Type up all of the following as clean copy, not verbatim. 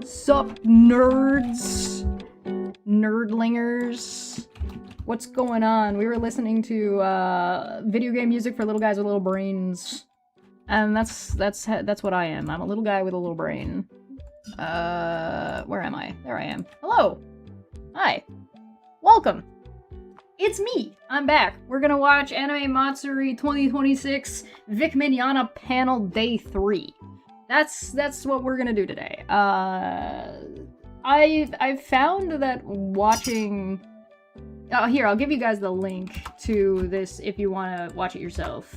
Sup, nerds? Nerdlingers? What's going on? We were listening to video game music for little guys with little brains. And that's what I am. I'm a little guy with a little brain. Where am I? There I am. Hello! Hi. Welcome! It's me! I'm back. We're gonna watch Anime Matsuri 2026 Vic Mignogna Panel Day 3. That's what we're gonna do today. I've found that watching... Oh, here, I'll give you guys the link to this if you want to watch it yourself.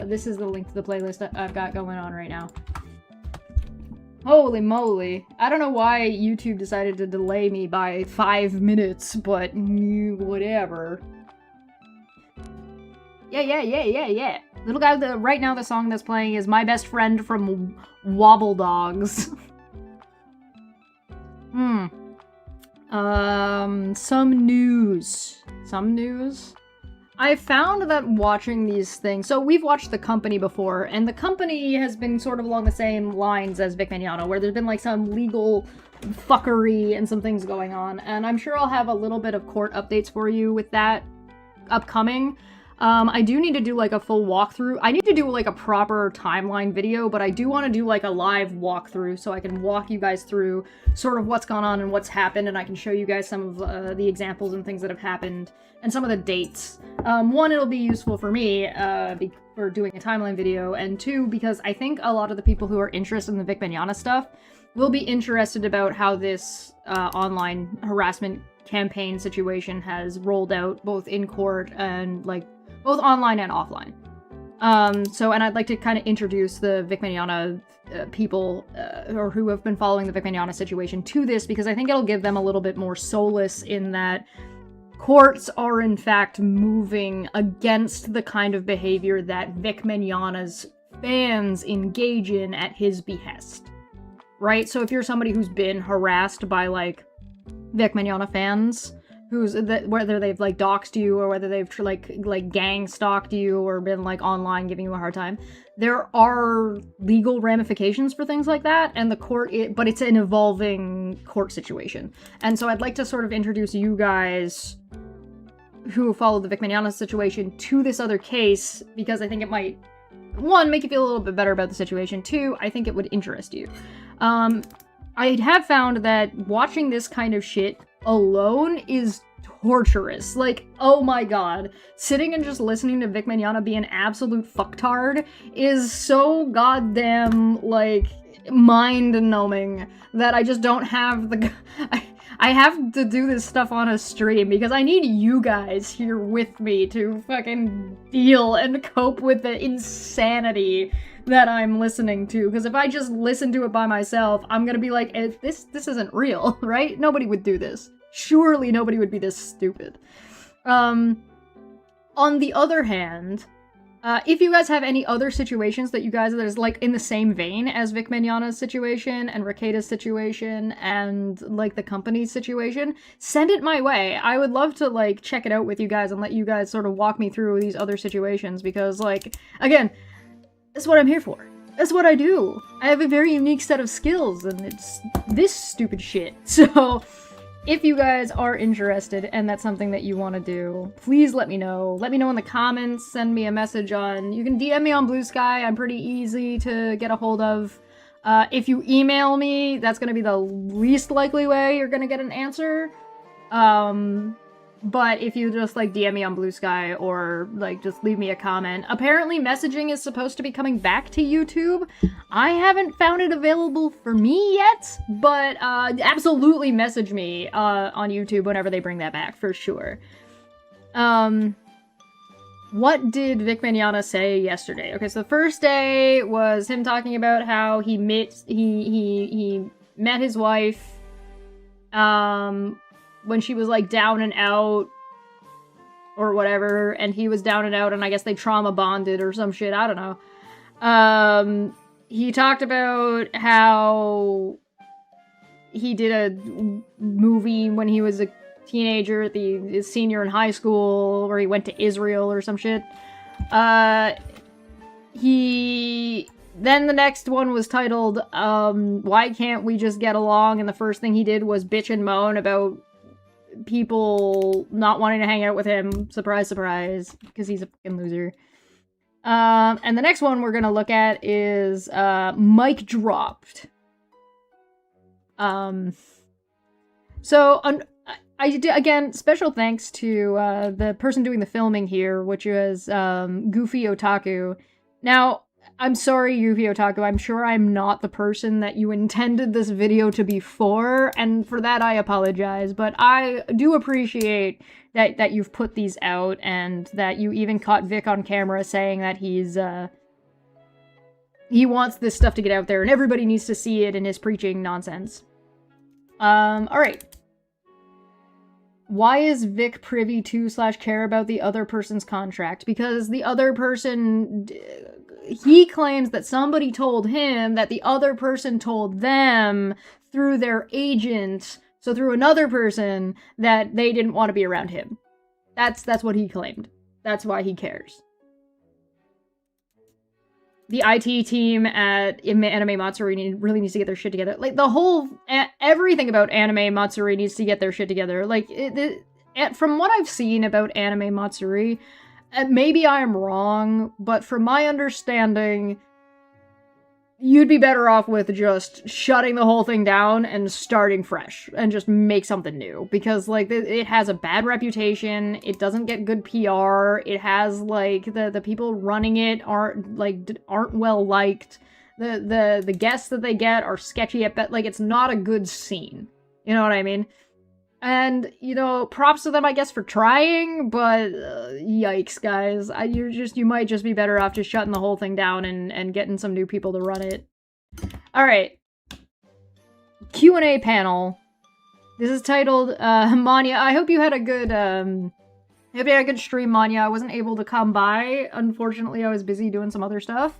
This is the link to the playlist that I've got going on right now. Holy moly. I don't know why YouTube decided to delay me by 5 minutes, but whatever. Yeah. Little guy, right now the song that's playing is My Best Friend from Wobble Dogs. Some news. I found that watching these things, so we've watched The Company before, and The Company has been sort of along the same lines as Vic Mignogna, where there's been like some legal fuckery and some things going on, and I'm sure I'll have a little bit of court updates for you with that upcoming. I do need to do like a full walkthrough. I need to do like a proper timeline video, but I do want to do like a live walkthrough so I can walk you guys through sort of what's gone on and what's happened, and I can show you guys some of the examples and things that have happened and some of the dates. One, it'll be useful for me for doing a timeline video, and two, because I think a lot of the people who are interested in the Vic Mignogna stuff will be interested about how this online harassment campaign situation has rolled out both in court and like both online and offline. And I'd like to kind of introduce the Vic Mignogna people, or who have been following the Vic Mignogna situation to this, because I think it'll give them a little bit more solace in that courts are in fact moving against the kind of behavior that Vic Mignogna's fans engage in at his behest. Right? So if you're somebody who's been harassed by, like, Vic Mignogna fans, whether they've like doxed you or whether they've like gang stalked you or been like online giving you a hard time, there are legal ramifications for things like that, and the court, but it's an evolving court situation. And so I'd like to sort of introduce you guys who follow the Vic Mignogna situation to this other case, because I think it might, one, make you feel a little bit better about the situation, two, I think it would interest you. I have found that watching this kind of shit alone is torturous. Like, oh my god. Sitting and just listening to Vic Mignogna be an absolute fucktard is so goddamn, like, mind-numbing that I just don't have the... I have to do this stuff on a stream because I need you guys here with me to fucking deal and cope with the insanity that I'm listening to, because if I just listen to it by myself, I'm gonna be like, this isn't real, right? Nobody would do this. Surely nobody would be this stupid. On the other hand, if you guys have any other situations that you guys that is like in the same vein as Vic Mignogna's situation and Rekeda's situation and like the company's situation, send it my way. I would love to like check it out with you guys and let you guys sort of walk me through these other situations, because like, again, that's what I'm here for. That's what I do. I have a very unique set of skills, and it's this stupid shit. So, if you guys are interested and that's something that you want to do, please let me know. Let me know in the comments, send me a message on... You can DM me on Blue Sky, I'm pretty easy to get a hold of. If you email me, that's going to be the least likely way you're going to get an answer. But if you just, like, DM me on Blue Sky or, like, just leave me a comment. Apparently messaging is supposed to be coming back to YouTube. I haven't found it available for me yet, but absolutely message me on YouTube whenever they bring that back, for sure. What did Vic Mignogna say yesterday? Okay, so the first day was him talking about how he met his wife when she was, like, down and out or whatever, and he was down and out, and I guess they trauma bonded or some shit, I don't know. He talked about how he did a movie when he was a teenager at the senior in high school, where he went to Israel or some shit. Then the next one was titled, Why Can't We Just Get Along? And the first thing he did was bitch and moan about people not wanting to hang out with him. Surprise, surprise, because he's a fucking loser. And the next one we're gonna look at is, Mic Dropped. Again, special thanks to the person doing the filming here, which was Goofy Otaku. Now, I'm sorry, Goofy Otaku, I'm sure I'm not the person that you intended this video to be for, and for that I apologize, but I do appreciate that you've put these out, and that you even caught Vic on camera saying that he wants this stuff to get out there, and everybody needs to see it in his preaching nonsense. Alright. Why is Vic privy to / care about the other person's contract? Because the other person, he claims that somebody told him that the other person told them through their agent, so through another person, that they didn't want to be around him. That's what he claimed. That's why he cares. The IT team at Anime Matsuri really needs to get their shit together. Like, the whole... everything about Anime Matsuri needs to get their shit together. Like, from what I've seen about Anime Matsuri, maybe I'm wrong, but from my understanding, you'd be better off with just shutting the whole thing down and starting fresh, and just make something new. Because, like, it has a bad reputation, it doesn't get good PR, it has, like, the people running it aren't well liked, the guests that they get are sketchy at best, like, it's not a good scene. You know what I mean? And, you know, props to them, I guess, for trying, but yikes, guys. You might just be better off just shutting the whole thing down and getting some new people to run it. Alright. Q&A panel. This is titled, Manya. I hope you had a good, stream, Manya. I wasn't able to come by. Unfortunately, I was busy doing some other stuff.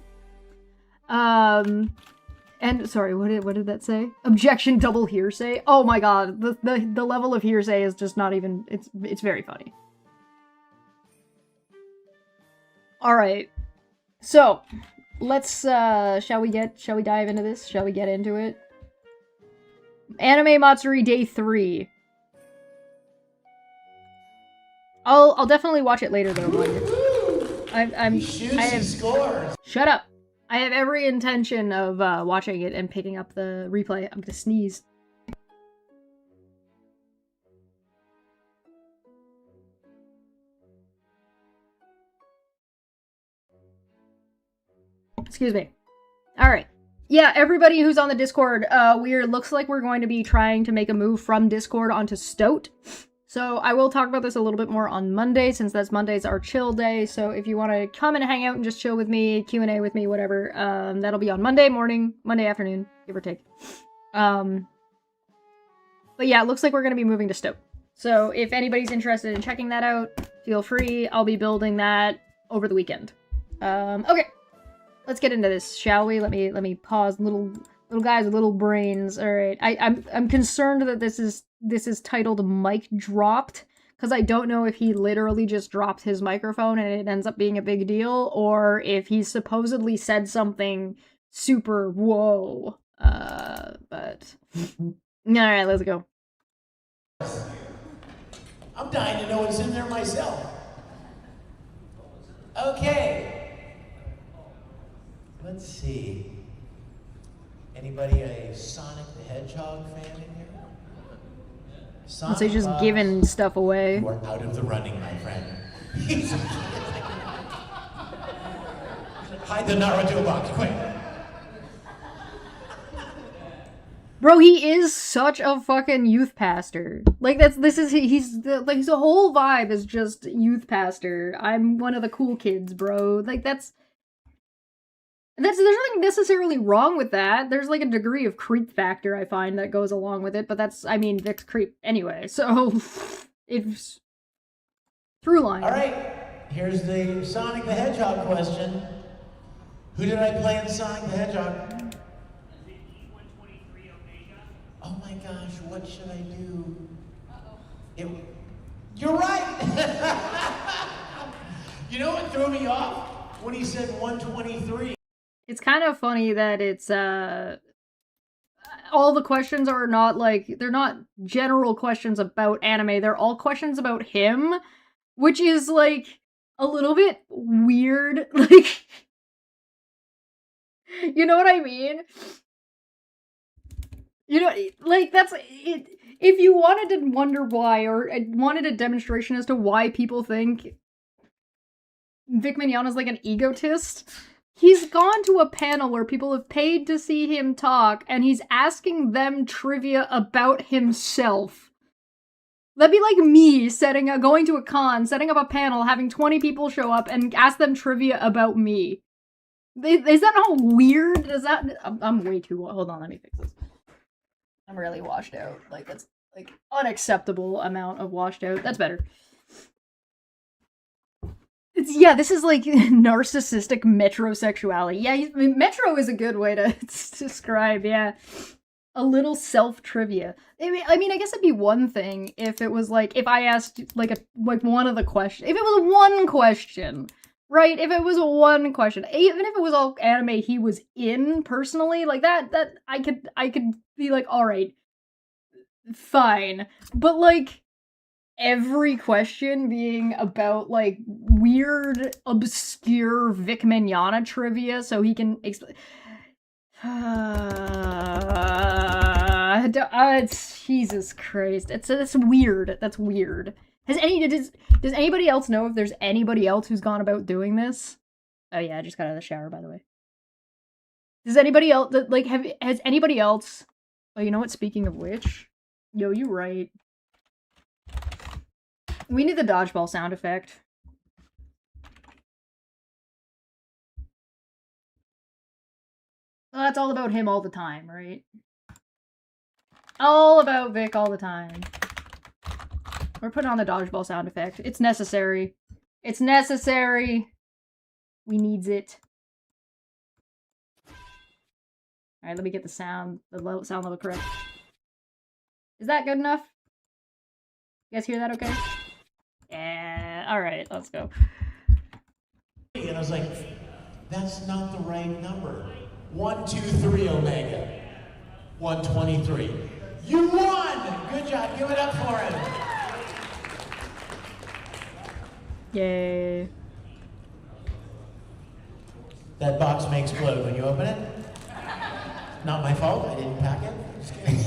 And, sorry, what did that say? Objection double hearsay? Oh my god, the level of hearsay is just not even, it's very funny. Alright. So, let's, shall we dive into this? Shall we get into it? Anime Matsuri Day 3. I'll definitely watch it later, though, Manya. Shut up! I have every intention of watching it and picking up the replay. I'm gonna sneeze. Excuse me. Alright. Yeah, everybody who's on the Discord, looks like we're going to be trying to make a move from Discord onto Stoat. So I will talk about this a little bit more on Monday, since Monday's our chill day. So if you want to come and hang out and just chill with me, Q&A with me, whatever, that'll be on Monday morning, Monday afternoon, give or take. But yeah, it looks like we're going to be moving to Stoke. So if anybody's interested in checking that out, feel free. I'll be building that over the weekend. Okay, let's get into this, shall we? Let me pause. Little guys with little brains. All right, I'm concerned that this is titled Mic Dropped, because I don't know if he literally just dropped his microphone and it ends up being a big deal, or if he supposedly said something super whoa. But alright, let's go. I'm dying to know what's in there myself. Okay. Let's see. Anybody a Sonic the Hedgehog fan in here? So he's just giving stuff away. You are out of the running, my friend. Hide the Naruto box, quick. Bro, he is such a fucking youth pastor. Like his whole vibe is just youth pastor. I'm one of the cool kids, bro. Like there's nothing necessarily wrong with that. There's like a degree of creep factor I find that goes along with it, but Vic's creep anyway. So it's through line. All right, here's the Sonic the Hedgehog question. Who did I play in Sonic the Hedgehog? Oh my gosh, what should I do? You're right! You know what threw me off? When he said 123. It's kind of funny that it's, all the questions are not, like, they're not general questions about anime, they're all questions about him, which is, like, a little bit weird, like, you know what I mean? You know, like, that's it. If you wanted to wonder why, or wanted a demonstration as to why people think Vic Mignogna is like an egotist, he's gone to a panel where people have paid to see him talk, and he's asking them trivia about himself. That'd be like me going to a con, setting up a panel, having 20 people show up, and ask them trivia about me. Is that not weird? I'm way too... Hold on, let me fix this. I'm really washed out. Like, that's, like, unacceptable amount of washed out. That's better. This is, like, narcissistic metrosexuality. Yeah, metro is a good way to describe, yeah. A little self-trivia. I mean, I guess it'd be one thing if it was, like, if I asked, like, one of the questions. If it was one question, right? If it was one question. Even if it was all anime he was in, personally, like, that I could be like, alright, fine. But, like, every question being about, like, weird, obscure Vic Mignogna trivia so he can explain... Jesus Christ. It's weird. That's weird. Does anybody else know if there's anybody else who's gone about doing this? Oh yeah, I just got out of the shower, by the way. Does anybody else, like, has anybody else... Oh, you know what? Speaking of which... Yo, you right. We need the dodgeball sound effect. Well, that's all about him all the time, right? All about Vic all the time. We're putting on the dodgeball sound effect. It's necessary. It's necessary. We needs it. Alright, let me get the sound level correct. Is that good enough? You guys hear that okay? Yeah, alright, let's go. And I was like, that's not the right number. 123 Omega. 123. You won! Good job, give it up for him. Yay. That box may explode when you open it. Not my fault, I didn't pack it. Just kidding.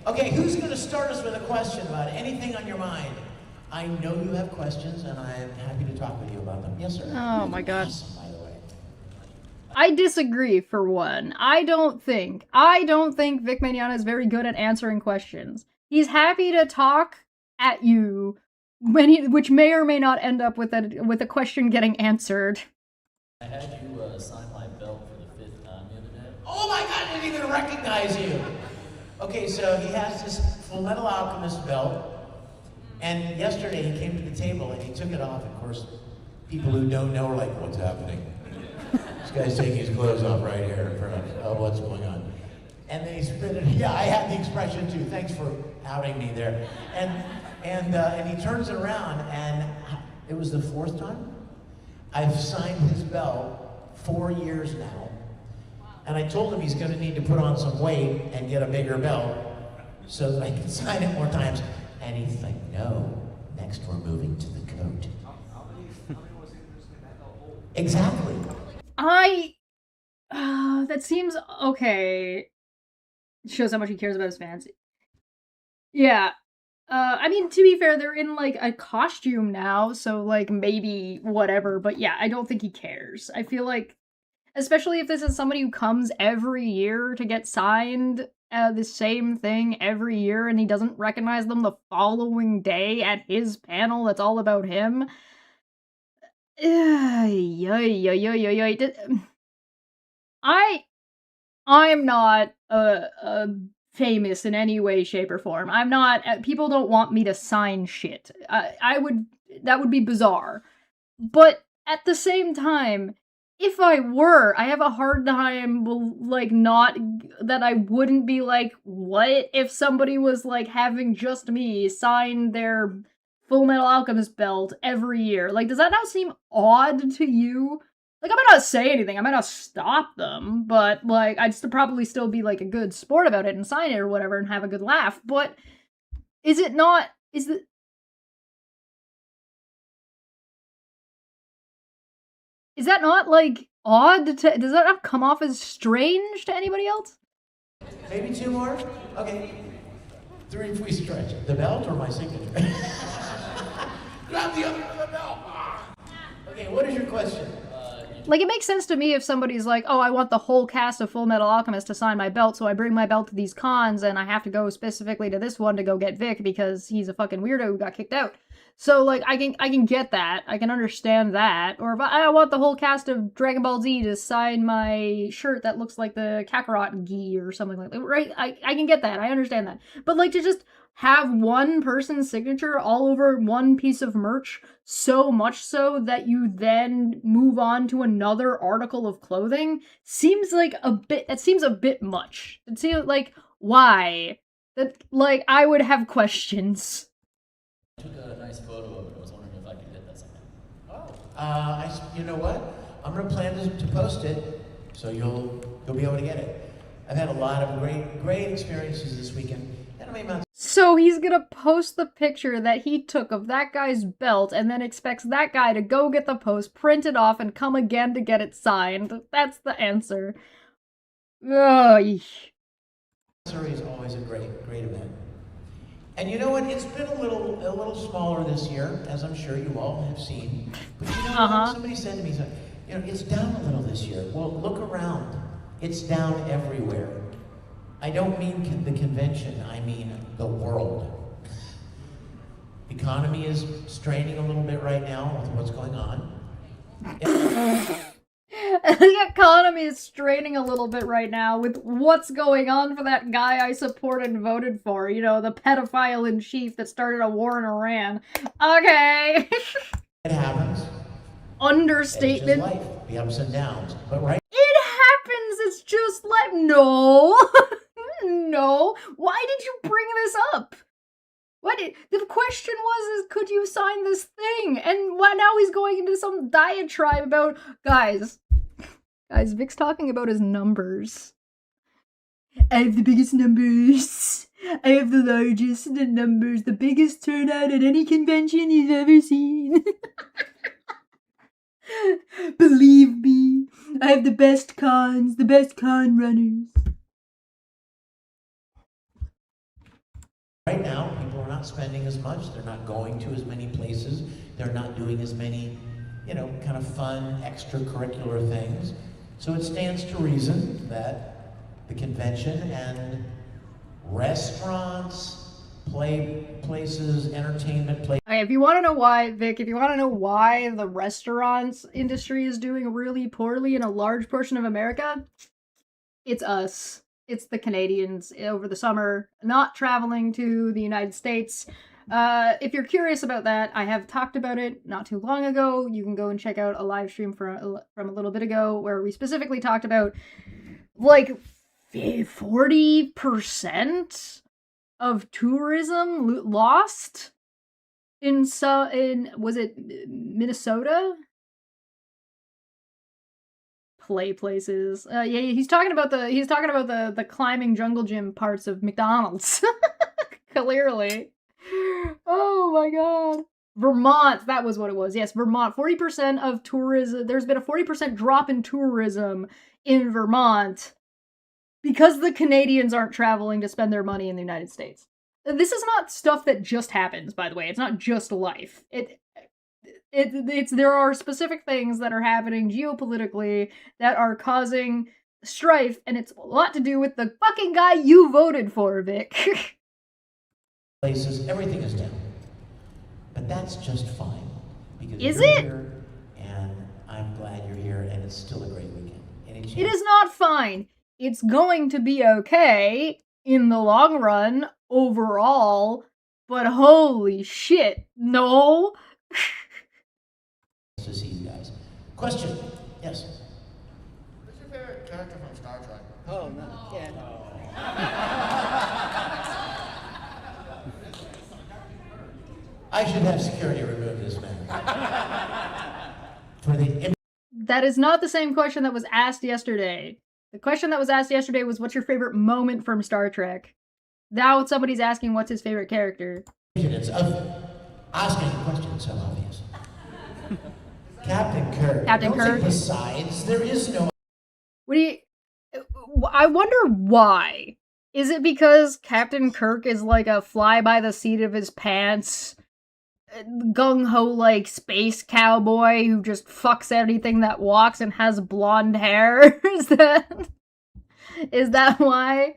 Okay, who's going to start us with a question about anything on your mind? I know you have questions, and I am happy to talk with you about them. Yes, sir. Oh my god. Awesome, by the way. I disagree, for one. I don't think Vic Mignogna is very good at answering questions. He's happy to talk at you, which may or may not end up with a question getting answered. I had you sign my belt for the 5th time the other day. Oh my god, I didn't even recognize you. Okay, so he has this Full Metal Alchemist belt, and yesterday he came to the table and he took it off. Of course, people who don't know are like, what's happening? This guy's taking his clothes off right here in front of us. Oh, what's going on? And then he spit it. Yeah, I had the expression too. Thanks for outing me there. And he turns it around, and it was the 4th time. I've signed his belt 4 years now. And I told him he's going to need to put on some weight and get a bigger belt so that I can sign it more times. And he's like, no, next we're moving to the coat. Exactly. That seems okay. Shows how much he cares about his fans. Yeah. I mean, to be fair, they're in, like, a costume now, so, like, maybe whatever, but yeah, I don't think he cares. I feel like, especially if this is somebody who comes every year to get signed, the same thing every year, and he doesn't recognize them the following day at his panel that's all about him. I'm not famous in any way, shape, or form. I'm not. People don't want me to sign shit. I would. That would be bizarre. But at the same time, if I were, I have a hard time, like, not that I wouldn't be like, what if somebody was like having just me sign their Full Metal Alchemist belt every year? Like, does that not seem odd to you? Like, I might not say anything, I might not stop them, but, like, I'd probably still be, like, a good sport about it and sign it or whatever and have a good laugh, but is it not, is that not, like, odd to, does that not come off as strange to anybody else? Maybe 2 more? Okay. 3 if we stretch. The belt or my signature? Grab the other the belt. Okay, what is your question? Like, it makes sense to me if somebody's like, oh, I want the whole cast of Full Metal Alchemist to sign my belt, so I bring my belt to these cons, and I have to go specifically to this one to go get Vic because he's a fucking weirdo who got kicked out. So, like, I can get that. I can understand that. Or if I want the whole cast of Dragon Ball Z to sign my shirt that looks like the Kakarot gi or something like that, right? I can get that. I understand that. But, like, to just have one person's signature all over one piece of merch, so much so that you then move on to another article of clothing, seems like a bit, that seems a bit much. It seems like, why? That, like, I would have questions. I took a nice photo of it. I was wondering if I could get that somehow. Oh. You know what? I'm gonna plan to post it, so you'll be able to get it. I've had a lot of great experiences this weekend. Anime Matsuri. So he's gonna post the picture that he took of that guy's belt and then expects that guy to go get the post, print it off, and come again to get it signed. That's the answer. Ugh. Matsuri is always a great event. And you know what? It's been a little smaller this year, as I'm sure you all have seen. But you know what? Somebody said to me, you know, it's down a little this year. Well, look around. It's down everywhere. I don't mean the convention, I mean the world. The economy is straining a little bit right now with what's going on. The economy is straining a little bit right now with what's going on for that guy I supported and voted for. You know, the pedophile in chief that started a war in Iran. Okay. It happens. Understatement. It's just life, the ups and downs. But right. It happens. It's just like, no. No. Why did you bring this up? The question was, could you sign this thing? And now he's going into some diatribe about, guys, Vic's talking about his numbers. I have the biggest numbers. I have the largest numbers, the biggest turnout at any convention you've ever seen. Believe me, I have the best cons, the best con runners. Right now, people are not spending as much. They're not going to as many places. They're not doing as many, you know, kind of fun, extracurricular things. So it stands to reason that the convention and restaurants, places, entertainment places. Okay, if you want to know why, Vic, if you want to know why the restaurants industry is doing really poorly in a large portion of America, it's us. It's the Canadians over the summer not traveling to the United States. If you're curious about that, I have talked about it not too long ago. You can go and check out a live stream from a little bit ago where we specifically talked about, like, 40% of tourism lost in was it Minnesota? Play places. Yeah, he's talking about the climbing jungle gym parts of McDonald's. Clearly. Oh my god. Vermont, that was what it was. Yes, Vermont. 40% of tourism. There's been a 40% drop in tourism in Vermont because the Canadians aren't traveling to spend their money in the United States. This is not stuff that just happens, by the way. It's not just life. It's there are specific things that are happening geopolitically that are causing strife, and it's a lot to do with the fucking guy you voted for, Vic. Places, everything is down. But that's just fine. Because Is you're it? here, and I'm glad you're here, and it's still a great weekend. It is not fine. It's going to be okay in the long run, overall, but holy shit, no. To see you guys. Question? Yes. What's your favorite character from Star Trek? Oh, no. Yeah, no. I should have security remove this man. For the That is not the same question that was asked yesterday. The question that was asked yesterday was, what's your favorite moment from Star Trek? Now somebody's asking what's his favorite character. impudence of asking a question so obvious. Captain Kirk. Captain Don't Kirk. say besides, there is no. What do you... I wonder why. Is it because Captain Kirk is like a fly by the seat of his pants, gung-ho like space cowboy who just fucks anything that walks and has blonde hair? Is that why?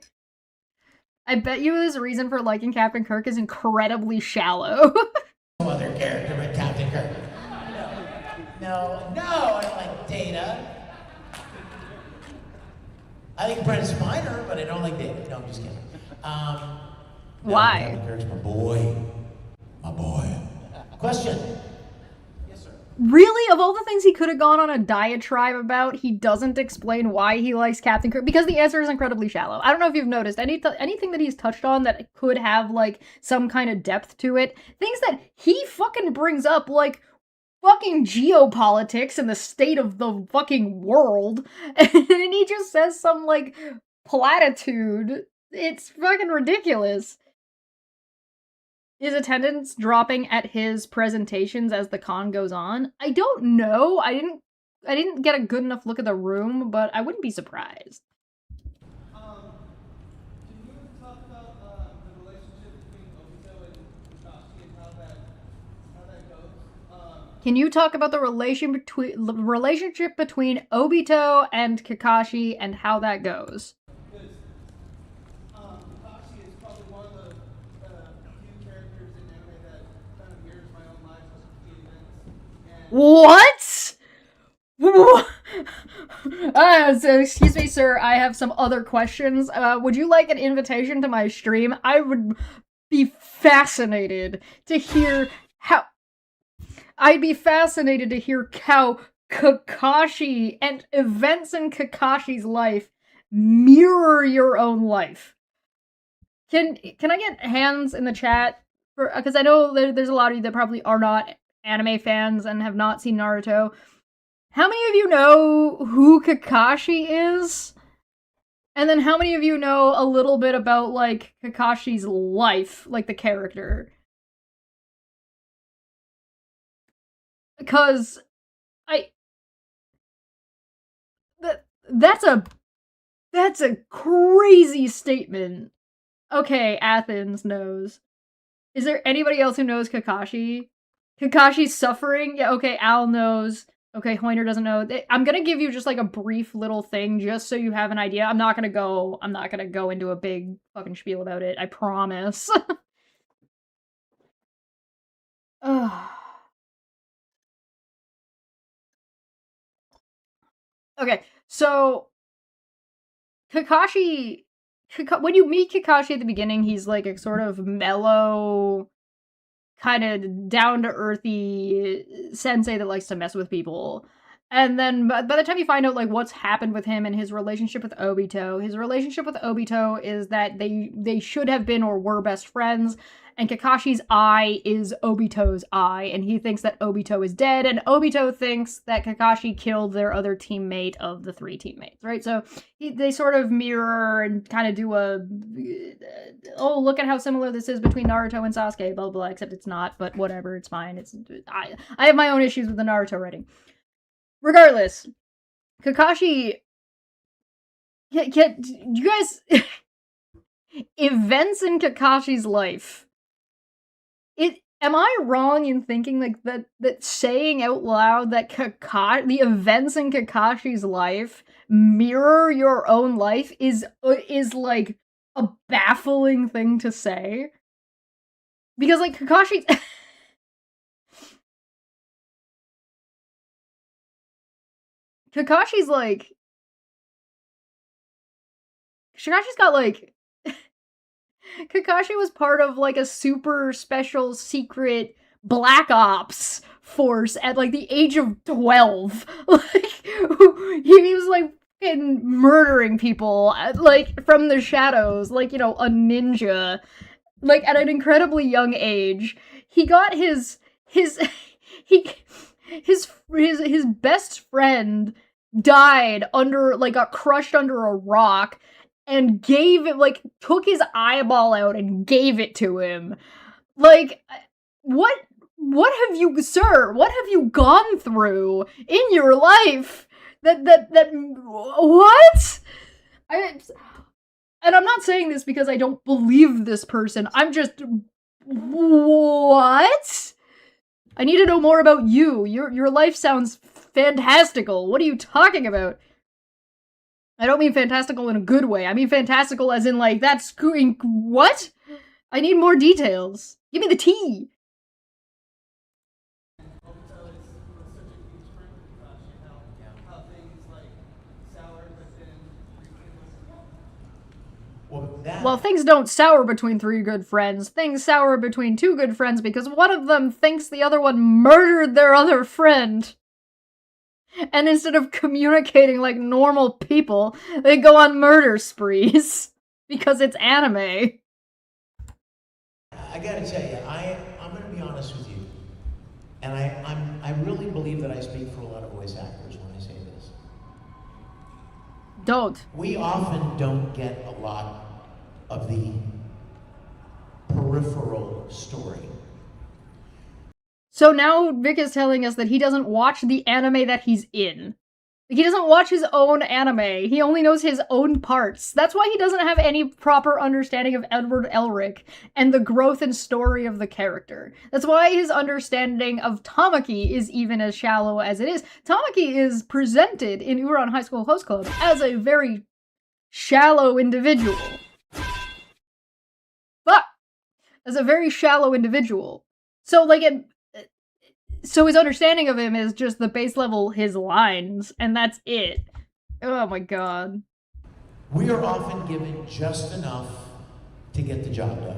I bet you his reason for liking Captain Kirk is incredibly shallow. No other character but Captain Kirk. No, I don't like Data. I like Brent Spiner, but I don't like Data. No, I'm just kidding. No, Why? Captain Kirk's my boy. My boy. Question? Yes, sir. Really? Of all the things he could have gone on a diatribe about, he doesn't explain why he likes Captain Kirk? Because the answer is incredibly shallow. I don't know if you've noticed anything that he's touched on that could have, like, some kind of depth to it. Things that he fucking brings up, like, fucking geopolitics and the state of the fucking world. And he just says some, like, platitude. It's fucking ridiculous. Is attendance dropping at his presentations as the con goes on? I don't know. I didn't get a good enough look at the room, but I wouldn't be surprised. Can you talk about the relationship between Obito and Kakashi and how that goes? Can you talk about the relationship between Obito and Kakashi and how that goes? Because Kakashi is probably one of the few characters in anime that kind of mirrors my own life with key events. What? So excuse me, sir. I have some other questions. Would you like an invitation to my stream? I would be fascinated to hear how. I'd be fascinated to hear how Kakashi and events in Kakashi's life mirror your own life. Can I get hands in the chat? Because I know there's a lot of you that probably are not anime fans and have not seen Naruto. How many of you know who Kakashi is? And then how many of you know a little bit about, like, Kakashi's life, like the character? Because that's a crazy statement. Okay, Athens knows. Is there anybody else who knows Kakashi? Kakashi's suffering? Yeah, okay, Al knows. Okay, Hoiner doesn't know. I'm gonna give you just like a brief little thing just so you have an idea. I'm not gonna go into a big fucking spiel about it. I promise. Okay, so Kakashi, when you meet Kakashi at the beginning, he's like a sort of mellow, kind of down-to-earthy sensei that likes to mess with people. And then by the time you find out, like, what's happened with him and his relationship with Obito is that they should have been or were best friends, and Kakashi's eye is Obito's eye, and he thinks that Obito is dead, and Obito thinks that Kakashi killed their other teammate of the 3 teammates, right? So they sort of mirror and kind of do a, oh, look at how similar this is between Naruto and Sasuke, blah, blah, blah, except it's not, but whatever, it's fine. I have my own issues with the Naruto writing. Regardless, Kakashi you guys... Events in Kakashi's life. Am I wrong in thinking like that saying out loud that the events in Kakashi's life mirror your own life is like a baffling thing to say? Because like Kakashi's Kakashi's got like Kakashi was part of like a super special secret black ops force at like the age of 12. Like he was like fucking murdering people like from the shadows, like, you know, a ninja, like at an incredibly young age. He got his best friend died under, like, got crushed under a rock and gave it, like, took his eyeball out and gave it to him. Like, what have you, sir, what have you gone through in your life? What? And I'm not saying this because I don't believe this person. I'm just, what? I need to know more about you. Your life sounds fantastical. What are you talking about? I don't mean fantastical in a good way. I mean fantastical as in, like, that's what? I need more details. Give me the tea. Well, things don't sour between three good friends. Things sour between two good friends because one of them thinks the other one murdered their other friend. And instead of communicating like normal people, they go on murder sprees. Because it's anime. I gotta tell you, I'm gonna be honest with you. And I really believe that I speak for a lot of voice actors when I say this. Don't. We often don't get a lot of the peripheral story. So now Vic is telling us that he doesn't watch the anime that he's in. He doesn't watch his own anime. He only knows his own parts. That's why he doesn't have any proper understanding of Edward Elric and the growth and story of the character. That's why his understanding of Tamaki is even as shallow as it is. Tamaki is presented in Uran High School Host Club as a very shallow individual. But as a very shallow individual. So like so his understanding of him is just the base level, his lines, and that's it. Oh my god. We are often given just enough to get the job done.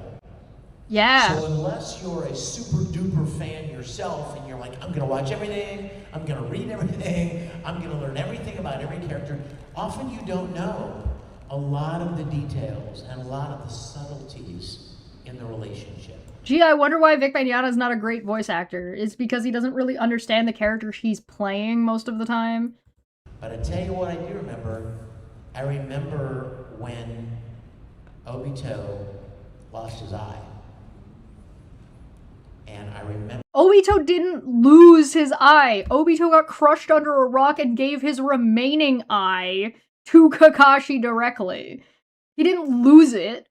Yeah. So unless you're a super duper fan yourself and you're like, I'm gonna watch everything, I'm gonna read everything, I'm gonna learn everything about every character, often you don't know a lot of the details and a lot of the subtleties in the relationship. Gee, I wonder why Vic Mignogna is not a great voice actor. It's because he doesn't really understand the character he's playing most of the time. But I tell you what I do remember. I remember when Obito lost his eye. And I remember... Obito didn't lose his eye. Obito got crushed under a rock and gave his remaining eye to Kakashi directly. He didn't lose it.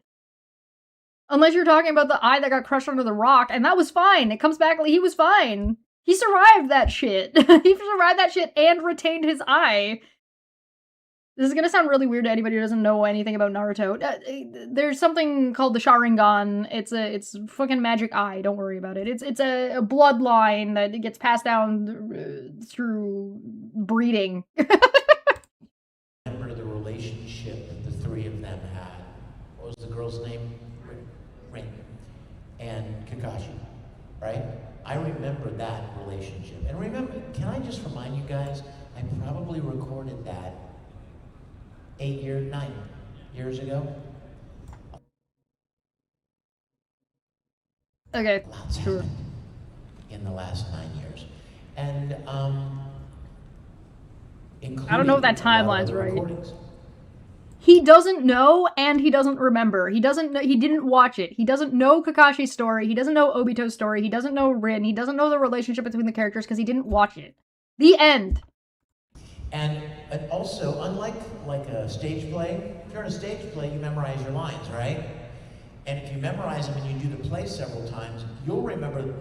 Unless you're talking about the eye that got crushed under the rock, and that was fine. It comes back, he was fine. He survived that shit. He survived that shit and retained his eye. This is gonna sound really weird to anybody who doesn't know anything about Naruto. There's something called the Sharingan. It's fucking magic eye. Don't worry about it. It's a bloodline that gets passed down through breeding. Remember the relationship that the three of them had. What was the girl's name? Rin and Kakashi, right? I remember that relationship. And remember, can I just remind you guys, I probably recorded that 9 years ago. Okay, Lots sure. happened in the last 9 years. And I don't know if that including a lot timeline's of the right. recordings. He doesn't know, and he doesn't remember. He doesn't know, he didn't watch it. He doesn't know Kakashi's story. He doesn't know Obito's story. He doesn't know Rin. He doesn't know the relationship between the characters because he didn't watch it. The end. And also, unlike like a stage play, if you're in a stage play, you memorize your lines, right? And if you memorize them and you do the play several times, you'll remember.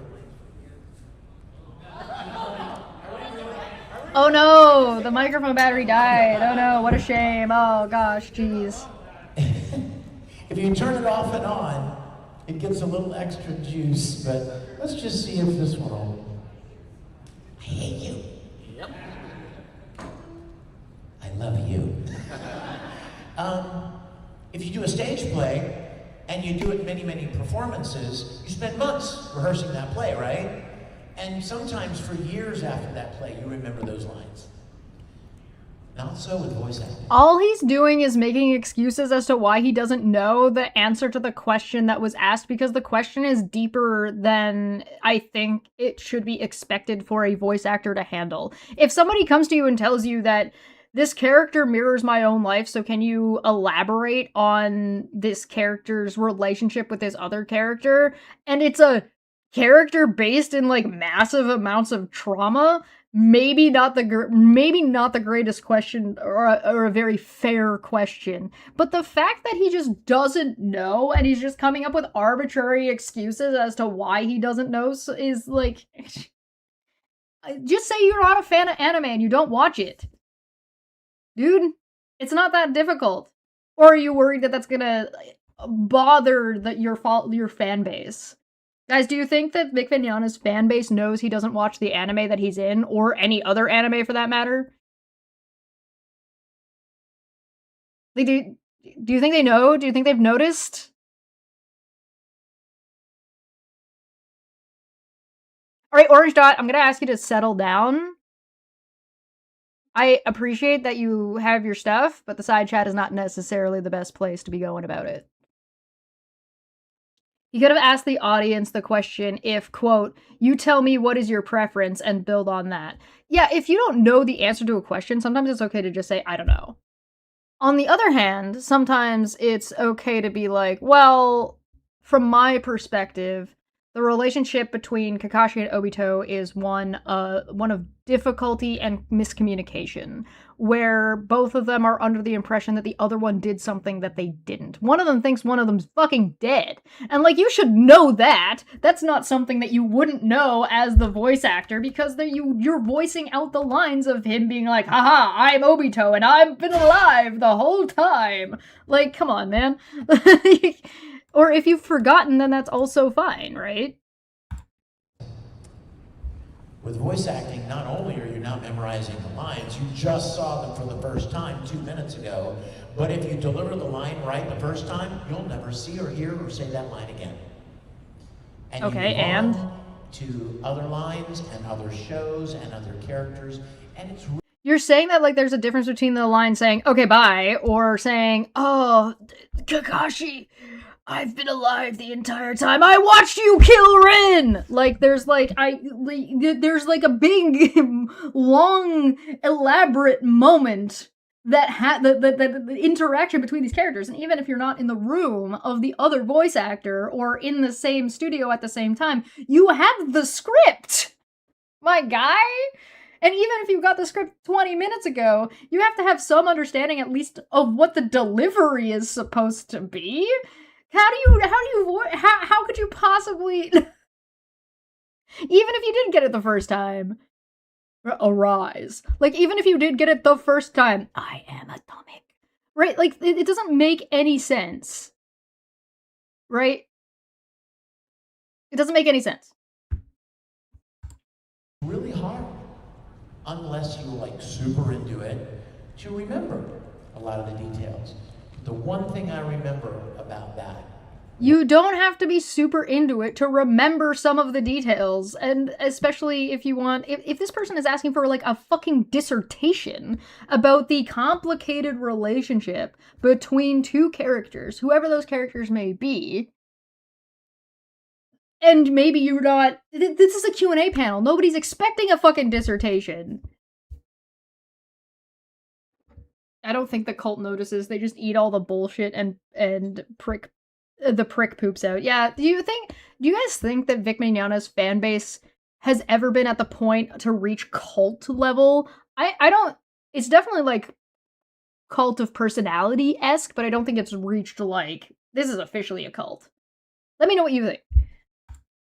Oh no, the microphone battery died. Oh no, what a shame. Oh gosh, jeez. If you turn it off and on, it gets a little extra juice, but let's just see if this one will. I hate you. Yep. I love you. If you do a stage play and you do it many, many performances, you spend months rehearsing that play, right? And sometimes for years after that play, you remember those lines. Not so with voice acting. All he's doing is making excuses as to why he doesn't know the answer to the question that was asked, because the question is deeper than I think it should be expected for a voice actor to handle. If somebody comes to you and tells you that this character mirrors my own life, so can you elaborate on this character's relationship with this other character? And it's a character based in like massive amounts of trauma. Maybe not the greatest question or a very fair question, but the fact that he just doesn't know and he's just coming up with arbitrary excuses as to why he doesn't know is like, just say you're not a fan of anime and you don't watch it, dude. It's not that difficult. Or are you worried that that's gonna bother your fan base? Guys, do you think that Vic Mignogna's fan base knows he doesn't watch the anime that he's in, or any other anime for that matter? Do you think they know? Do you think they've noticed? Alright, Orange Dot, I'm gonna ask you to settle down. I appreciate that you have your stuff, but the side chat is not necessarily the best place to be going about it. You could have asked the audience the question if, quote, you tell me what is your preference and build on that. Yeah, if you don't know the answer to a question, sometimes it's okay to just say, I don't know. On the other hand, sometimes it's okay to be like, well, from my perspective, the relationship between Kakashi and Obito is one of difficulty and miscommunication, where both of them are under the impression that the other one did something that they didn't. One of them thinks one of them's fucking dead. And, like, you should know that. That's not something that you wouldn't know as the voice actor, because you're voicing out the lines of him being like, haha, I'm Obito, and I've been alive the whole time. Like, come on, man. Or if you've forgotten, then that's also fine, right? With voice acting, not only are you not memorizing the lines, you just saw them for the first time 2 minutes ago, but if you deliver the line right the first time, you'll never see or hear or say that line again. And okay, you and? To other lines and other shows and other characters, and it's You're saying that, like, there's a difference between the line saying, okay, bye, or saying, oh, Kakashi, I've been alive the entire time. I watched you kill Rin! Like, there's like a big, long, elaborate moment that the interaction between these characters. And even if you're not in the room of the other voice actor or in the same studio at the same time, you have the script, my guy. And even if you got the script 20 minutes ago, you have to have some understanding at least of what the delivery is supposed to be. How could you possibly, even if you did get it the first time, arise. Like, even if you did get it the first time, I am atomic. Right? Like, it doesn't make any sense. Right? It doesn't make any sense. Really hard, unless you're like super into it, to remember a lot of the details. The one thing I remember about that. You don't have to be super into it to remember some of the details, and especially if you want, if this person is asking for like a fucking dissertation about the complicated relationship between two characters, whoever those characters may be, and maybe you're not, this is a Q&A panel, nobody's expecting a fucking dissertation. I don't think the cult notices, they just eat all the bullshit and the prick poops out. Yeah, do you guys think that Vic Mignogna's fan base has ever been at the point to reach cult level? I don't it's definitely like cult of personality-esque, but I don't think it's reached like, this is officially a cult. Let me know what you think.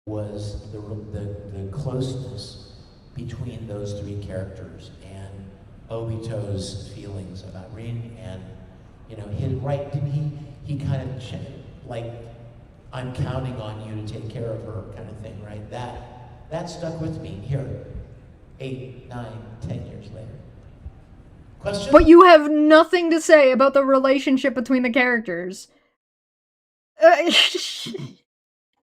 Was the closeness between those three characters and Obito's feelings about Rin, and didn't he kind of like, I'm counting on you to take care of her kind of thing, right? That stuck with me here 8, 9, 10 years later. Question? But you have nothing to say about the relationship between the characters.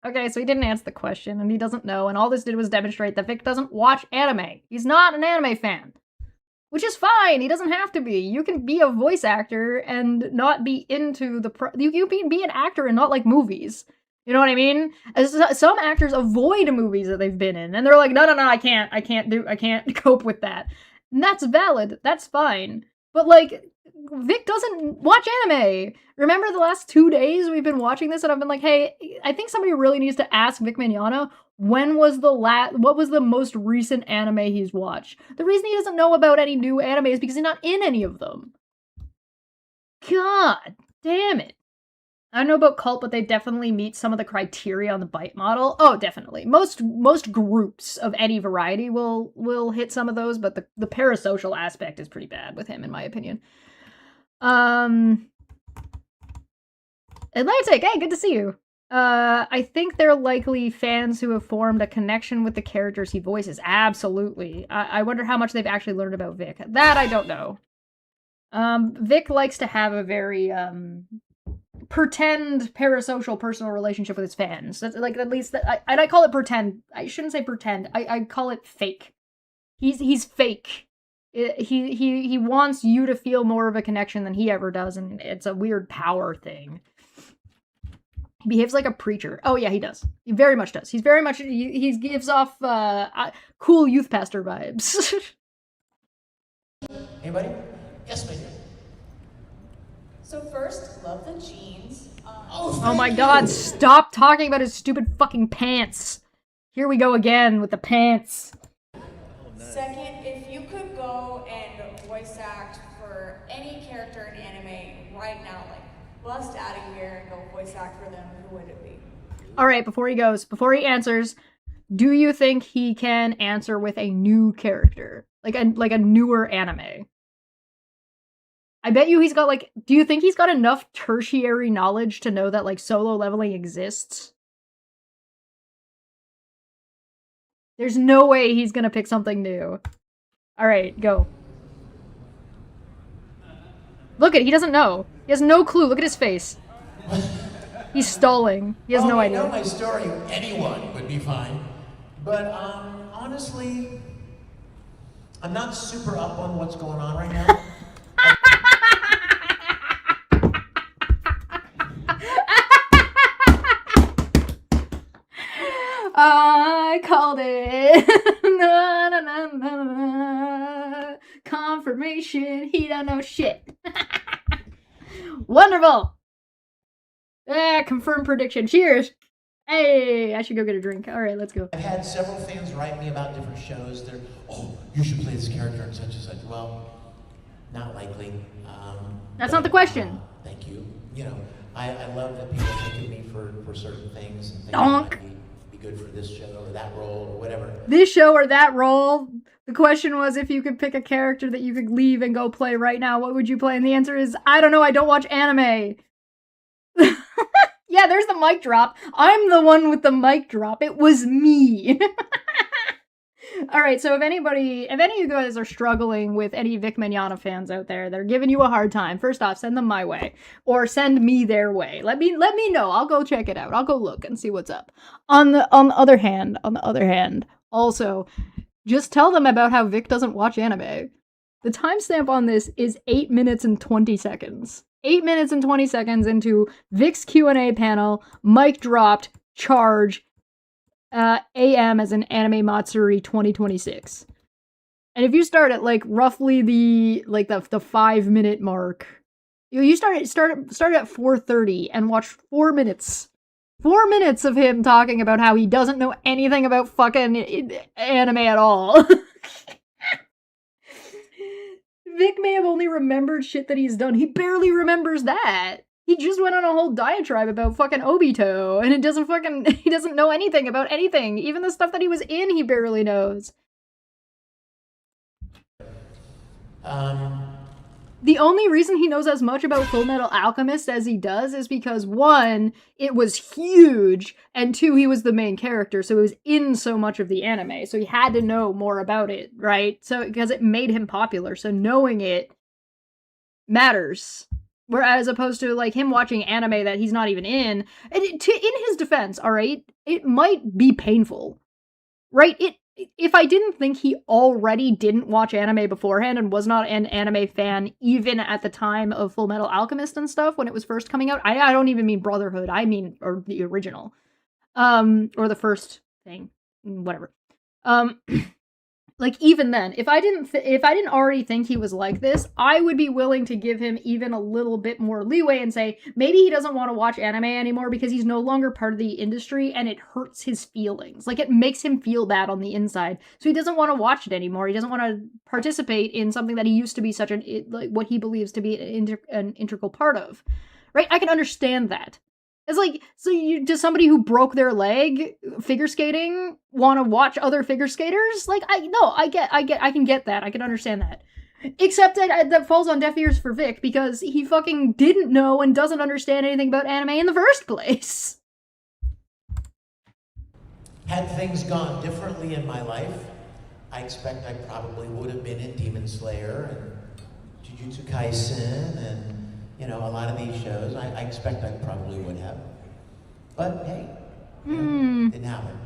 Okay, so he didn't answer the question, and he doesn't know, and all this did was demonstrate that Vic doesn't watch anime. He's not an anime fan. Which is fine, he doesn't have to be. You can be a voice actor and not be into you can be an actor and not like movies. You know what I mean? Some actors avoid movies that they've been in, and they're like, no, I can't cope with that. And that's valid, that's fine. But like, Vic doesn't watch anime. Remember the last 2 days we've been watching this, and I've been like, hey, I think somebody really needs to ask Vic Mignogna what was the most recent anime he's watched. The reason he doesn't know about any new anime is because he's not in any of them. God damn it. I don't know about cult, but they definitely meet some of the criteria on the bite model. Oh, definitely. Most groups of any variety will hit some of those, but the parasocial aspect is pretty bad with him, in my opinion. Atlantic, hey, good to see you. I think they're likely fans who have formed a connection with the characters he voices. Absolutely. I wonder how much they've actually learned about Vic. That I don't know. Vic likes to have a very, pretend parasocial personal relationship with his fans. That's like, at least I call it pretend. I shouldn't say pretend. I call it fake. He's fake. He wants you to feel more of a connection than he ever does, and it's a weird power thing. He behaves like a preacher. Oh yeah, he does. He very much does. He's very much, he gives off cool youth pastor vibes. Anybody? Yes, ma'am. So first, love the jeans. Oh my god, stop talking about his stupid fucking pants. Here we go again with the pants. Second, if you could go and voice act for any character in anime right now, like bust out of here and go voice act for them, who would it be? Alright, before he answers, do you think he can answer with a new character? Like a newer anime? I bet you he's got like, do you think he's got enough tertiary knowledge to know that like solo leveling exists? There's no way he's gonna pick something new. Alright, go. Look at it, he doesn't know. He has no clue, look at his face. He's stalling. He has no idea. I know my story, anyone would be fine. But honestly, I'm not super up on what's going on right now. I called it. Na, na, na, na, na. Confirmation. He don't know shit. Wonderful. Confirmed prediction. Cheers. Hey, I should go get a drink. All right, let's go. I've had several fans write me about different shows. They're, oh, you should play this character and such and such. Well, not likely. That's not the question. Thank you. You know, I love that people think of me for certain things and think Donk. I might be good for this show or that role or whatever. This show or that role? The question was if you could pick a character that you could leave and go play right now, what would you play? And the answer is, I don't know, I don't watch anime. Yeah, there's the mic drop. I'm the one with the mic drop. It was me. Alright, so if any of you guys are struggling with any Vic Mignogna fans out there, they're giving you a hard time, first off, send them my way. Or send me their way. Let me know. I'll go check it out. I'll go look and see what's up. On the other hand, also, just tell them about how Vic doesn't watch anime. The timestamp on this is 8 minutes and 20 seconds. 8 minutes and 20 seconds into Vic's Q&A panel, mic dropped, charge, AM as in Anime Matsuri 2026. And if you start at like roughly the 5-minute mark, you start at 4:30 and watch 4 minutes. 4 minutes of him talking about how he doesn't know anything about fucking anime at all. Vic may have only remembered shit that he's done. He barely remembers that. He just went on a whole diatribe about fucking Obito, and he doesn't know anything about anything. Even the stuff that he was in, he barely knows. The only reason he knows as much about Full Metal Alchemist as he does is because, one, it was huge, and two, he was the main character, so he was in so much of the anime, so he had to know more about it, right? So, because it made him popular, so knowing it matters. Whereas opposed to, like, him watching anime that he's not even in, in his defense, alright, it might be painful, right? If I didn't think he already didn't watch anime beforehand and was not an anime fan even at the time of Full Metal Alchemist and stuff when it was first coming out, I don't even mean Brotherhood, I mean, or the original, or the first thing, whatever. Like, even then, if I didn't already think he was like this, I would be willing to give him even a little bit more leeway and say, maybe he doesn't want to watch anime anymore because he's no longer part of the industry and it hurts his feelings. Like, it makes him feel bad on the inside. So he doesn't want to watch it anymore. He doesn't want to participate in something that he used to be such like, what he believes to be an integral part of. Right? I can understand that. It's like, so does somebody who broke their leg figure skating want to watch other figure skaters? Like, I can get that. I can understand that. Except that falls on deaf ears for Vic because he fucking didn't know and doesn't understand anything about anime in the first place. Had things gone differently in my life, I expect I probably would have been in Demon Slayer and Jujutsu Kaisen and, you know, a lot of these shows. I expect I probably would have. But hey, didn't happen.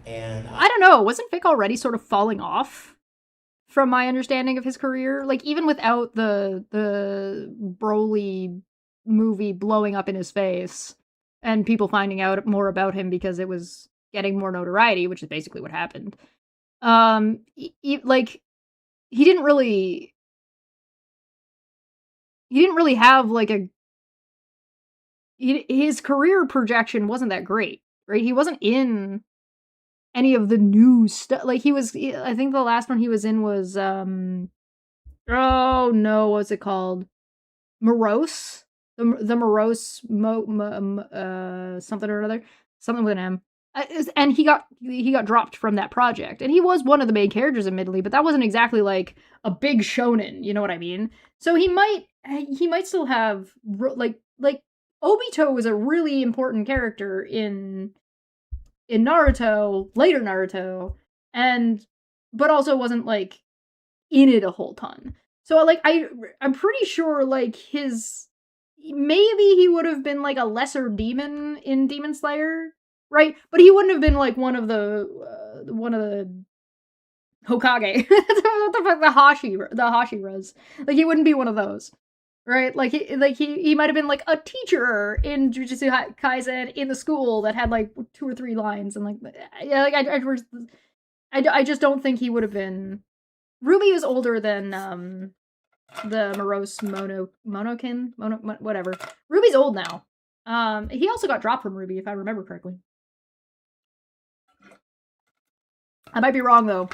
And I don't know, wasn't Vic already sort of falling off from my understanding of his career? Like, even without the Broly movie blowing up in his face and people finding out more about him because it was getting more notoriety, which is basically what happened. Like, he didn't really have like his career projection wasn't that great, right? He wasn't in any of the new stuff. Like, I think the last one he was in was oh no, what's it called? Morose? The Morose something or another. Something with an M. And he got dropped from that project. And he was one of the main characters, admittedly, but that wasn't exactly like a big shonen, you know what I mean? So he might still have like Obito was a really important character in Naruto, later Naruto, but also wasn't like in it a whole ton. So like I'm pretty sure like maybe he would have been like a lesser demon in Demon Slayer, right? But he wouldn't have been like one of the Hokage, the Hashiras. Like, he wouldn't be one of those, right? Like he might have been like a teacher in Jujutsu Kaisen in the school that had like 2 or 3 lines, and like, yeah, like I just don't think he would have been. Ruby is older than the Morose Monokin, whatever. Ruby's old now. He also got dropped from Ruby, if I remember correctly. I might be wrong though.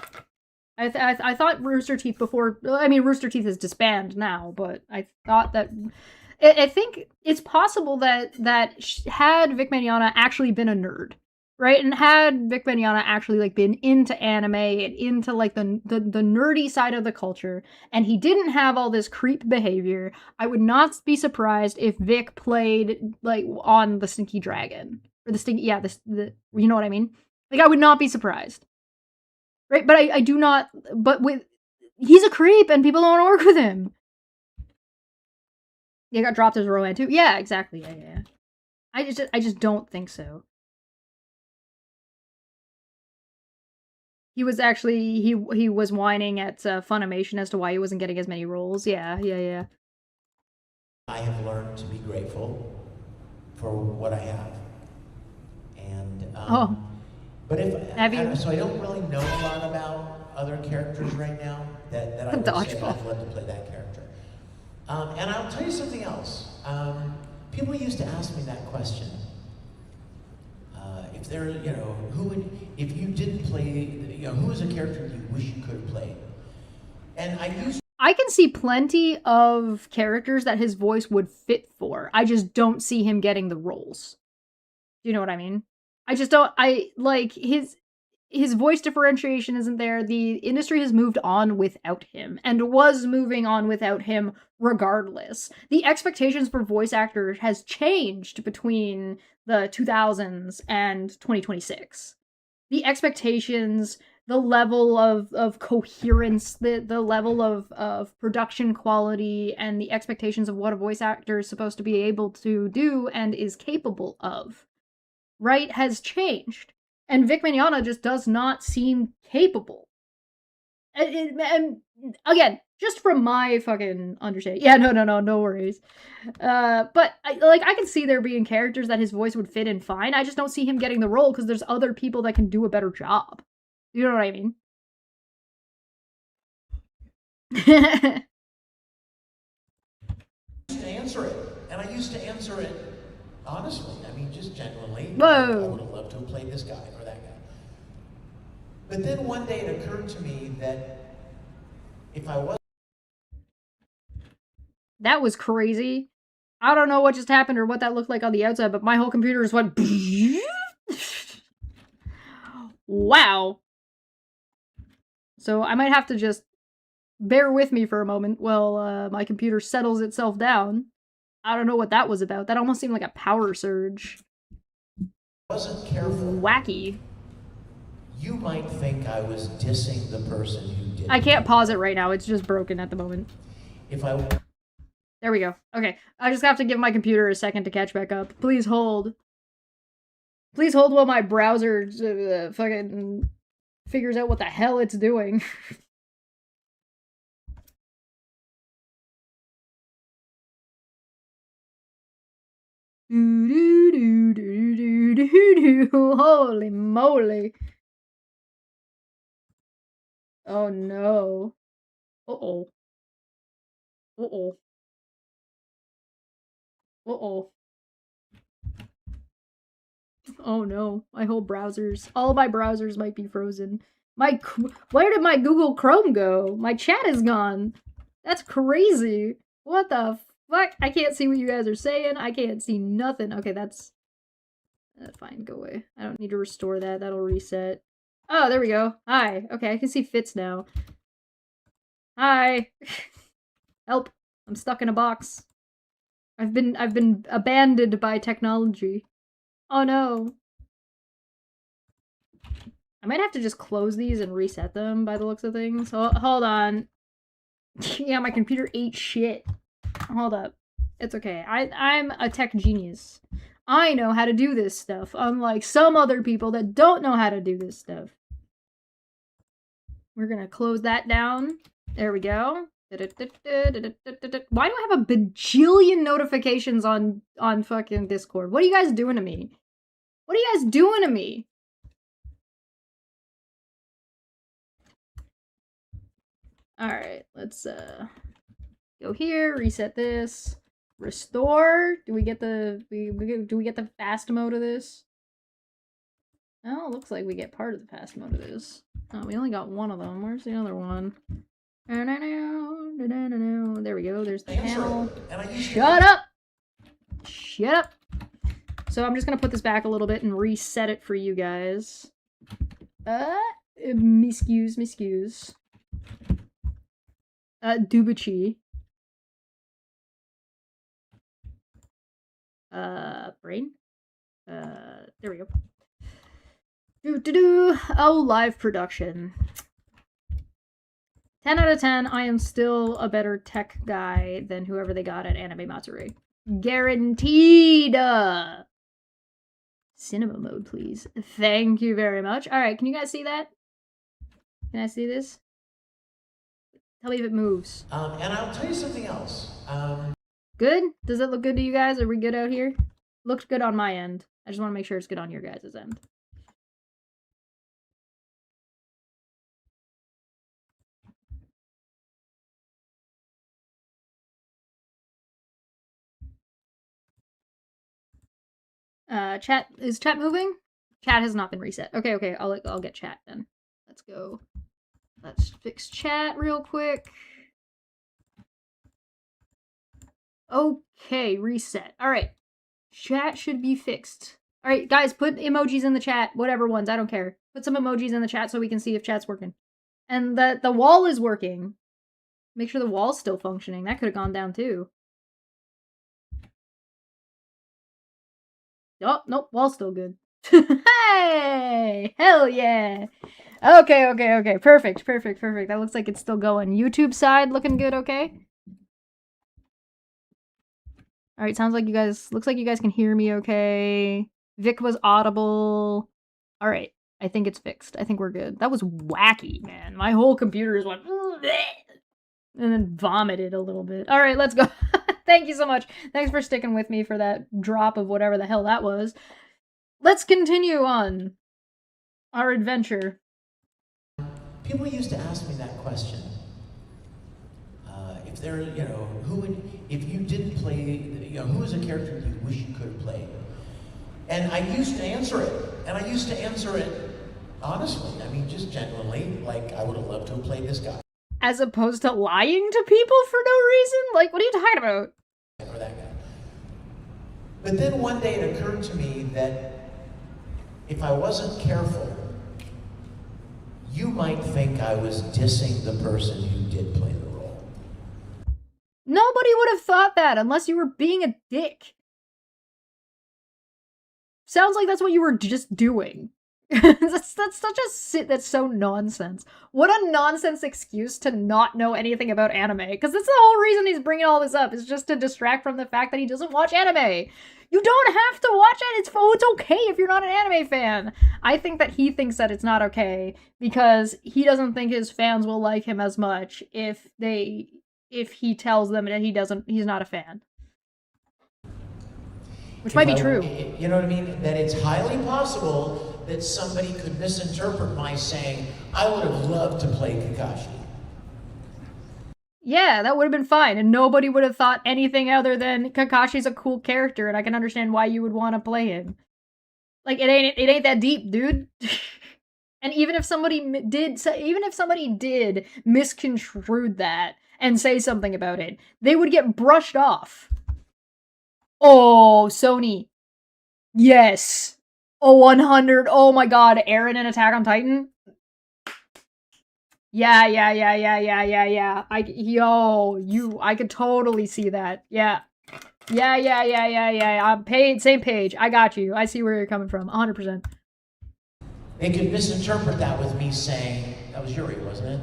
I thought Rooster Teeth before. I mean, Rooster Teeth is disbanded now, but I thought that. I think it's possible that had Vic Mignogna actually been a nerd, right, and had Vic Mignogna actually like been into anime and into like the nerdy side of the culture, and he didn't have all this creep behavior, I would not be surprised if Vic played like on the Stinky Dragon or the Stinky, the you know what I mean? Like, I would not be surprised. Right, but I do not. But he's a creep, and people don't want to work with him. He got dropped as Rohan too. Yeah, exactly. Yeah. I just don't think so. He was actually he was whining at Funimation as to why he wasn't getting as many roles. Yeah. I have learned to be grateful for what I have, and But so I don't really know a lot about other characters right now that I would say I'd love to play that character. And I'll tell you something else. People used to ask me that question. If there, if you didn't play, who is a character you wish you could have played? And I can see plenty of characters that his voice would fit for. I just don't see him getting the roles. Do you know what I mean? I just don't. I like his voice differentiation isn't there. The industry has moved on without him and was moving on without him regardless. The expectations for voice actors has changed between the 2000s and 2026. The expectations, the level of coherence, the level of production quality, and the expectations of what a voice actor is supposed to be able to do and is capable of, right, has changed. And Vic Mignogna just does not seem capable. And again, just from my fucking understanding. Yeah, no worries. But I can see there being characters that his voice would fit in fine. I just don't see him getting the role because there's other people that can do a better job. You know what I mean? To answer it, and I used to answer it honestly. I mean, just genuinely. Whoa. I would have loved to have played this guy or that guy. But then one day it occurred to me that if I was That was crazy. I don't know what just happened or what that looked like on the outside, but my whole computer just went. Wow. So I might have to just bear with me for a moment while my computer settles itself down. I don't know what that was about. That almost seemed like a power surge. wasn't careful, Wacky. you might think I was dissing the person who did it. I can't pause it right now. It's just broken at the moment. If I There we go. Okay. I just have to give my computer a second to catch back up. Please hold. Please hold while my browser fucking figures out what the hell it's doing. Holy moly. Oh no. Uh-oh. Uh-oh. Uh-oh. Oh no. My whole all my browsers might be frozen. Where did my Google Chrome go? My chat is gone. That's crazy. What the fuck? I can't see what you guys are saying. I can't see nothing. Okay, that's fine. Go away. I don't need to restore that. That'll reset. Oh, there we go. Hi. Okay, I can see Fitz now. Hi. Help. I'm stuck in a box. I've been abandoned by technology. Oh no. I might have to just close these and reset them by the looks of things. Hold on. Yeah, my computer ate shit. Hold up. It's okay. I'm a tech genius. I know how to do this stuff, unlike some other people that don't know how to do this stuff. We're gonna close that down. There we go. Why do I have a bajillion notifications on fucking Discord? What are you guys doing to me? What are you guys doing to me? Alright, let's go here, reset this, restore. Do we get the do we get the fast mode of this? Oh, it looks like we get part of the fast mode of this. Oh, we only got one of them. Where's the other one? There we go. There's the panel. Shut up! Shut up! So I'm just gonna put this back a little bit and reset it for you guys. Miscues. Dubachi. Brain? There we go. Oh, live production. 10 out of 10, I am still a better tech guy than whoever they got at Anime Matsuri. Guaranteed! Cinema mode, please. Thank you very much. Alright, can you guys see that? Can I see this? Tell me if it moves. And I'll tell you something else. Good? Does it look good to you guys? Are we good out here? Looks good on my end. I just want to make sure it's good on your guys' end. Chat, is chat moving? Chat has not been reset. Okay, I'll get chat then. Let's go. Let's fix chat real quick. Okay, reset. Alright. Chat should be fixed. Alright, guys, put emojis in the chat. Whatever ones, I don't care. Put some emojis in the chat so we can see if chat's working. And the wall is working. Make sure the wall's still functioning. That could have gone down too. Oh, nope, wall's still good. Hey! Hell yeah! Okay. Perfect. That looks like it's still going. YouTube side looking good, okay? Alright, sounds like you guys... Looks like you guys can hear me okay. Vic was audible. Alright, I think it's fixed. I think we're good. That was wacky, man. My whole computer just went... And then vomited a little bit. Alright, let's go. Thank you so much. Thanks for sticking with me for that drop of whatever the hell that was. Let's continue on our adventure. People used to ask me that question. If there, you know, if you didn't play, you know, who is a character you wish you could have played? And I used to answer it. And I used to answer it honestly. I mean, just genuinely, like, I would have loved to have played this guy. As opposed to lying to people for no reason? Like, what are you talking about? Or that guy. But then one day it occurred to me that if I wasn't careful, you might think I was dissing the person who did play the role. Nobody would have thought that unless you were being a dick. Sounds like that's what you were just doing. that's such a that's so nonsense. What a nonsense excuse to not know anything about anime. Because that's the whole reason he's bringing all this up, is just to distract from the fact that he doesn't watch anime. You don't have to watch it. It's okay if you're not an anime fan. I think that he thinks that it's not okay because he doesn't think his fans will like him as much if he tells them that he's not a fan. Which might be true. You know what I mean? That it's highly possible that somebody could misinterpret my saying, I would have loved to play Kakashi. Yeah, that would have been fine, and nobody would have thought anything other than Kakashi's a cool character, and I can understand why you would want to play him. Like, it ain't that deep, dude. And even if somebody did misconstrue that and say something about it, they would get brushed off. Oh, Sony. Yes. Oh, 100. Oh my god, Eren in Attack on Titan? Yeah. I could totally see that. Yeah. I'm same page. I got you. I see where you're coming from. 100%. They could misinterpret that with me saying, that was Yuri, wasn't it?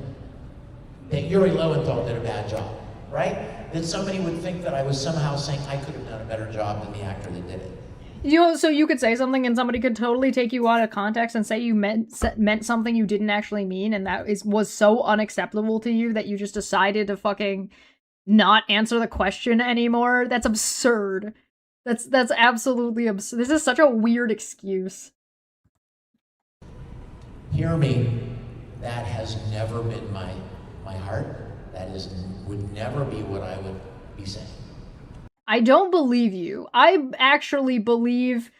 That Yuri Lowenthal did a bad job, right? That somebody would think that I was somehow saying I could have done a better job than the actor that did it. You know, so you could say something and somebody could totally take you out of context and say you meant something you didn't actually mean, and that was so unacceptable to you that you just decided to fucking not answer the question anymore. That's absurd. That's absolutely absurd. This is such a weird excuse. Hear me. That has never been my heart. That would never be what I would be saying. I don't believe you. I actually believe,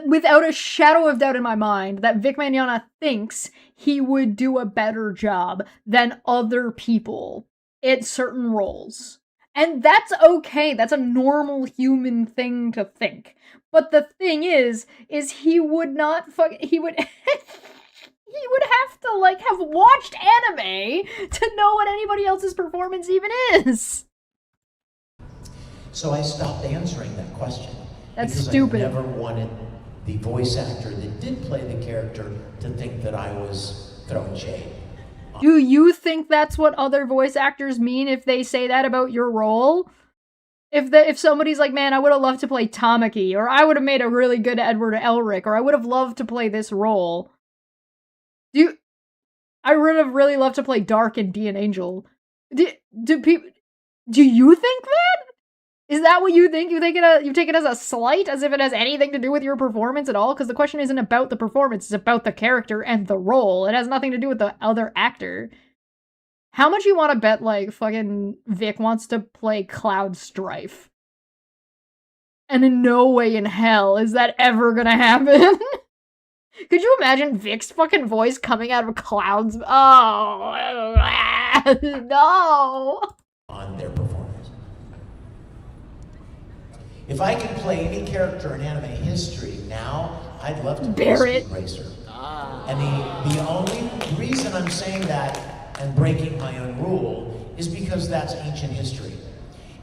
without a shadow of doubt in my mind, that Vic Mignogna thinks he would do a better job than other people at certain roles. And that's okay. That's a normal human thing to think. But the thing is he would not he would he would have to, like, have watched anime to know what anybody else's performance even is. So I stopped answering that question. That's because stupid. I never wanted the voice actor that did play the character to think that I was throwing shade. Do you think that's what other voice actors mean if they say that about your role? If somebody's like, man, I would have loved to play Tamaki, or I would have made a really good Edward Elric, or I would have loved to play this role. I would have really loved to play Dark and D and Angel. Do you think that? Is that what you think? You take it as a slight, as if it has anything to do with your performance at all? Because the question isn't about the performance, it's about the character and the role. It has nothing to do with the other actor. How much you want to bet, like, fucking Vic wants to play Cloud Strife? And in no way in hell is that ever gonna happen. Could you imagine Vic's fucking voice coming out of Cloud's... Oh, no! On their performance. If I could play any character in anime history now, I'd love to play Barrett. Speed Racer. And the only reason I'm saying that and breaking my own rule is because that's ancient history.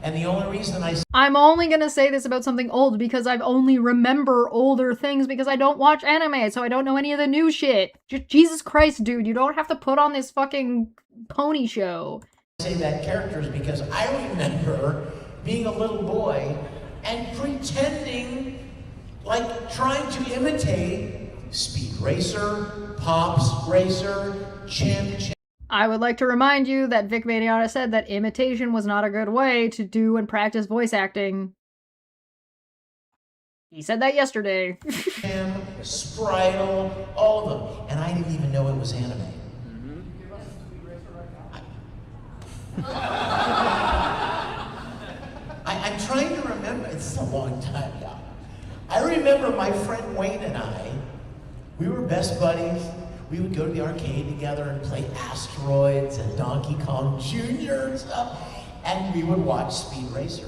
And the only reason I'm only gonna say this about something old because I only remember older things because I don't watch anime, so I don't know any of the new shit. Jesus Christ, dude, you don't have to put on this fucking pony show. say that character is because I remember being a little boy and pretending, like trying to imitate Speed Racer, Pops Racer, Chim Chim. I would like to remind you that Vic Mignogna said that imitation was not a good way to do and practice voice acting. He said that yesterday. Spritle, all of them. And I didn't even know it was anime. I'm trying to remember. It's a long time ago. I remember my friend Wayne and I, we were best buddies. We would go to the arcade together and play Asteroids and Donkey Kong Jr. and stuff. And we would watch Speed Racer.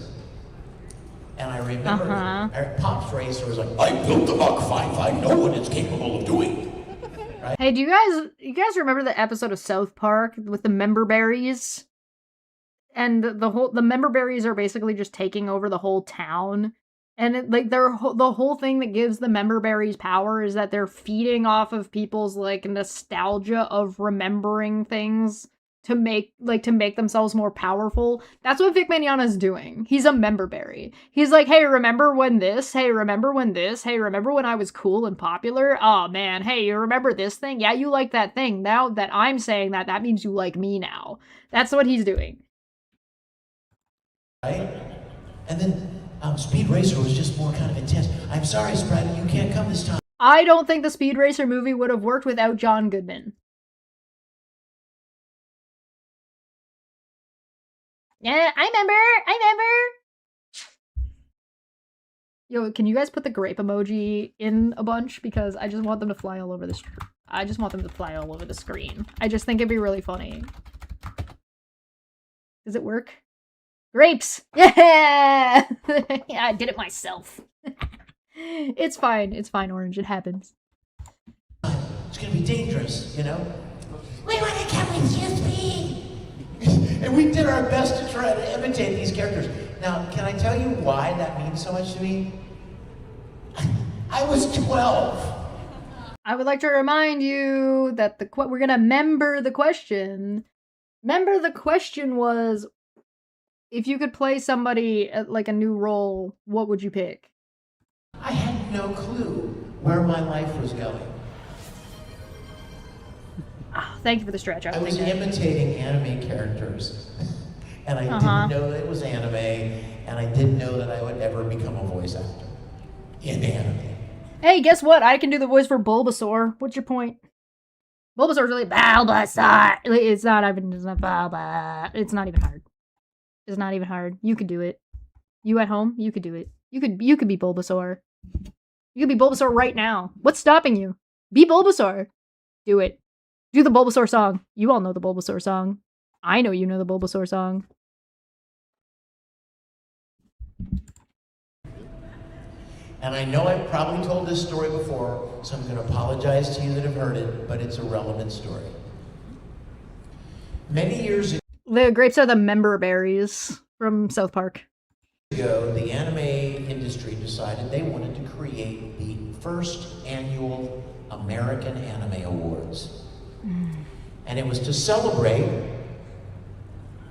And I remember Pops Racer was like, I built the Mach 5. I know what it's capable of doing. Right? Hey, do you guys remember the episode of South Park with the member berries? And the member berries are basically just taking over the whole town. And the whole thing that gives the member berries power is that they're feeding off of people's like nostalgia of remembering things to make themselves more powerful. That's what Vic Mignogna's doing. He's a member berry. He's like, hey, remember when this? Hey, remember when this? Hey, remember when I was cool and popular? Oh man, hey, you remember this thing? Yeah, you like that thing. Now that I'm saying that, that means you like me now. That's what he's doing. Right? And then Speed Racer was just more kind of intense. I'm sorry, Sprite, you can't come this time. I don't think the Speed Racer movie would have worked without John Goodman. Yeah, I remember. Yo, can you guys put the grape emoji in a bunch? Because I just want them to fly all over the screen. I just think it'd be really funny. Does it work? Grapes! Yeah! Yeah, I did it myself. It's fine, Orange. It happens. It's gonna be dangerous, you know? We wanna come with you, Speed! And we did our best to try to imitate these characters. Now, can I tell you why that means so much to me? I was 12. I would like to remind you that we're gonna member the question. Remember the question was, if you could play somebody at like a new role, what would you pick? I had no clue where my life was going. Oh, thank you for the stretch. I was imitating anime characters. And I didn't know that it was anime, and I didn't know that I would ever become a voice actor in anime. Hey, guess what? I can do the voice for Bulbasaur. What's your point? Bulbasaur's really Bulbasaur. It's not even hard. It's not even hard. You could do it. You at home, you could do it. You could be Bulbasaur. You could be Bulbasaur right now. What's stopping you? Be Bulbasaur. Do it. Do the Bulbasaur song. You all know the Bulbasaur song. I know you know the Bulbasaur song. And I know I've probably told this story before, so I'm going to apologize to you that have heard it, but it's a relevant story. Many years ago, The grapes are the member berries from South Park. The anime industry decided they wanted to create the first annual American Anime Awards. And it was to celebrate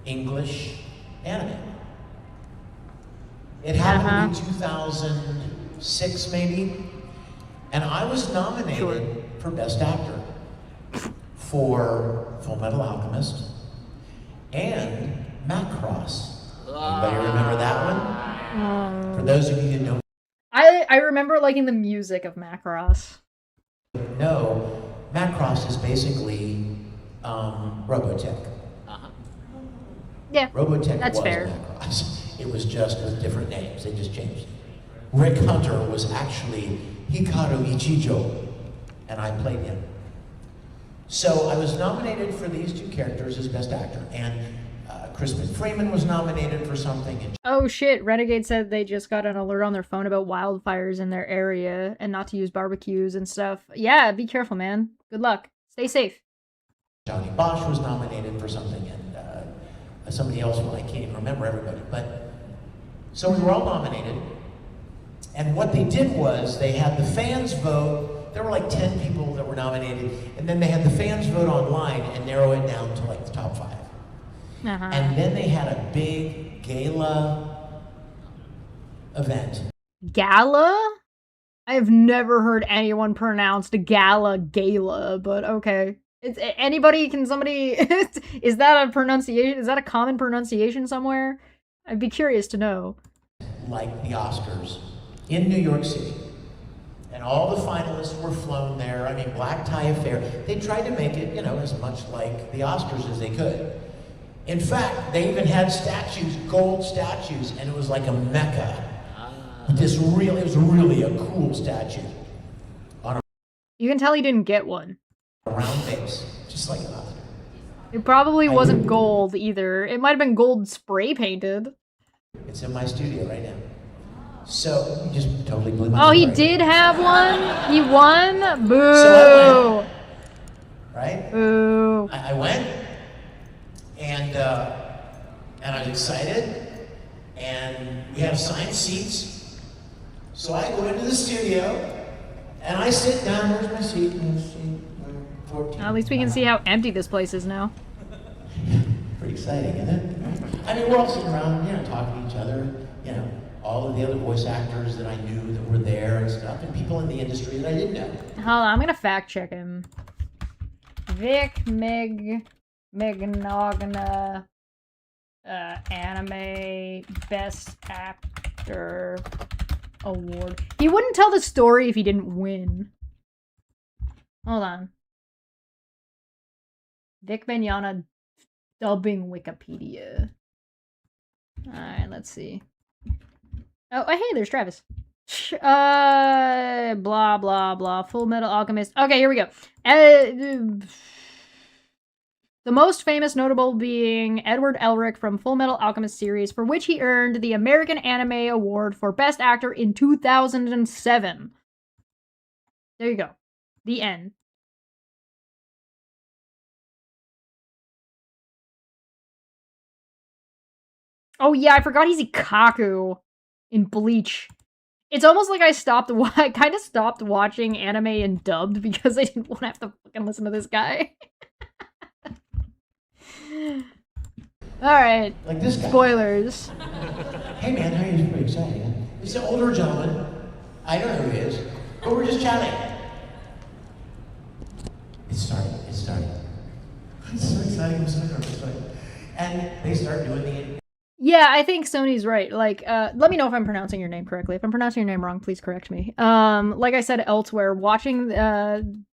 English anime. It happened in 2006, maybe. And I was nominated for Best Actor for Full Metal Alchemist and Macross. Anybody remember that one? For those of you who don't I remember liking the music of Macross. know, Macross is basically Robotech. Yeah, Robotech that's was fair. Macross. It was just with different names. They just changed. Rick Hunter was actually Hikaru Ichijo, and I played him. So I was nominated for these two characters as Best Actor, and Crispin Freeman was nominated for something. And Oh shit, Renegade said they just got an alert on their phone about wildfires in their area and not to use barbecues and stuff. Yeah, be careful, man. Good luck. Stay safe. Johnny Bosch was nominated for something, and somebody else, well, I can't even remember everybody. But so we were all nominated, and what they did was they had the fans vote. There were like 10 people that were nominated, and then they had the fans vote online and narrow it down to like the top 5. And then they had a big gala event. Gala? I have never heard anyone pronounce gala, but okay. It's anybody, can somebody, is that a pronunciation, is that a common pronunciation somewhere? I'd be curious to know. Like the Oscars in New York City. And all the finalists were flown there. I mean, black tie affair. They tried to make it, you know, as much like the Oscars as they could. In fact, they even had statues, gold statues, and it was like a mecca. It was really a cool statue. You can tell he didn't get one. A round base, just like an Oscar. It probably wasn't gold either. It might have been gold spray painted. It's in my studio right now. So, you just totally blew my Oh, mind. he did have one? He won? Boo! So I went, right? Boo. I went, and I was excited, and we have assigned seats. So I go into the studio, and I sit down. Where's my seat? 14. At least we can see how empty this place is now. Pretty exciting, isn't it? I mean, we're all sitting around, you know, talking to each other, you know, all of the other voice actors that I knew that were there and stuff, and people in the industry that I didn't know. Hold on, I'm gonna fact check him. Vic Mignogna, Anime Best Actor Award. He wouldn't tell the story if he didn't win. Hold on. Vic Mignogna dubbing Wikipedia. Alright, let's see. Oh, hey, there's Travis. Blah, blah, blah. Full Metal Alchemist. Okay, here we go. The most famous notable being Edward Elric from Full Metal Alchemist series, for which he earned the American Anime Award for Best Actor in 2007. There you go. The end. Oh yeah, I forgot he's Ikaku in Bleach. It's almost like I kind of stopped watching anime and dubbed because I didn't want to have to fucking listen to this guy. Alright. Like this guy. Spoilers. Hey man, how are you? Pretty exciting. It's an older gentleman. I don't know who he is, but we're just chatting. It's starting. It's so exciting. I'm so nervous. And they start doing the... Yeah, I think Sony's right. Like, let me know if I'm pronouncing your name correctly. If I'm pronouncing your name wrong, please correct me. Like I said elsewhere, watching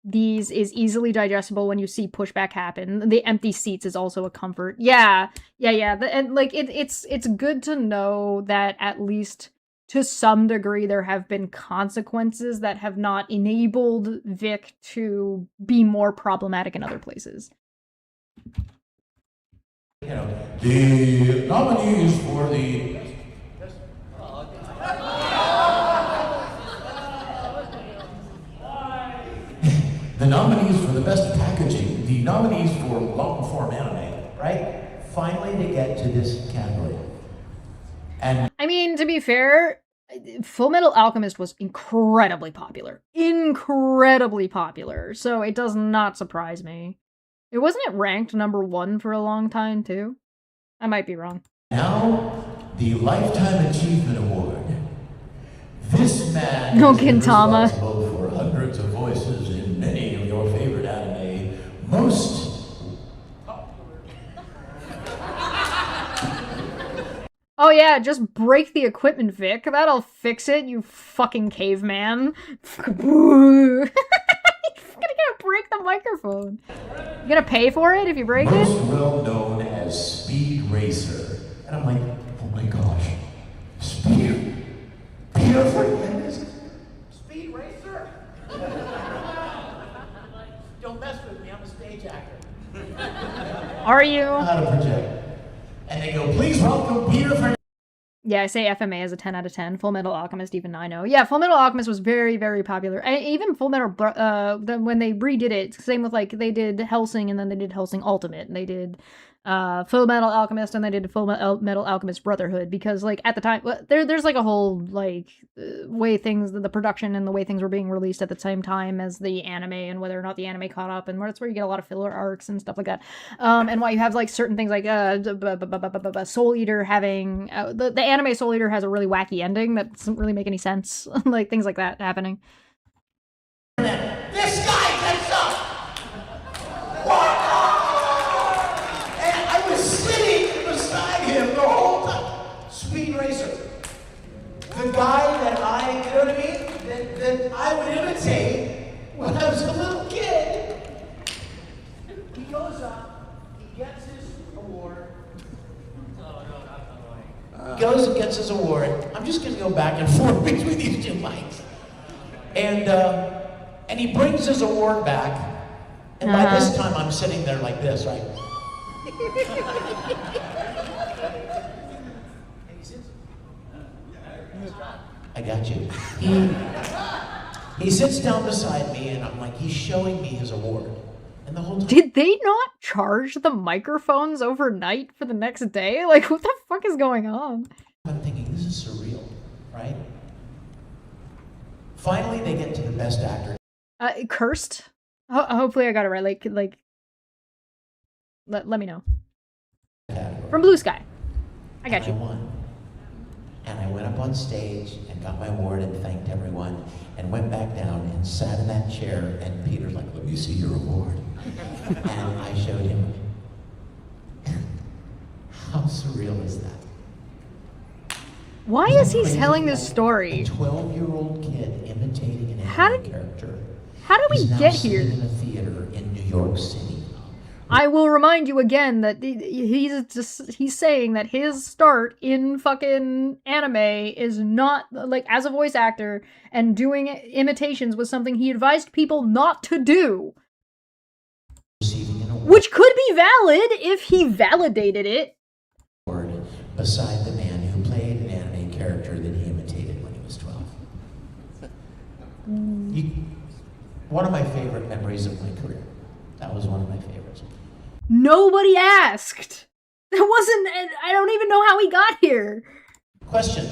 these is easily digestible when you see pushback happen. The empty seats is also a comfort. Yeah. And like, it's good to know that at least to some degree there have been consequences that have not enabled Vic to be more problematic in other places. You know, the nominees for the... The nominees for the best packaging, the nominees for long form anime, right? Finally they get to this category. And I mean, to be fair, Full Metal Alchemist was incredibly popular. Incredibly popular. So it does not surprise me. It wasn't it ranked #1 for a long time, too? I might be wrong. now, the Lifetime Achievement Award. This man No, is Gintama. responsible for hundreds of voices in many of your favorite anime. Most... Oh yeah, just break the equipment, Vic. That'll fix it, you fucking caveman. You're gonna break the microphone. You gonna pay for it if you break Most it? well known as Speed Racer. And I'm like, oh my gosh, Speed Racer? Speed Racer? Don't mess with me, I'm a stage actor. Are you? How to project. And they go, please welcome Peter Fernandez. Yeah, I say FMA as a 10 out of 10. Full Metal Alchemist, even I know. Yeah, Full Metal Alchemist was very, very popular. Even Full Metal, when they redid it, same with, like, they did Hellsing, and then they did Hellsing Ultimate, and they did Full Metal Alchemist, and they did Full Metal Alchemist Brotherhood, because, like, at the time, there's, like, a whole, like, way things, the production and the way things were being released at the same time as the anime, and whether or not the anime caught up, and that's where you get a lot of filler arcs and stuff like that. And why you have, like, certain things like Soul Eater having the anime Soul Eater has a really wacky ending that doesn't really make any sense. Like, things like that happening. This guy gets up. What? And I was sitting beside him the whole time. Speed Racer. The guy that I, you know what I mean? That I would imitate when I was a little kid. He goes up, he gets his award. Goes and gets his award. I'm just going to go back and forth between these two mics. And he brings his award back. And by this time, I'm sitting there like this, right? I got you. He sits down beside me, and I'm like, he's showing me his award. And the whole time, Did they not charge the microphones overnight for the next day? Like, what the fuck is going on? I'm thinking, this is surreal, right? Finally, they get to the best actor. Cursed? Hopefully I got it right. Like, let me know. Category. From Blue Sky. I got you. I won. And I went up on stage and got my award and thanked everyone and went back down and sat in that chair, and Peter's like, let me see your award. And I showed him. How surreal is that? Why Isn't is that he crazy? telling this Like, story? A 12-year-old kid imitating an How anime did- character. How did we He's now get here? sitting in a theater in New York City. I will remind you again that he's saying that his start in fucking anime is not, like, as a voice actor and doing imitations was something he advised people not to do. Receiving an award. Which could be valid if he validated it. Beside the man who played an anime character that he imitated when he was 12. One of my favorite memories of my career. That was one of my favorites. Nobody asked. That wasn't, I don't even know how he got here. Question.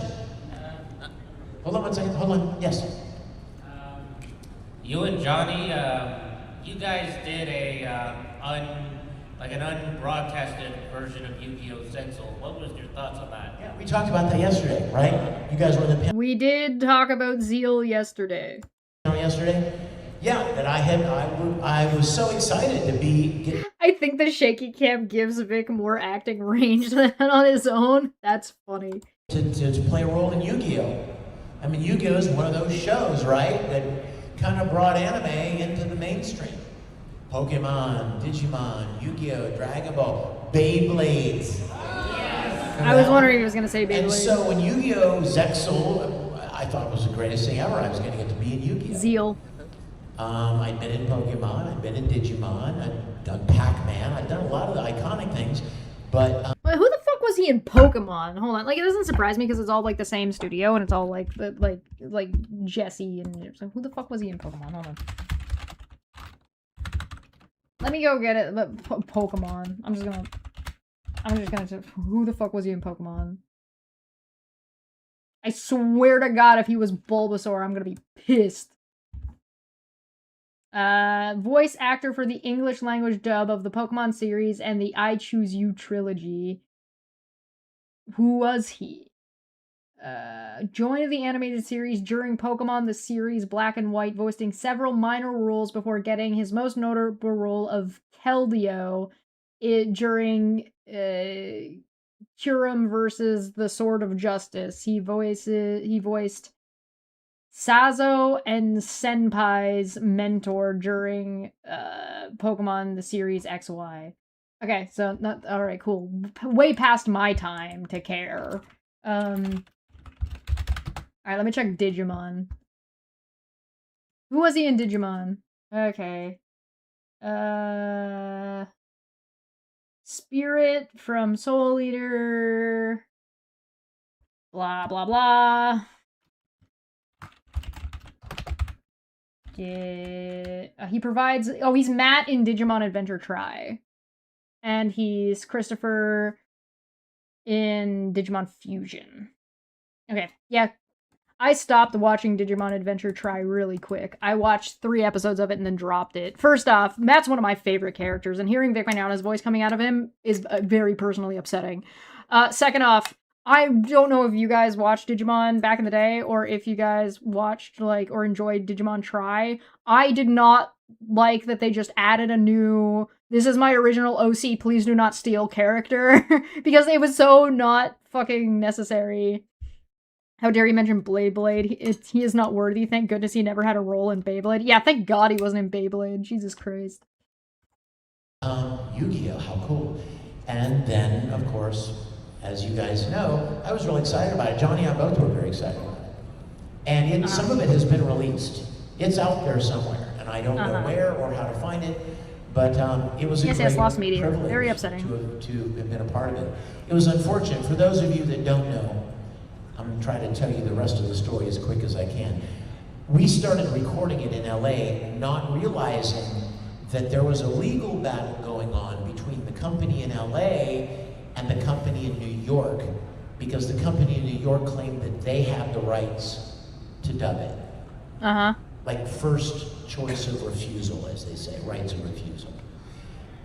Hold on one second. Hold on. Yes. You and Johnny, you guys did an unbroadcasted version of Yu-Gi-Oh! Zexal. What was your thoughts on that? Yeah, we talked about that yesterday, right? You guys were in the panel We did talk about Zeal yesterday. yesterday. Yeah, that I was so excited to be. I think the shaky cam gives Vic more acting range than on his own. That's funny. To play a role in Yu-Gi-Oh! I mean, Yu-Gi-Oh! Is one of those shows, right, that kind of brought anime into the mainstream. Pokemon, Digimon, Yu-Gi-Oh!, Dragon Ball, Beyblades. Yes. I was wondering if he was going to say Beyblade. And so when Yu-Gi-Oh! Zexal, I thought it was the greatest thing ever. I was going to get to be in Yu-Gi-Oh! Zeal. I'd been in Pokemon, I'd been in Digimon, I'd done Pac-Man, I'd done a lot of the iconic things, but... Wait, who the fuck was he in Pokemon? Hold on, like, it doesn't surprise me because it's all, like, the same studio, and it's all, like, like Jesse, and so who the fuck was he in Pokemon? Hold on. Let me go get it, Pokemon. I'm just gonna, who the fuck was he in Pokemon? I swear to God, if he was Bulbasaur, I'm gonna be pissed. Voice actor for the English language dub of the Pokemon series and the I Choose You trilogy. Who was he? Joined the animated series during Pokemon the series Black and White, voicing several minor roles before getting his most notable role of Keldeo during Kyurem versus the Sword of Justice. He voiced Sazo and Senpai's mentor during Pokemon the series XY. Okay, so not alright, cool. Way past my time to care. Alright, let me check Digimon. Who was he in Digimon? Okay. Spirit from Soul Eater. Blah, blah, blah. Yeah. He provides... Oh, he's Matt in Digimon Adventure Tri. And he's Christopher in Digimon Fusion. Okay, yeah. I stopped watching Digimon Adventure Tri really quick. I watched 3 episodes of it and then dropped it. First off, Matt's one of my favorite characters, and hearing Vic Mignogna's voice coming out of him is very personally upsetting. Second off, I don't know if you guys watched Digimon back in the day, or if you guys watched, like, or enjoyed Digimon Tri. I did not like that they just added a new, this is my original OC, please do not steal character, because it was so not fucking necessary. How dare you mention Blade? He is not worthy. Thank goodness he never had a role in Beyblade. Yeah, thank God he wasn't in Beyblade. Jesus Christ. Yu-Gi-Oh! How cool. And then, of course, as you guys know, I was really excited about it. Johnny and I both were very excited about it. And some of it has been released. It's out there somewhere, and I don't know where or how to find it. But it was a great lost media. privilege Very upsetting. to have been a part of it. It was unfortunate. For those of you that don't know, I'm trying to tell you the rest of the story as quick as I can. We started recording it in LA, not realizing that there was a legal battle going on between the company in LA and the company in New York, because the company in New York claimed that they had the rights to dub it. Like first choice of refusal, as they say, rights of refusal.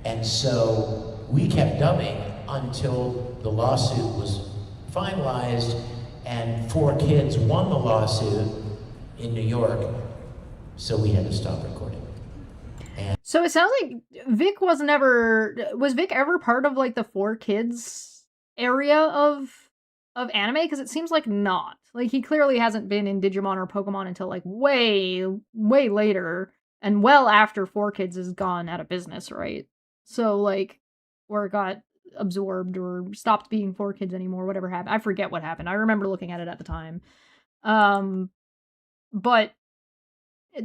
And so we kept dubbing until the lawsuit was finalized, and 4 kids won the lawsuit in New York, so we had to stop recording. And so it sounds like Vic was Vic ever part of like the 4 kids area of anime? Because it seems like not. Like he clearly hasn't been in Digimon or Pokemon until like way later, and well after 4 kids has gone out of business, right? So like, or it got absorbed or stopped being 4 kids anymore, whatever happened. I forget what happened. I remember looking at it at the time. But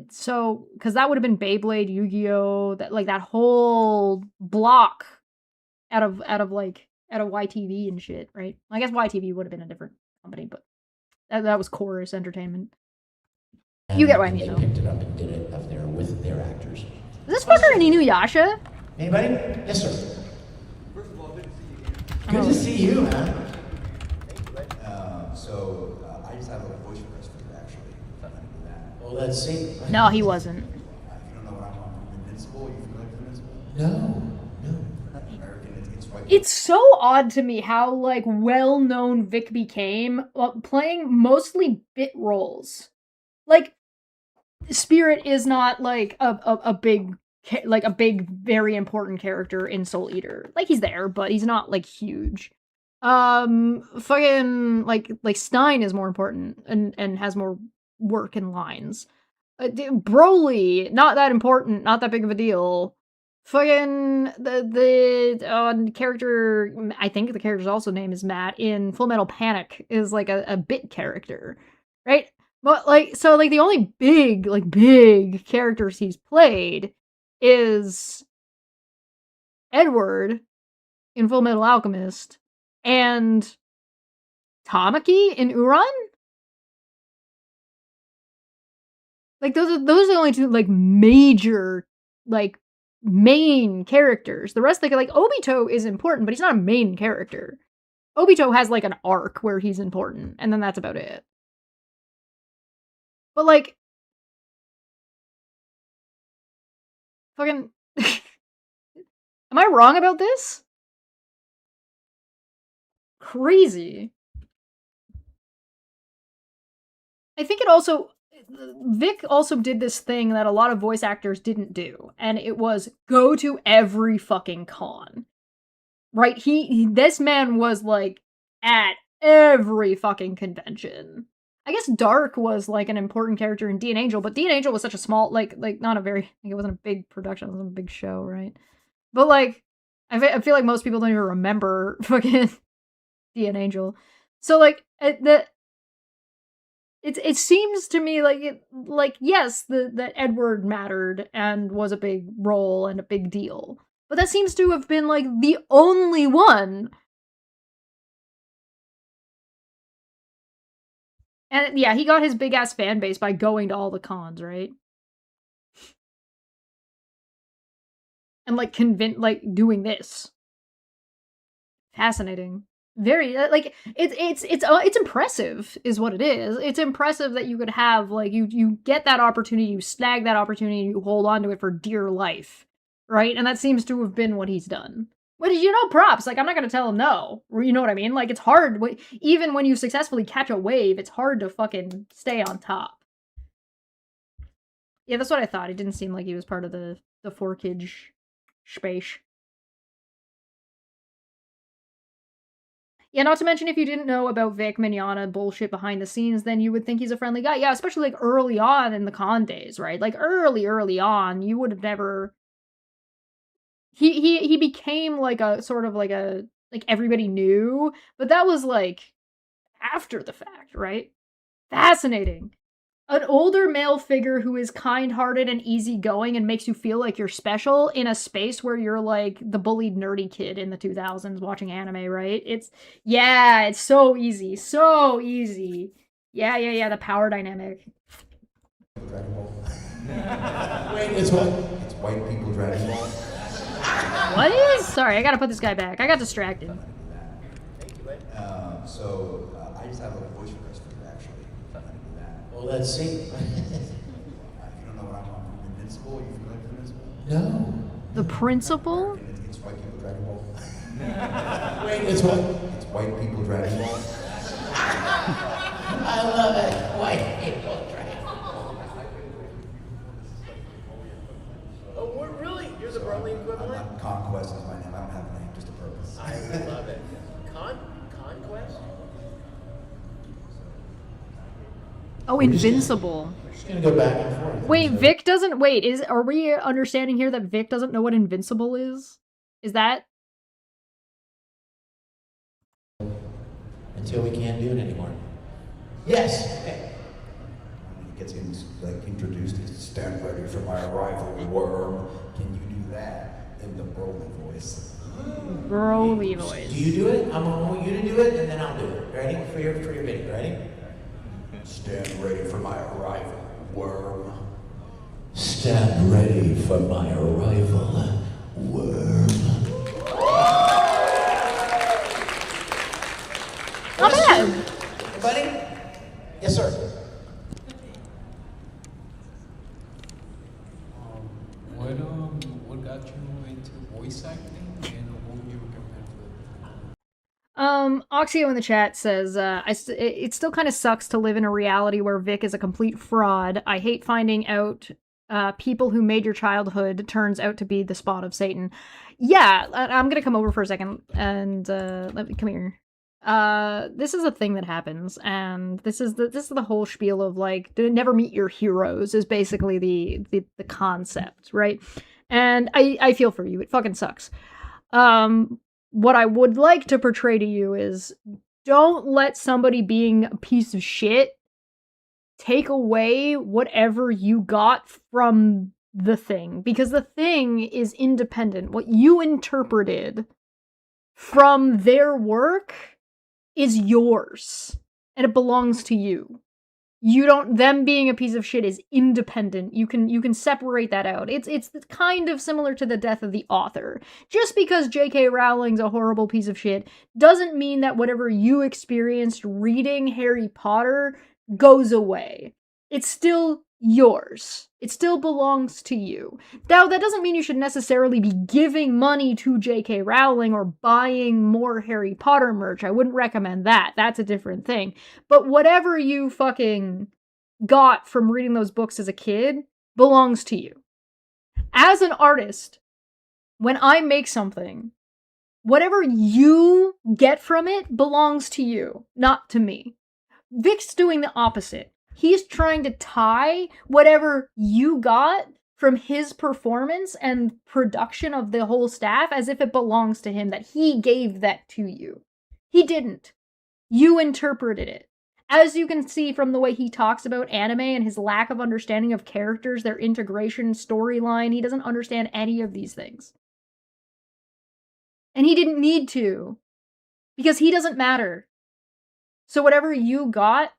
so, because that would have been Beyblade, Yu-Gi-Oh, that whole block out of YTV and shit, right? I guess YTV would have been a different company, but that was Chorus Entertainment. You get what I mean, though. They picked it up and did it up there with their actors. Is this fucker an Inuyasha? Anybody? Yes, sir. First of all, good to see you again. Good to see you, man. I just have a voice request for you, actually. If I can do that. Well, let's see. No, he wasn't. If you don't know what I'm on, Invincible, you familiar with Invincible? No. American, it's right. It's so odd to me how, like, well-known Vic became playing mostly bit roles. Like, Spirit is not, like, a big, very important character in Soul Eater. Like, he's there, but he's not, like, huge. Fucking, like Stein is more important and has more work and lines. Broly, not that important, not that big of a deal. Fucking the character, I think the character's also name is Matt in Full Metal Panic, is like a bit character, right? But like, so like the only big characters he's played is Edward in Full Metal Alchemist and Tamaki in Uran. Like those are the only 2 like major like main characters. The rest, like Obito is important, but he's not a main character. Obito has like an arc where he's important, and then that's about it. But like, fucking, am I wrong about this? Crazy. I think Vic also did this thing that a lot of voice actors didn't do, and it was go to every fucking con. Right? This man was like at every fucking convention. I guess Dark was like an important character in D and Angel, but D and Angel was such a small, like not a very, like it wasn't a big production, it wasn't a big show, right? But like, I feel like most people don't even remember fucking D and Angel. So like, it seems to me like yes, that Edward mattered and was a big role and a big deal. But that seems to have been, like, the only one. And yeah, he got his big-ass fan base by going to all the cons, right? And, like, doing this. Fascinating. Very, like, it's impressive, is what it is. It's impressive that you could have, like, you get that opportunity, you snag that opportunity, you hold on to it for dear life, right? And that seems to have been what he's done. Which, props. Like, I'm not gonna tell him no. You know what I mean? Like, it's hard. Even when you successfully catch a wave, it's hard to fucking stay on top. Yeah, that's what I thought. It didn't seem like he was part of the 4-kid space. Yeah, not to mention, if you didn't know about Vic Mignogna bullshit behind the scenes, then you would think he's a friendly guy. Yeah, especially, like, early on in the con days, right? Like, early on, you would have never... He became, like, a sort of, like, everybody knew, but that was, like, after the fact, right? Fascinating. An older male figure who is kind-hearted and easygoing and makes you feel like you're special in a space where you're, like, the bullied nerdy kid in the 2000s watching anime, right? It's so easy. So easy. Yeah, the power dynamic. Dragon Ball. Wait, it's what? It's white people Dragon Ball. What is? Sorry, I gotta put this guy back. I got distracted. I just have a voice request for you, actually. If I'm gonna do that. Well, let's see. If you don't know what I'm on, Invincible. You familiar with Invincible? No. The principal? It's white people Dragon Ball. Wait, it's what? It's white people Dragon Ball. I love it. White people Dragon Ball. Oh, we're really? You're the Broly equivalent? Conquest is my name. I don't have a name, just a purpose. I love it. Conquest? Oh, Invincible. We're just gonna go back and forth. Wait, Vic doesn't... Wait, are we understanding here that Vic doesn't know what Invincible is? Is that... Until we can't do it anymore. Yes. Okay. When he gets introduced, he's stand ready for my arrival, worm. Can you do that in the Broly voice? Broly voice. Do you do it? I want you to do it, and then I'll do it. Ready? For your video. Ready? Stand ready for my arrival, worm. Stand ready for my arrival, worm. Not bad. Buddy? Yes, sir. What got you into voice acting, and what would you recommend for Oxio in the chat says, it still kind of sucks to live in a reality where Vic is a complete fraud. I hate finding out people who made your childhood turns out to be the spawn of Satan. Yeah, I'm gonna come over for a second, and let me come here. This is a thing that happens, and this is the whole spiel of, like, never meet your heroes is basically the concept, right? And I feel for you. It fucking sucks. What I would like to portray to you is, don't let somebody being a piece of shit take away whatever you got from the thing, because the thing is independent. What you interpreted from their work is yours, and it belongs to you. Them being a piece of shit is independent. You can separate that out. It's kind of similar to the death of the author. Just because J.K. Rowling's a horrible piece of shit doesn't mean that whatever you experienced reading Harry Potter goes away. It's still yours. It still belongs to you. Now, that doesn't mean you should necessarily be giving money to J.K. Rowling or buying more Harry Potter merch. I wouldn't recommend that. That's a different thing. But whatever you fucking got from reading those books as a kid belongs to you. As an artist, when I make something, whatever you get from it belongs to you, not to me. Vic's doing the opposite. He's trying to tie whatever you got from his performance and production of the whole staff as if it belongs to him, that he gave that to you. He didn't. You interpreted it. As you can see from the way he talks about anime and his lack of understanding of characters, their integration, storyline, he doesn't understand any of these things. And he didn't need to. Because he doesn't matter. So whatever you got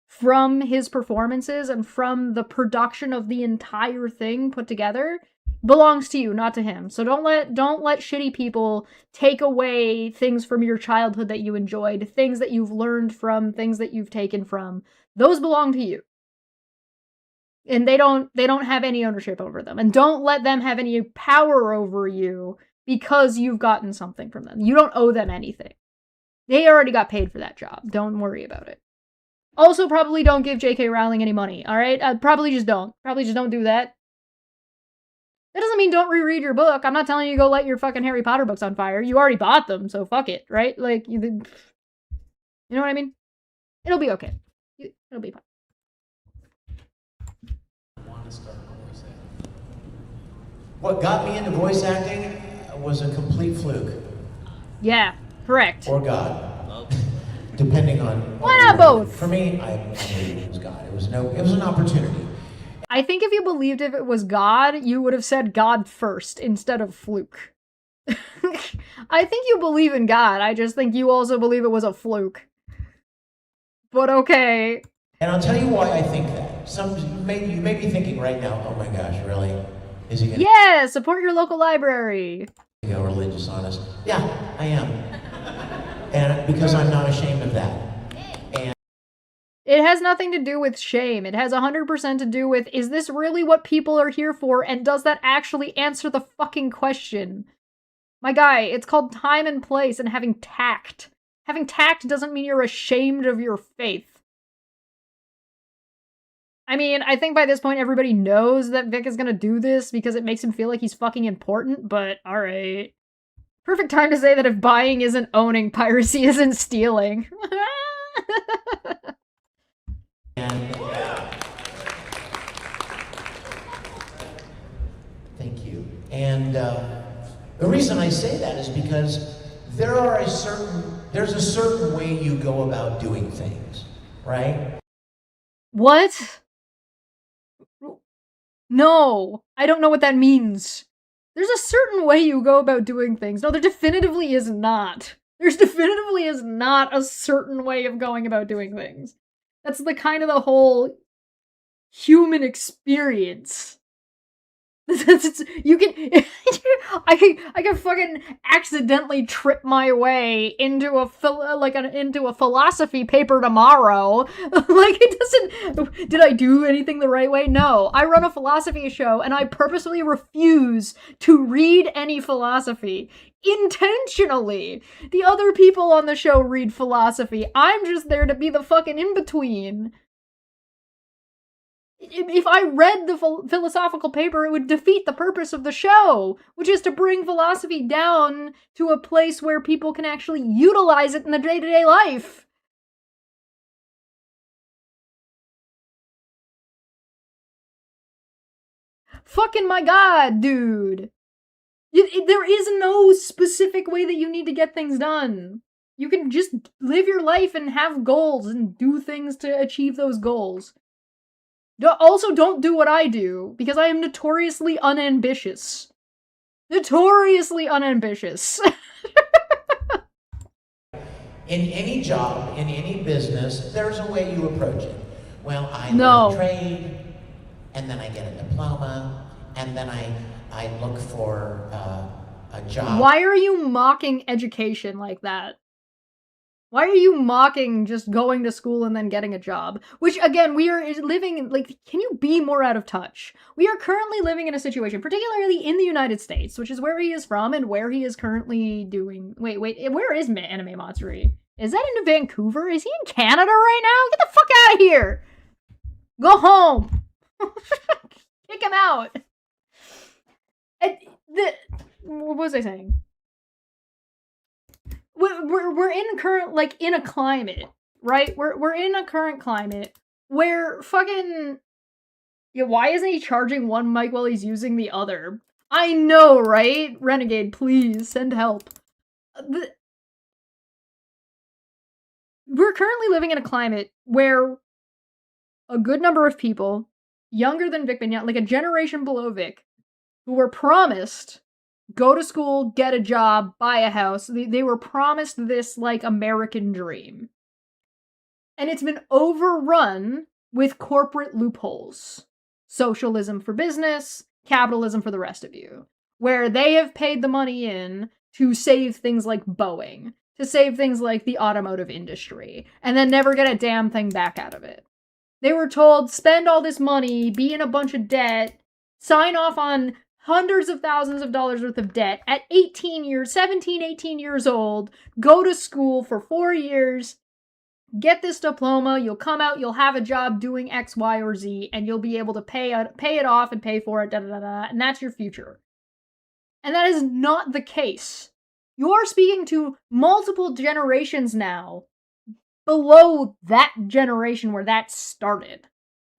from his performances and from the production of the entire thing put together belongs to you, not to him. So don't let shitty people take away things from your childhood that you enjoyed, things that you've learned from, things that you've taken from. Those belong to you. And they don't have any ownership over them. And don't let them have any power over you because you've gotten something from them. You don't owe them anything. They already got paid for that job. Don't worry about it. Also, probably don't give J.K. Rowling any money, alright? Probably just don't. Probably just don't do that. That doesn't mean don't reread your book. I'm not telling you to go light your fucking Harry Potter books on fire. You already bought them, so fuck it, right? Like, you know what I mean? It'll be okay. It'll be fine. What got me into voice acting was a complete fluke. Yeah, correct. Or God. Depending on... Why not both? For me, I believe it was God. It was an opportunity. I think if you believed if it was God, you would have said God first instead of fluke. I think you believe in God. I just think you also believe it was a fluke. But okay. And I'll tell you why I think that. You may be thinking right now, oh my gosh, really? Is he gonna... Yeah, support your local library. Go religious on us. Yeah, I am. And because I'm not ashamed of that. And it has nothing to do with shame. It has 100% to do with, is this really what people are here for, and does that actually answer the fucking question? My guy, it's called time and place and having tact. Having tact doesn't mean you're ashamed of your faith. I mean, I think by this point everybody knows that Vic is gonna do this because it makes him feel like he's fucking important, but alright. Perfect time to say that if buying isn't owning, piracy isn't stealing. And thank you. And the reason I say that is because there's a certain way you go about doing things, right? What? No, I don't know what that means. There's a certain way you go about doing things. No, there definitively is not. There's definitively is not a certain way of going about doing things. That's the kind of the whole human experience. You can, I can fucking accidentally trip my way into a philosophy paper tomorrow. Like, it doesn't, did I do anything the right way? No. I run a philosophy show and I purposely refuse to read any philosophy. Intentionally. The other people on the show read philosophy. I'm just there to be the fucking in-between. If I read the philosophical paper, it would defeat the purpose of the show, which is to bring philosophy down to a place where people can actually utilize it in the day-to-day life. Fucking my god, dude. There is no specific way that you need to get things done. You can just live your life and have goals and do things to achieve those goals. Also, don't do what I do, because I am notoriously unambitious. Notoriously unambitious. In any job, in any business, there's a way you approach it. Well, I learn a trade, and then I get a diploma, and then I look for a job. Why are you mocking education like that? Why are you mocking just going to school and then getting a job? Which, again, we are living, like, can you be more out of touch? We are currently living in a situation, particularly in the United States, which is where he is from and where he is currently doing... Wait, where is Anime Matsuri? Is that in Vancouver? Is he in Canada right now? Get the fuck out of here! Go home! Kick him out! What was I saying? We're in a climate, right? We're in a current climate where fucking... Yeah, why isn't he charging one mic while he's using the other? I know, right? Renegade, please, send help. We're currently living in a climate where a good number of people, younger than Vic Mignogna, like a generation below Vic, who were promised go to school, get a job, buy a house. They were promised this, like, American dream. And it's been overrun with corporate loopholes. Socialism for business, capitalism for the rest of you. Where they have paid the money in to save things like Boeing, to save things like the automotive industry, and then never get a damn thing back out of it. They were told, spend all this money, be in a bunch of debt, sign off on hundreds of thousands of dollars worth of debt at 18 years old, go to school for 4 years, get this diploma, you'll come out, you'll have a job doing X, Y, or Z, and you'll be able to pay it off and pay for it, and that's your future. And that is not the case. You are speaking to multiple generations now below that generation where that started,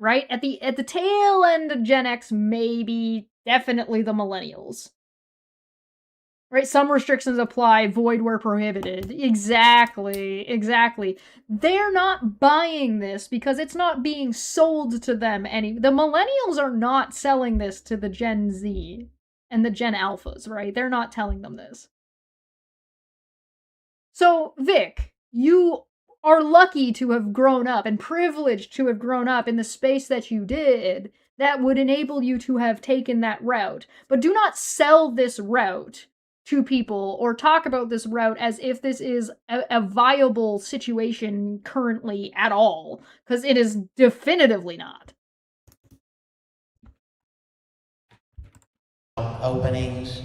right? At the tail end of Gen X, maybe, definitely the millennials. Right? Some restrictions apply, void where prohibited. Exactly. They're not buying this because it's not being sold to them the millennials are not selling this to the Gen Z and the Gen Alphas, right? They're not telling them this. So, Vic, you are lucky to have grown up and privileged to have grown up in the space that you did that would enable you to have taken that route. But do not sell this route to people or talk about this route as if this is a viable situation currently at all, because it is definitively not. Openings,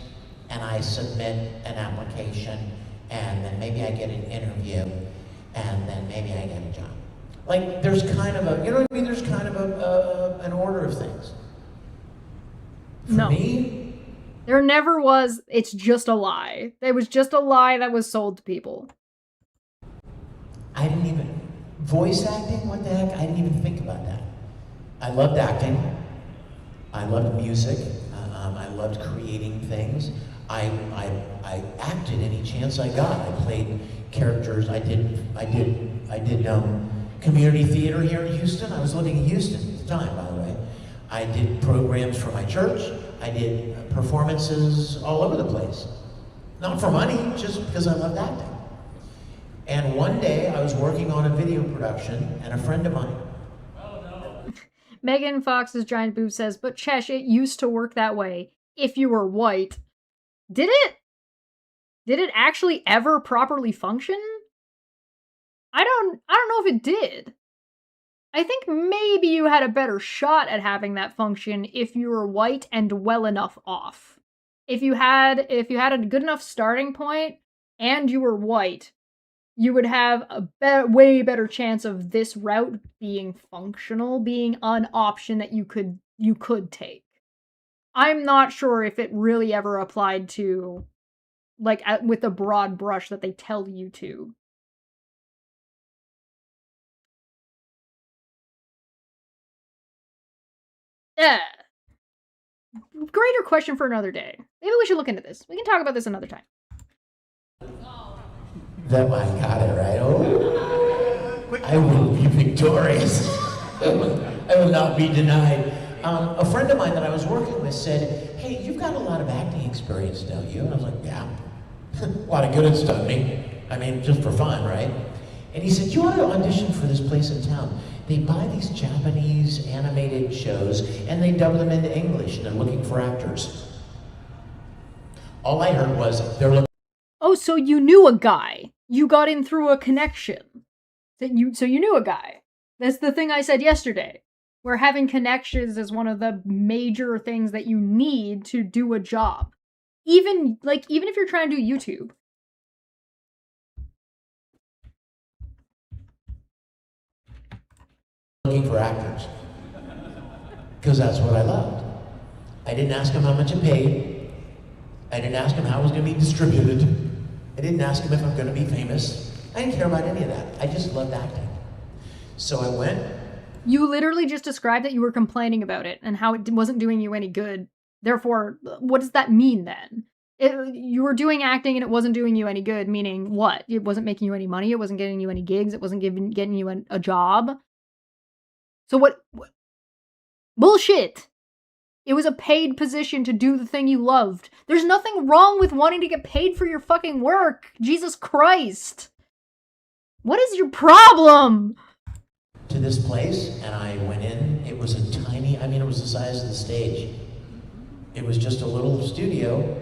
and I submit an application, and then maybe I get an interview, and then maybe I get a job. Like, there's kind of a, you know what I mean? There's kind of an order of things. For me, there never was. It's just a lie. It was just a lie that was sold to people. I didn't even, voice acting, what the heck? I didn't even think about that. I loved acting. I loved music. I loved creating things. I acted any chance I got. I played characters. I did community theater here in Houston. I was living in Houston at the time, by the way. I did programs for my church. I did performances all over the place. Not for money, just because I loved acting. And one day I was working on a video production, and a friend of mine. Megan Fox's giant boob says, but Chesh, it used to work that way if you were white. Did it? Did it actually ever properly function? I don't know if it did. I think maybe you had a better shot at having that function if you were white and well enough off. If you had a good enough starting point and you were white, you would have a way better chance of this route being functional, being an option that you could take. I'm not sure if it really ever applied to, like, with a broad brush that they tell you to. Yeah. Greater question for another day. Maybe we should look into this. We can talk about this another time. That I got it right. Oh, I will be victorious. I will not be denied. A friend of mine that I was working with said, hey, you've got a lot of acting experience, don't you? And I was like, yeah. A lot of good it's done me. I mean, just for fun, right? And he said, you ought to audition for this place in town. They buy these Japanese animated shows and they dub them into English and they're looking for actors. All I heard was, they're looking. Oh, so you knew a guy. You got in through a connection. So you knew a guy. That's the thing I said yesterday. Where having connections is one of the major things that you need to do a job. Even if you're trying to do YouTube. Looking for actors. Because that's what I loved. I didn't ask him how much it paid. I didn't ask him how it was going to be distributed. I didn't ask him if I'm going to be famous. I didn't care about any of that. I just loved acting. So I went. You literally just described that you were complaining about it and how it wasn't doing you any good. Therefore, what does that mean then? You were doing acting and it wasn't doing you any good, meaning what? It wasn't making you any money, it wasn't getting you any gigs, it wasn't getting you a job? So what? Bullshit! It was a paid position to do the thing you loved. There's nothing wrong with wanting to get paid for your fucking work. Jesus Christ. What is your problem? To this place, and I went in. It was a tiny, I mean, it was the size of the stage. It was just a little studio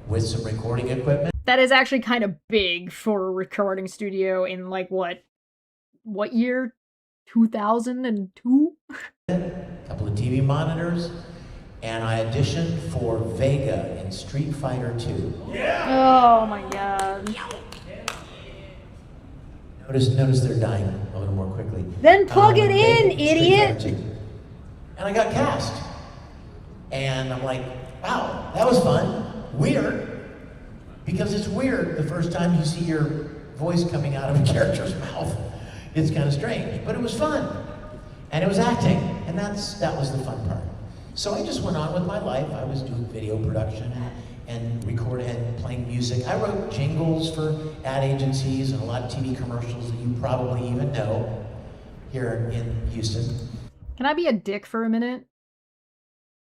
with some recording equipment. That is actually kind of big for a recording studio in, like, what year? 2002? A couple of TV monitors, and I auditioned for Vega in Street Fighter 2. Oh my god. Notice they're dying a little more quickly. Then plug it in, Street idiot! Fighter 2. And I got cast. And I'm like, wow, that was fun. Weird. Because it's weird the first time you see your voice coming out of a character's mouth. It's kind of strange, but it was fun. And it was acting, and that was the fun part. So I just went on with my life. I was doing video production and recording and playing music. I wrote jingles for ad agencies and a lot of TV commercials that you probably even know here in Houston. Can I be a dick for a minute?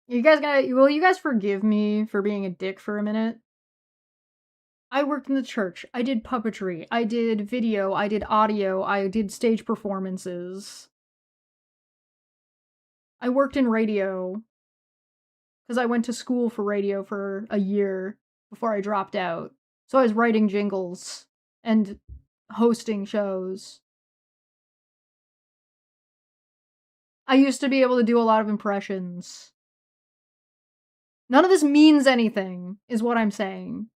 Will you guys forgive me for being a dick for a minute? I worked in the church. I did puppetry. I did video. I did audio. I did stage performances. I worked in radio. Because I went to school for radio for a year before I dropped out. So I was writing jingles and hosting shows. I used to be able to do a lot of impressions. None of this means anything, is what I'm saying.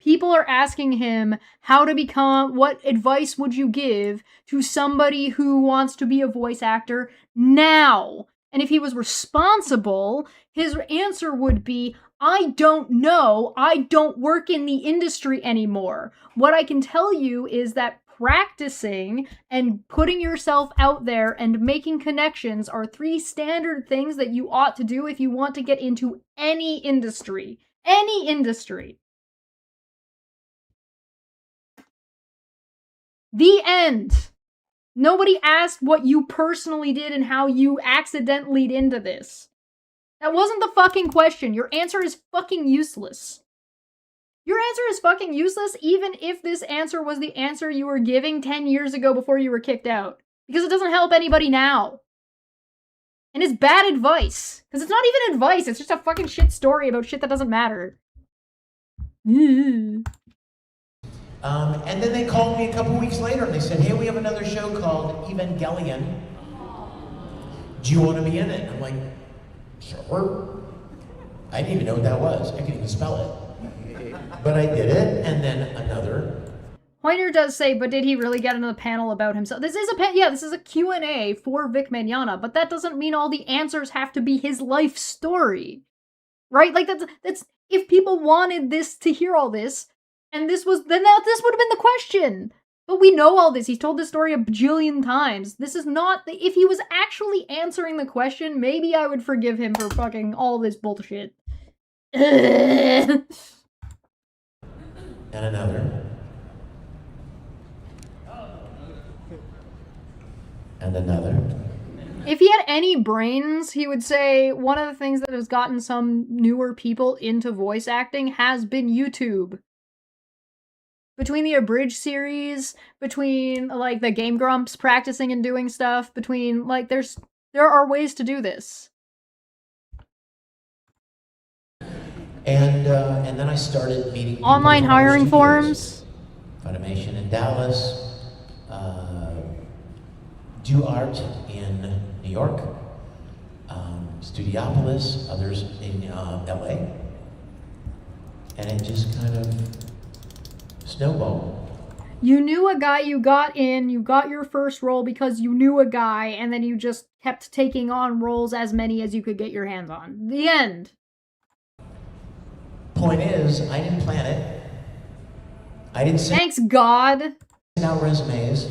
People are asking him how to become, what advice would you give to somebody who wants to be a voice actor now? And if he was responsible, his answer would be, I don't know, I don't work in the industry anymore. What I can tell you is that practicing and putting yourself out there and making connections are 3 standard things that you ought to do if you want to get into any industry. Any industry. The end. Nobody asked what you personally did and how you accidentally into this. That wasn't the fucking question. Your answer is fucking useless. Your answer is fucking useless even if this answer was the answer you were giving 10 years ago before you were kicked out. Because it doesn't help anybody now. And it's bad advice. Because it's not even advice, it's just a fucking shit story about shit that doesn't matter. And then they called me a couple weeks later and they said, hey, we have another show called Evangelion. Do you want to be in it? I'm like, sure. I didn't even know what that was. I couldn't even spell it. But I did it, and then another. Pointer does say, but did he really get into the panel about himself? This is a Q&A for Vic Mignogna, but that doesn't mean all the answers have to be his life story. Right? Like, that's if people wanted this to hear all this, and this would have been the question. But we know all this. He's told this story a bajillion times. This is not if he was actually answering the question, maybe I would forgive him for fucking all this bullshit. And another. And another. If he had any brains, he would say one of the things that has gotten some newer people into voice acting has been YouTube. Between the Abridged series, between, like, the Game Grumps practicing and doing stuff, between, like, there are ways to do this. And then I started meeting people Online from other hiring studios. forums. Funimation in Dallas. Do Art in New York. Studiopolis, others in LA. And it just kind of snowballed. You knew a guy, you got your first role because you knew a guy, and then you just kept taking on roles as many as you could get your hands on. The end. Point is, I didn't plan it. I didn't send Thanks, God. out resumes.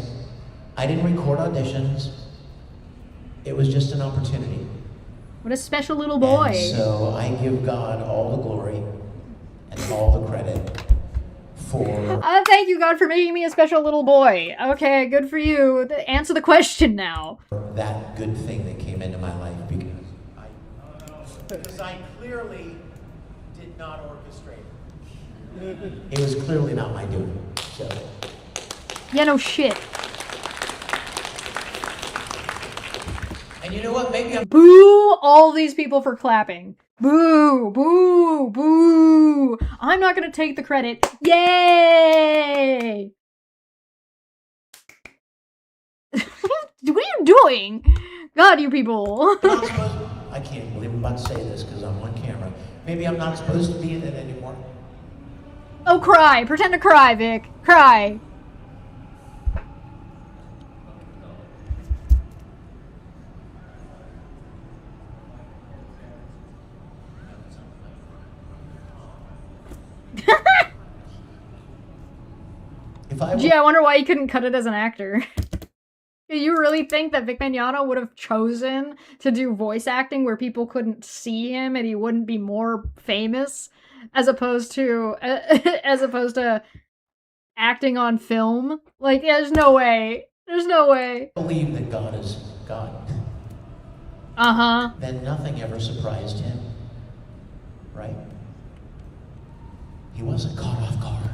I didn't record auditions. It was just an opportunity. What a special little boy. And so I give God all the glory and all the credit for Thank you, God, for making me a special little boy. Okay, good for you. Answer the question now. that good thing that came into my life Because I clearly did not orchestrate it. it was clearly not my doing. So, Yeah, no shit. and you know what? Maybe I'm Boo all these people for clapping. Boo, boo, boo. I'm not gonna take the credit. Yay! What are you doing? God, you people. not supposed. I can't believe I'm about to say this because I'm on camera. Maybe I'm not supposed to be in it anymore. Oh, cry. Pretend to cry, Vic. Cry. If I Gee, I wonder why he couldn't cut it as an actor. Do you really think that Vic Mignogna would have chosen to do voice acting where people couldn't see him and he wouldn't be more famous as opposed to acting on film? Like, there's no way. There's no way. believe that God is God, Uh-huh. then nothing ever surprised him. Right? He wasn't caught off guard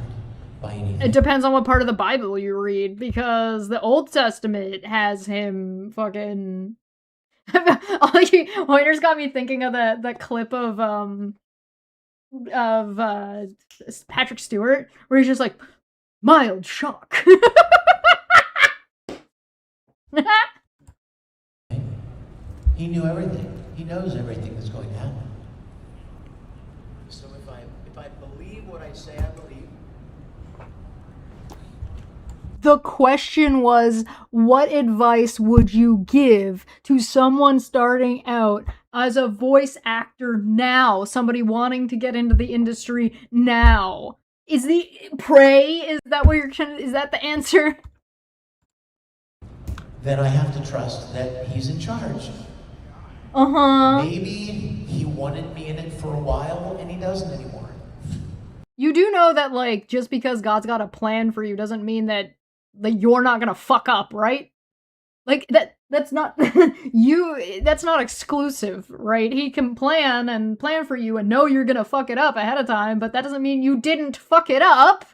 by anything. It depends on what part of the Bible you read, because the Old Testament has him fucking... Hoyner's got me thinking of the clip of Patrick Stewart, where he's just like, mild shock. He knew everything. He knows everything that's going to happen. So if I believe what I say I believe, The question was, what advice would you give to someone starting out as a voice actor now? Somebody wanting to get into the industry now? Is that what is that the answer? Then I have to trust that he's in charge. Uh-huh. Maybe he wanted me in it for a while and he doesn't anymore. You do know that, like, just because God's got a plan for you doesn't mean that you're not gonna fuck up, right? Like, that's not that's not exclusive, right? He can plan for you and know you're gonna fuck it up ahead of time, but that doesn't mean you didn't fuck it up.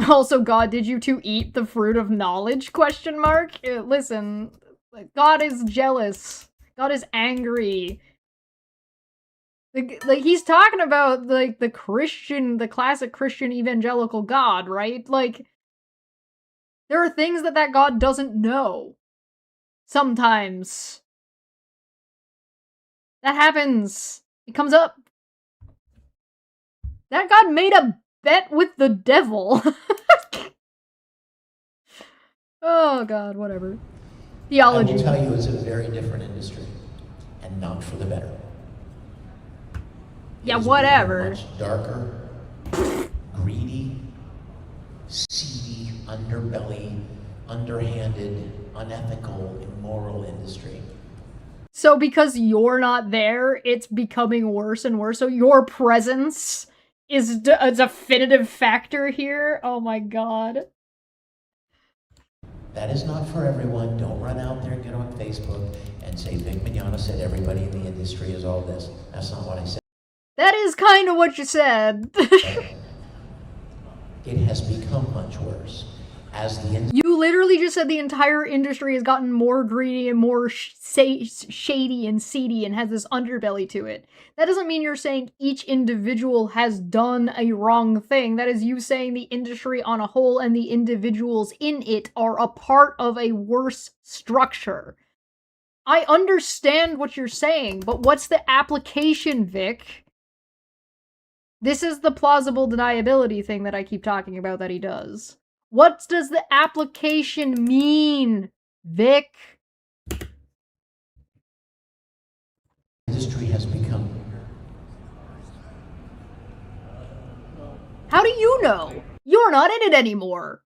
Also, God, did you two eat the fruit of knowledge? ? Listen, God is jealous. God is angry. Like, he's talking about, like, the classic Christian evangelical God, right? Like, there are things that God doesn't know. Sometimes. That happens. It comes up. That God made a bet with the devil. Oh, God, whatever. Theology. I will tell you it's a very different industry and not for the better. Yeah, It's whatever. Much darker, greedy, seedy, underbelly, underhanded, unethical, immoral industry. So because you're not there, it's becoming worse and worse. So your presence is a definitive factor here. Oh my God. That is not for everyone. Don't run out there and get on Facebook and say Vic Mignogna said everybody in the industry is all this. That's not what I said. That is kind of what you said. It has become much worse. As the You literally just said the entire industry has gotten more greedy and more shady and seedy and has this underbelly to it. That doesn't mean you're saying each individual has done a wrong thing. That is you saying the industry on a whole and the individuals in it are a part of a worse structure. I understand what you're saying, but what's the application, Vic? This is the plausible deniability thing that I keep talking about that he does. What does the application mean, Vic? industry has become. How do you know? You're not in it anymore.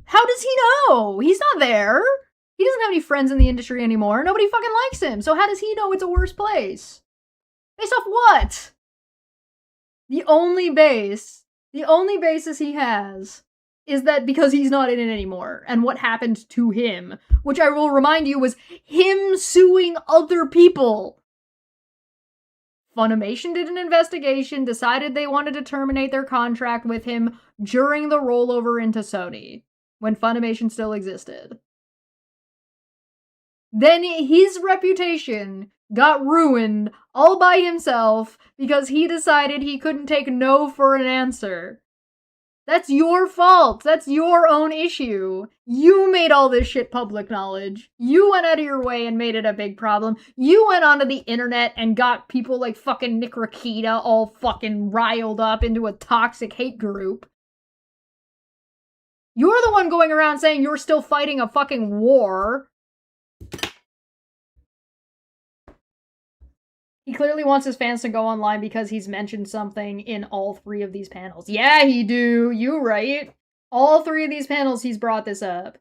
How does he know? He's not there. He doesn't have any friends in the industry anymore. Nobody fucking likes him. So how does he know it's a worse place? Based off what? The only basis he has is that because he's not in it anymore, and what happened to him, which I will remind you was him suing other people. Funimation did an investigation, decided they wanted to terminate their contract with him during the rollover into Sony, when Funimation still existed. Then his reputation got ruined all by himself because he decided he couldn't take no for an answer. That's your fault. That's your own issue. You made all this shit public knowledge. You went out of your way and made it a big problem. You went onto the internet and got people like fucking Nick Rakita all fucking riled up into a toxic hate group. You're the one going around saying you're still fighting a fucking war. He clearly wants his fans to go online because he's mentioned something in all 3 of these panels. Yeah, he do. You right. All 3 of these panels, he's brought this up.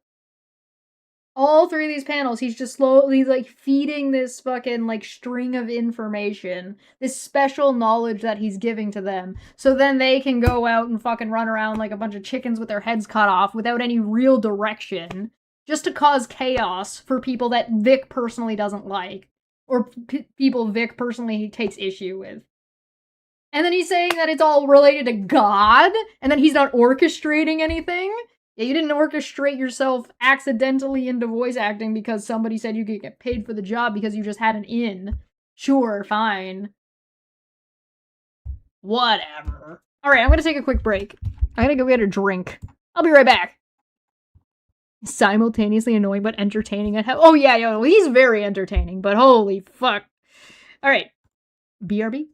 All 3 of these panels, he's just slowly, like, feeding this fucking, like, string of information. This special knowledge that he's giving to them. So then they can go out and fucking run around like a bunch of chickens with their heads cut off without any real direction. Just to cause chaos for people that Vic personally doesn't like. Or people Vic personally takes issue with. And then he's saying that it's all related to God, and that he's not orchestrating anything. Yeah, you didn't orchestrate yourself accidentally into voice acting because somebody said you could get paid for the job because you just had an in. Sure, fine. Whatever. Alright, I'm gonna take a quick break. I'm gonna go get a drink. I'll be right back. Simultaneously annoying but entertaining. Oh yeah, yo, he's very entertaining, but holy fuck. Alright. BRB?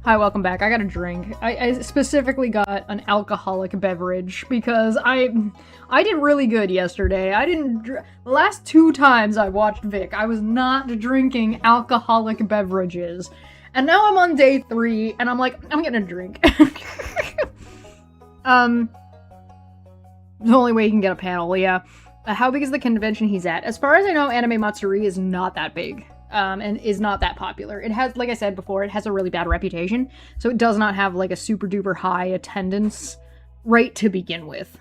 Hi, welcome back. I got a drink. I specifically got an alcoholic beverage because I did really good yesterday. The last 2 times I watched Vic, I was not drinking alcoholic beverages. And now I'm on day 3, and I'm like, I'm gonna drink. The only way you can get a panel, yeah. How big is the convention he's at? As far as I know, Anime Matsuri is not that big. And is not that popular. It has, like I said before, it has a really bad reputation, so it does not have, like, a super duper high attendance rate to begin with.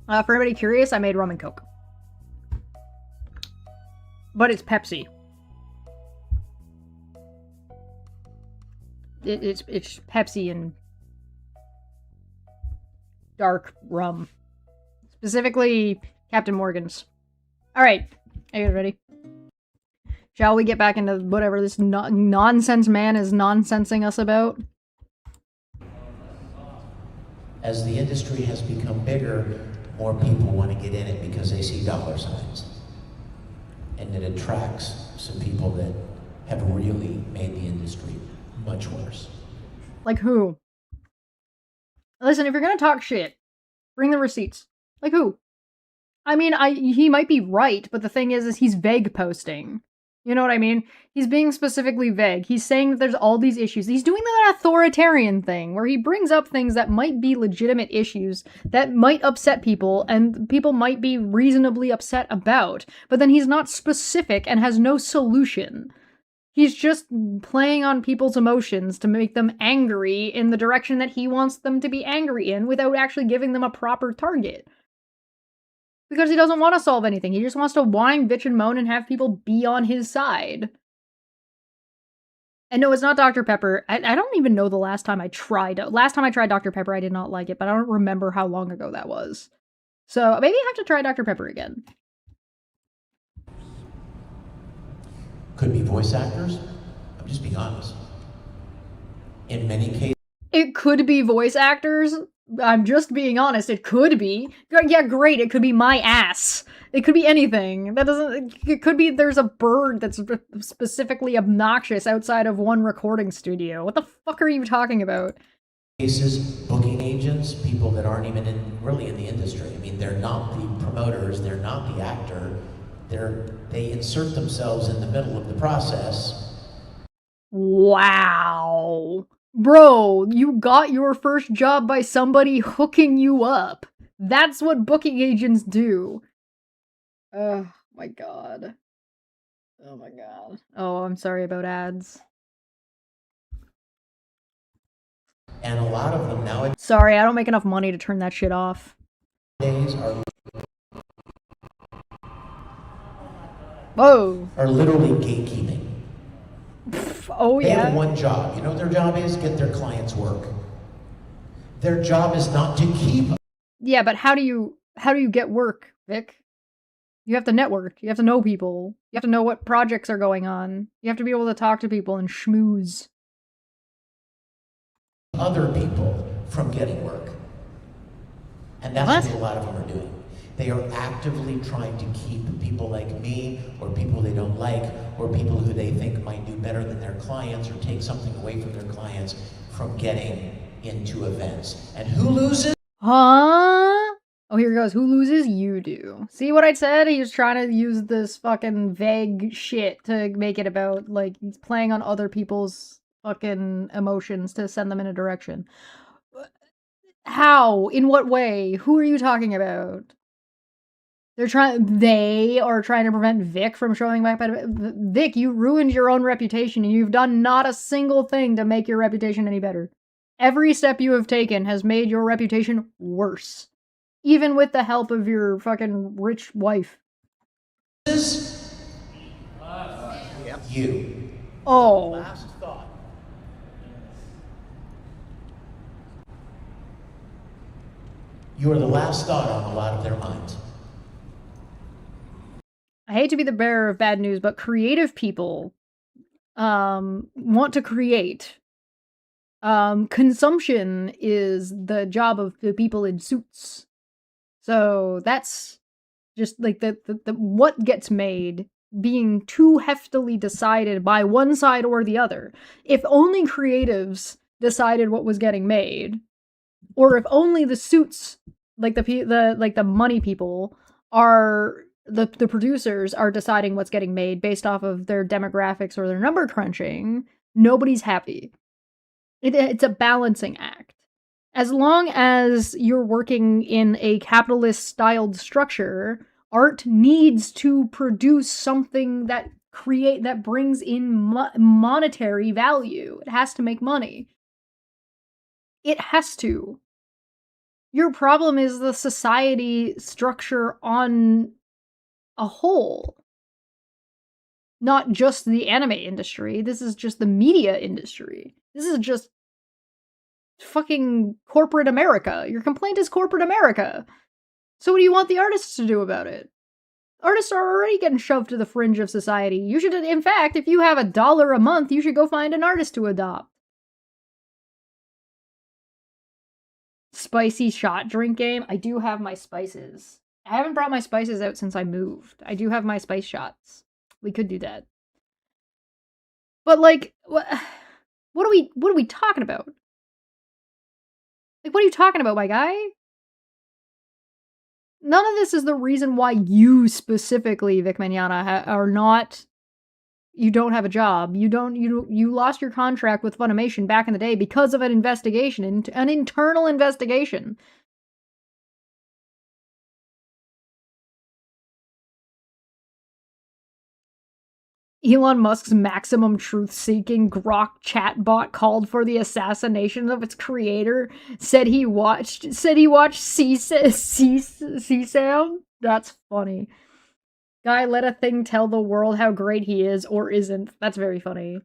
For anybody curious, I made rum and coke. But it's Pepsi. It's Pepsi and dark rum. Specifically, Captain Morgan's. Alright, are you guys ready? Shall we get back into whatever this nonsense man is nonsensing us about? As the industry has become bigger, more people want to get in it because they see dollar signs. And it attracts some people that have really made the industry much worse. Like who? Listen, if you're gonna talk shit, bring the receipts. Like who? I mean, he might be right, but the thing is he's vague posting. You know what I mean? He's being specifically vague. He's saying that there's all these issues. He's doing that authoritarian thing where he brings up things that might be legitimate issues that might upset people and people might be reasonably upset about, but then he's not specific and has no solution. He's just playing on people's emotions to make them angry in the direction that he wants them to be angry in without actually giving them a proper target. Because he doesn't want to solve anything. He just wants to whine, bitch, and moan and have people be on his side. And no, it's not Dr. Pepper. I don't even know the last time I tried. Last time I tried Dr. Pepper, I did not like it, but I don't remember how long ago that was. So maybe I have to try Dr. Pepper again. Could be voice actors. I'm just being honest. In many cases, it could be voice actors. I'm just being honest. It could be. Yeah, great. It could be my ass. It could be anything. That doesn't. It could be there's a bird that's specifically obnoxious outside of one recording studio. What the fuck are you talking about? Cases, booking agents, people that aren't even really in the industry. I mean, they're not the promoters. They're not the actor. They insert themselves in the middle of the process. Wow. Bro, you got your first job by somebody hooking you up. That's what booking agents do. Oh my god. Oh my god. Oh, I'm sorry about ads. And a lot of them nowadays. Sorry, I don't make enough money to turn that shit off. Are literally gatekeeping. Oh, they yeah. have one job. You know what their job is? Get their clients work. Their job is not to keep. Yeah, but how do you get work, Vic? You have to network. You have to know people. You have to know what projects are going on. You have to be able to talk to people and schmooze. Other people from getting work. And that's what a lot of them are doing. They are actively trying to keep people like me, or people they don't like, or people who they think might do better than their clients, or take something away from their clients, from getting into events. And who loses? Huh? Oh, here it goes. Who loses? You do. See what I said? He was trying to use this fucking vague shit to make it about, like, he's playing on other people's fucking emotions to send them in a direction. How? In what way? Who are you talking about? They are trying to prevent Vic from showing back. Vic, you ruined your own reputation and you've done not a single thing to make your reputation any better. Every step you have taken has made your reputation worse. Even with the help of your fucking rich wife. You. Oh. Last thought. You are the last thought on a lot of their minds. I hate to be the bearer of bad news, but creative people want to create. Consumption is the job of the people in suits. So that's just like the what gets made being too heftily decided by one side or the other. If only creatives decided what was getting made, or if only the suits, like the money people, are the producers are deciding what's getting made based off of their demographics or their number crunching, nobody's happy. It's a balancing act. As long as you're working in a capitalist styled structure, art needs to produce something that brings in monetary value. It has to make money. It has to. Your problem is the society structure on a whole. Not just the anime industry. This is just the media industry. This is just fucking corporate America. Your complaint is corporate America. So what do you want the artists to do about it? Artists are already getting shoved to the fringe of society. You should, in fact, if you have $1 a month, you should go find an artist to adopt. Spicy shot drink game. I do have my spices. I haven't brought my spices out since I moved. I do have my spice shots. We could do that. But like, what are we talking about? Like, what are you talking about, my guy? None of this is the reason why you specifically, Vic Mignogna, are not. You don't have a job. You lost your contract with Funimation back in the day because of an investigation, an internal investigation. Elon Musk's maximum truth-seeking Grok chatbot called for the assassination of its creator. Said he watched CSAM. That's funny. Guy, let a thing tell the world how great he is or isn't. That's very funny.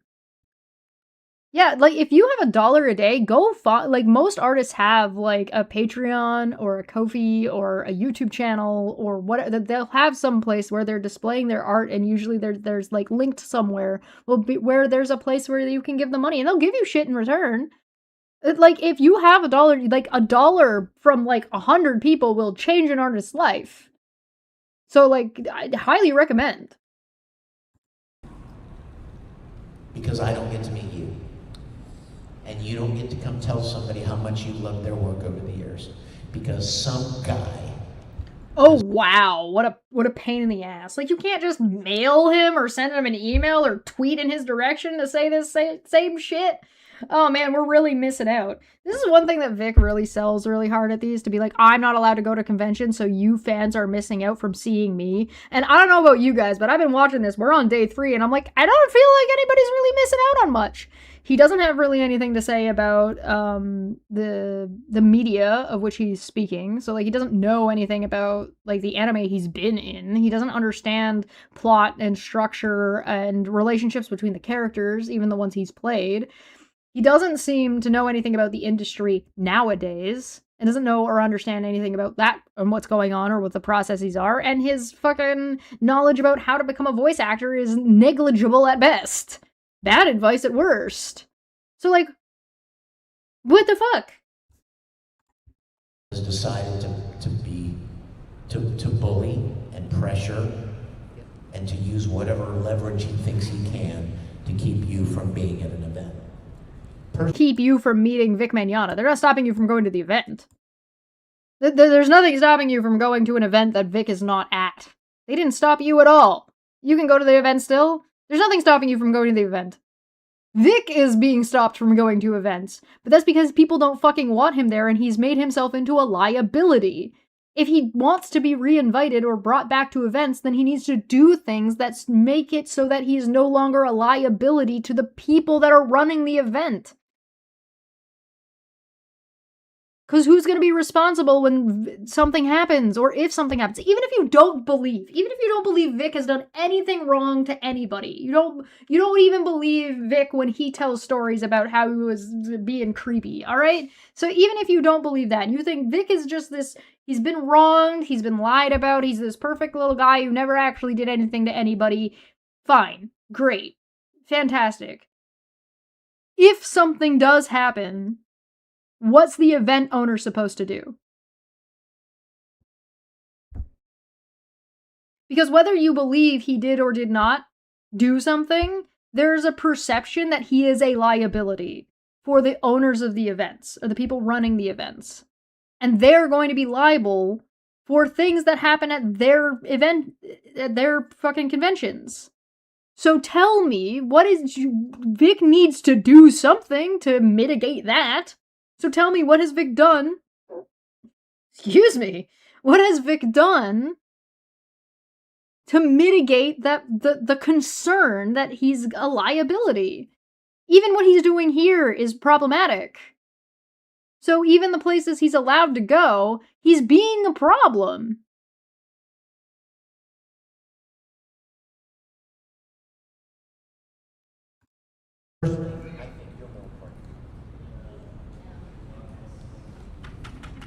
Yeah, like, if you have $1 a day, go find, like, most artists have, like, a Patreon or a Ko-fi or a YouTube channel or whatever. They'll have some place where they're displaying their art, and usually there's like, linked somewhere where there's a place where you can give them money, and they'll give you shit in return. Like, if you have $1, like, $1 from, like, 100 people will change an artist's life. So, like, I highly recommend. Because I don't get to meet you. And you don't get to come tell somebody how much you love their work over the years. Because some guy... Oh, wow. What a pain in the ass. Like, you can't just mail him or send him an email or tweet in his direction to say this same shit. Oh, man, we're really missing out. This is one thing that Vic really sells really hard at these, to be like, I'm not allowed to go to conventions, so you fans are missing out from seeing me. And I don't know about you guys, but I've been watching this. We're on day 3, and I'm like, I don't feel like anybody's really missing out on much. He doesn't have really anything to say about the media of which he's speaking. So, like, he doesn't know anything about, like, the anime he's been in. He doesn't understand plot and structure and relationships between the characters, even the ones he's played. He doesn't seem to know anything about the industry nowadays, and doesn't know or understand anything about that and what's going on or what the processes are, and his fucking knowledge about how to become a voice actor is negligible at best. Bad advice at worst. So, like, what the fuck? Has decided to bully and pressure and to use whatever leverage he thinks he can to keep you from being at an event. Keep you from meeting Vic Mignogna. They're not stopping you from going to the event. There's nothing stopping you from going to an event that Vic is not at. They didn't stop you at all. You can go to the event still. There's nothing stopping you from going to the event. Vic is being stopped from going to events, but that's because people don't fucking want him there, and he's made himself into a liability. If he wants to be reinvited or brought back to events, then he needs to do things that make it so that he's no longer a liability to the people that are running the event. Because who's going to be responsible when something happens, or if something happens? Even if you don't believe Vic has done anything wrong to anybody. You don't even believe Vic when he tells stories about how he was being creepy, alright? So even if you don't believe that, and you think Vic is just this, he's been wronged, he's been lied about, he's this perfect little guy who never actually did anything to anybody, fine, great, fantastic. If something does happen, what's the event owner supposed to do? Because whether you believe he did or did not do something, there's a perception that he is a liability for the owners of the events, or the people running the events. And they're going to be liable for things that happen at their event, at their fucking conventions. So tell me, Vic needs to do something to mitigate that. So tell me, what has Vic done? Excuse me. What has Vic done to mitigate the concern that he's a liability? Even what he's doing here is problematic. So even the places he's allowed to go, he's being a problem.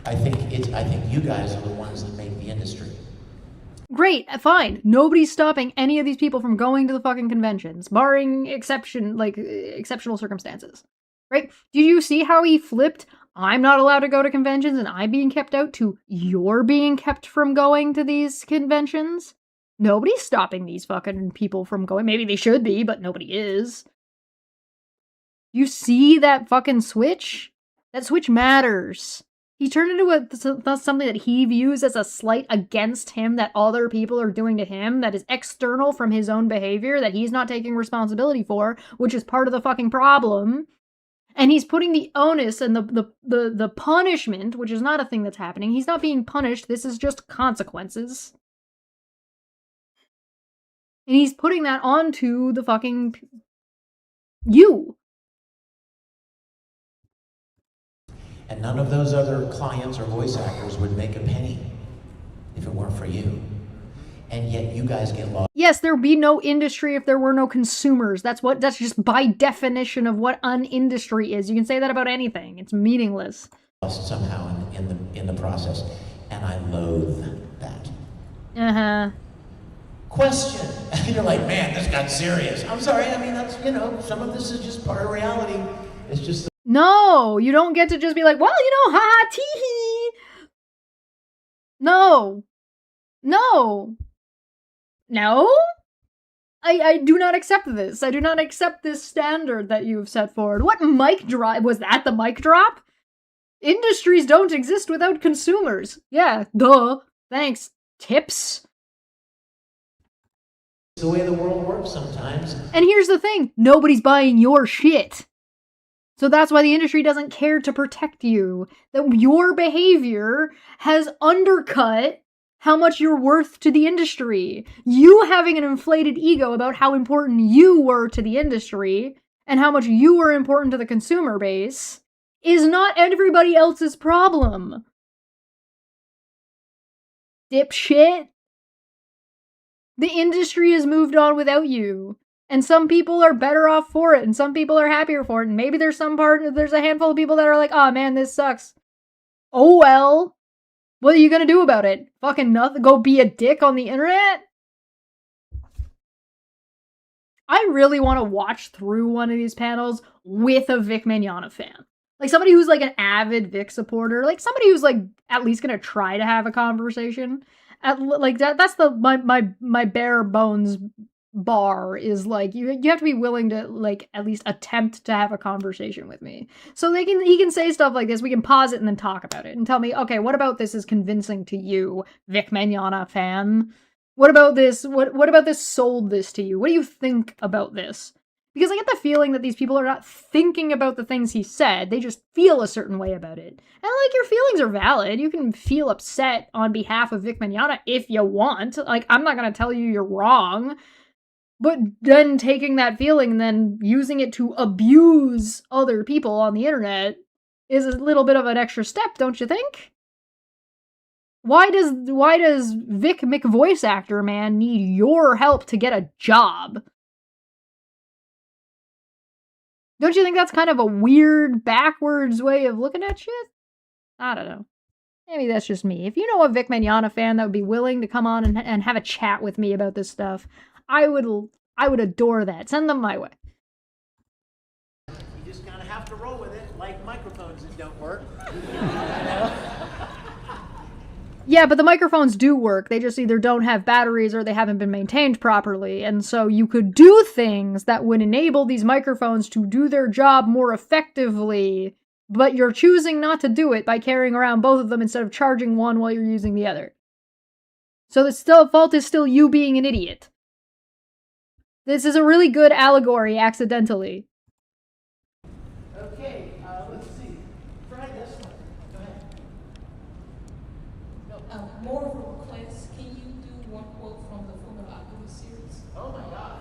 I think you guys are the ones that make the industry. Great, fine. Nobody's stopping any of these people from going to the fucking conventions, barring exceptional circumstances. Right? Did you see how he flipped? I'm not allowed to go to conventions and I'm being kept out to you're being kept from going to these conventions? Nobody's stopping these fucking people from going. Maybe they should be, but nobody is. You see that fucking switch? That switch matters. He turned into something that he views as a slight against him that other people are doing to him that is external from his own behavior that he's not taking responsibility for, which is part of the fucking problem. And he's putting the onus and the punishment, which is not a thing that's happening. He's not being punished. This is just consequences. And he's putting that onto the fucking you. And none of those other clients or voice actors would make a penny if it weren't for you. And yet you guys get lost. Yes, there'd be no industry if there were no consumers. That's just by definition of what an industry is. You can say that about anything. It's meaningless. Somehow in the process. And I loathe that. Uh-huh. Question. You're like, man, this got serious. I'm sorry, I mean, that's, some of this is just part of reality. It's just No, you don't get to just be like, well, haha, tee-hee. No. I do not accept this. I do not accept this standard that you've set forward. What mic drop? Was that the mic drop? Industries don't exist without consumers. Yeah, duh. Thanks. Tips. It's the way the world works sometimes. And here's the thing. Nobody's buying your shit. So that's why the industry doesn't care to protect you. That your behavior has undercut how much you're worth to the industry. You having an inflated ego about how important you were to the industry and how much you were important to the consumer base is not everybody else's problem. Dipshit. The industry has moved on without you. And some people are better off for it, and some people are happier for it, and maybe there's a handful of people that are like, oh man, this sucks. Oh well. What are you gonna do about it? Fucking nothing? Go be a dick on the internet? I really want to watch through one of these panels with a Vic Mignogna fan. Like somebody who's like an avid Vic supporter, like somebody who's like at least gonna try to have a conversation. That's my bare bones bar is like you have to be willing to like at least attempt to have a conversation with me. So he can say stuff like this, we can pause it and then talk about it and tell me, okay, what about this is convincing to you, Vic Mignogna fan? What about this? What about this sold this to you? What do you think about this? Because I get the feeling that these people are not thinking about the things he said, they just feel a certain way about it. And like, your feelings are valid. You can feel upset on behalf of Vic Mignogna if you want. Like, I'm not gonna tell you you're wrong. But then taking that feeling and then using it to abuse other people on the internet is a little bit of an extra step, don't you think? Why does Vic McVoice actor man need your help to get a job? Don't you think that's kind of a weird, backwards way of looking at shit? I don't know. Maybe that's just me. If you know a Vic Mignogna fan that would be willing to come on and have a chat with me about this stuff, I would adore that. Send them my way. You just kind of have to roll with it, like microphones that don't work. Yeah, but the microphones do work. They just either don't have batteries or they haven't been maintained properly. And so you could do things that would enable these microphones to do their job more effectively, but you're choosing not to do it by carrying around both of them instead of charging one while you're using the other. So the fault is still you being an idiot. This is a really good allegory, accidentally. Okay, let's see. Try this one. Go ahead. More of a request. Can you do one quote from the Fullmetal Alchemist series? Oh my god.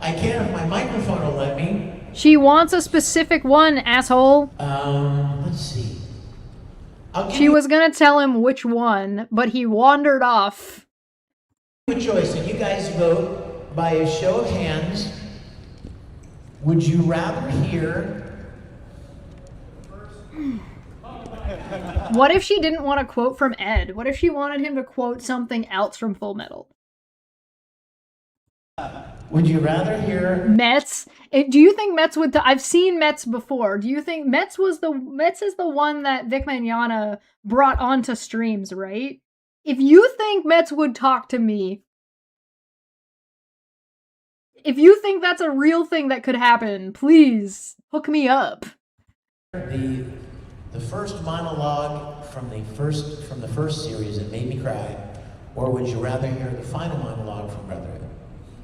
I can if my microphone will let me. She wants a specific one, asshole. Let's see. She was gonna tell him which one, but he wandered off. A choice, and you guys vote by a show of hands. Would you rather hear? What if she didn't want a quote from Ed? What if she wanted him to quote something else from Full Metal? Would you rather hear Metz? Do you think Metz would? I've seen Metz before. Do you think Metz is the one that Vic Mignogna brought onto streams, right? If you think Metz would talk to me, if you think that's a real thing that could happen, please hook me up. the first monologue from the first series that made me cry, or would you rather hear the final monologue from Brotherhood?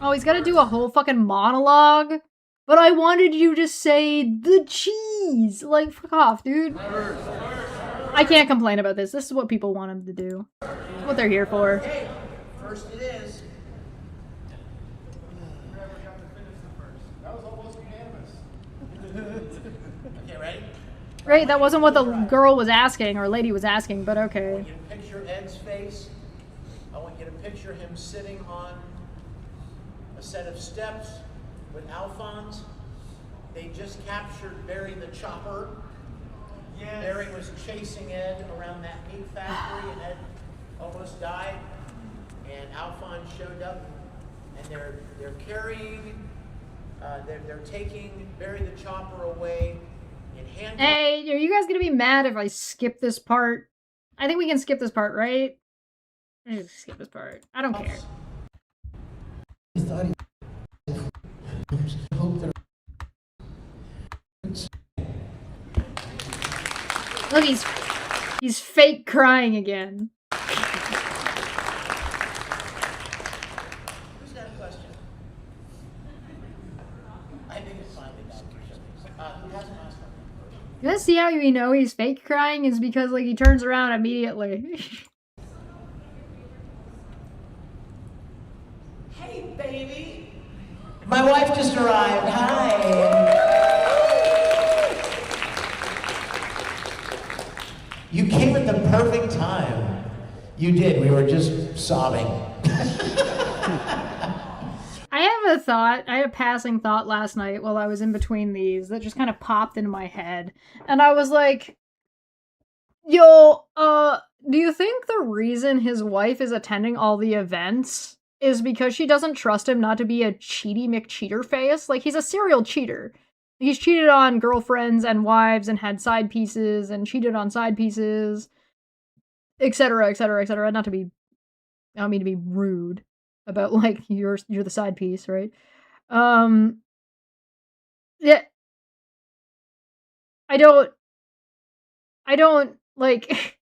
Oh, he's got to do a whole fucking monologue. But I wanted you to say the cheese. Like, fuck off, dude. I can't complain about this. This is what people want him to do. It's what they're here for. Okay, first it is. That was almost unanimous. Okay, ready? Right, that wasn't what the girl was asking, or lady was asking, but I okay. want you to picture Ed's face. I want you to picture him sitting on a set of steps with Alphonse. They just captured Barry the Chopper. Yes. Barry was chasing Ed around that meat factory, and Ed almost died. And Alphonse showed up, and they're carrying, they're taking Barry the Chopper away in handcuffs. Hey, are you guys gonna be mad if I skip this part? I think we can skip this part, right? I just skip this part. I don't care. I thought I hope they're Look, he's fake crying again. Who's got a question? I think it's finally done. Who hasn't asked one? You guys see how you know he's fake crying is because like he turns around immediately. Hey, baby. My wife just arrived. Hi. You came at the perfect time. You did. We were just sobbing. I have a thought. I had a passing thought last night while I was in between these that just kind of popped into my head. And I was like, yo, do you think the reason his wife is attending all the events is because she doesn't trust him not to be a cheaty McCheater face? Like, he's a serial cheater. He's cheated on girlfriends and wives and had side pieces and cheated on side pieces, etc., etc., etc. Not to be, I don't mean to be rude about like you're the side piece, right? Yeah. I don't like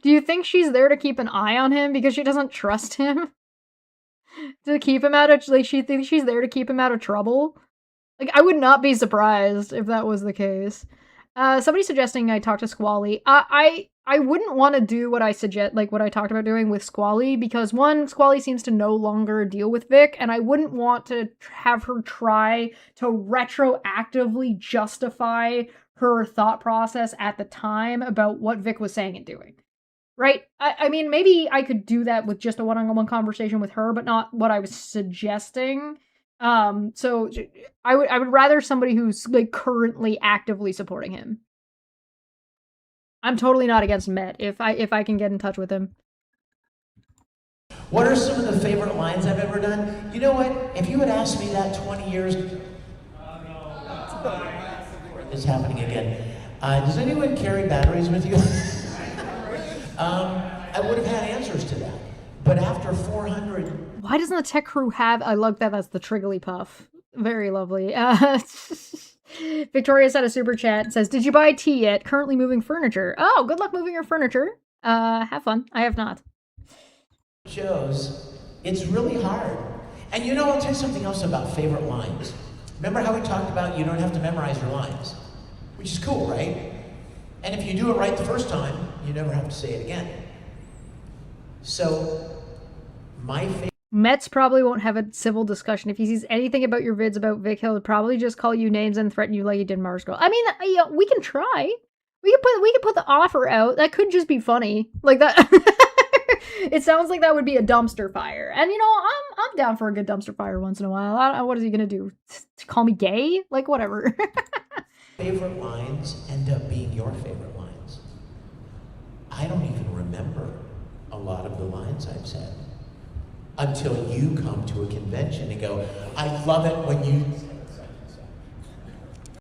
do you think she's there to keep an eye on him because she doesn't trust him? To keep him out of, like, she thinks she's there to keep him out of trouble? Like, I would not be surprised if that was the case. Somebody suggesting I talk to Squally. I wouldn't want to do what I suggest, like what I talked about doing with Squally, because one, Squally seems to no longer deal with Vic, and I wouldn't want to have her try to retroactively justify her thought process at the time about what Vic was saying and doing. Right? I mean, maybe I could do that with just a one-on-one conversation with her, but not what I was suggesting. So I would rather somebody who's like currently actively supporting him. I'm totally not against Met if I can get in touch with him. What are some of the favorite lines I've ever done? You know what? If you had asked me that 20 years ago, it's happening again. Does anyone carry batteries with you? I would have had answers to that. But after 400... Why doesn't the tech crew have... I love that. That's the Trigglypuff. Very lovely. Victoria sent a super chat and says, did you buy tea yet? Currently moving furniture. Oh, good luck moving your furniture. Have fun. I have not. Shows, it's really hard. And you know, I'll tell you something else about favorite lines. Remember how we talked about you don't have to memorize your lines? Which is cool, right? And if you do it right the first time, you never have to say it again. So, my favorite... Metz probably won't have a civil discussion. If he sees anything about your vids about Vic, he'll probably just call you names and threaten you like he did Mars Girl. I mean, you know, we can try. We could put the offer out. That could just be funny. Like that. It sounds like that would be a dumpster fire. And you know, I'm down for a good dumpster fire once in a while. What is he gonna do? Call me gay? Like whatever. Favorite lines end up being your favorite lines. I don't even remember a lot of the lines I've said until you come to a convention and go, I love it when you...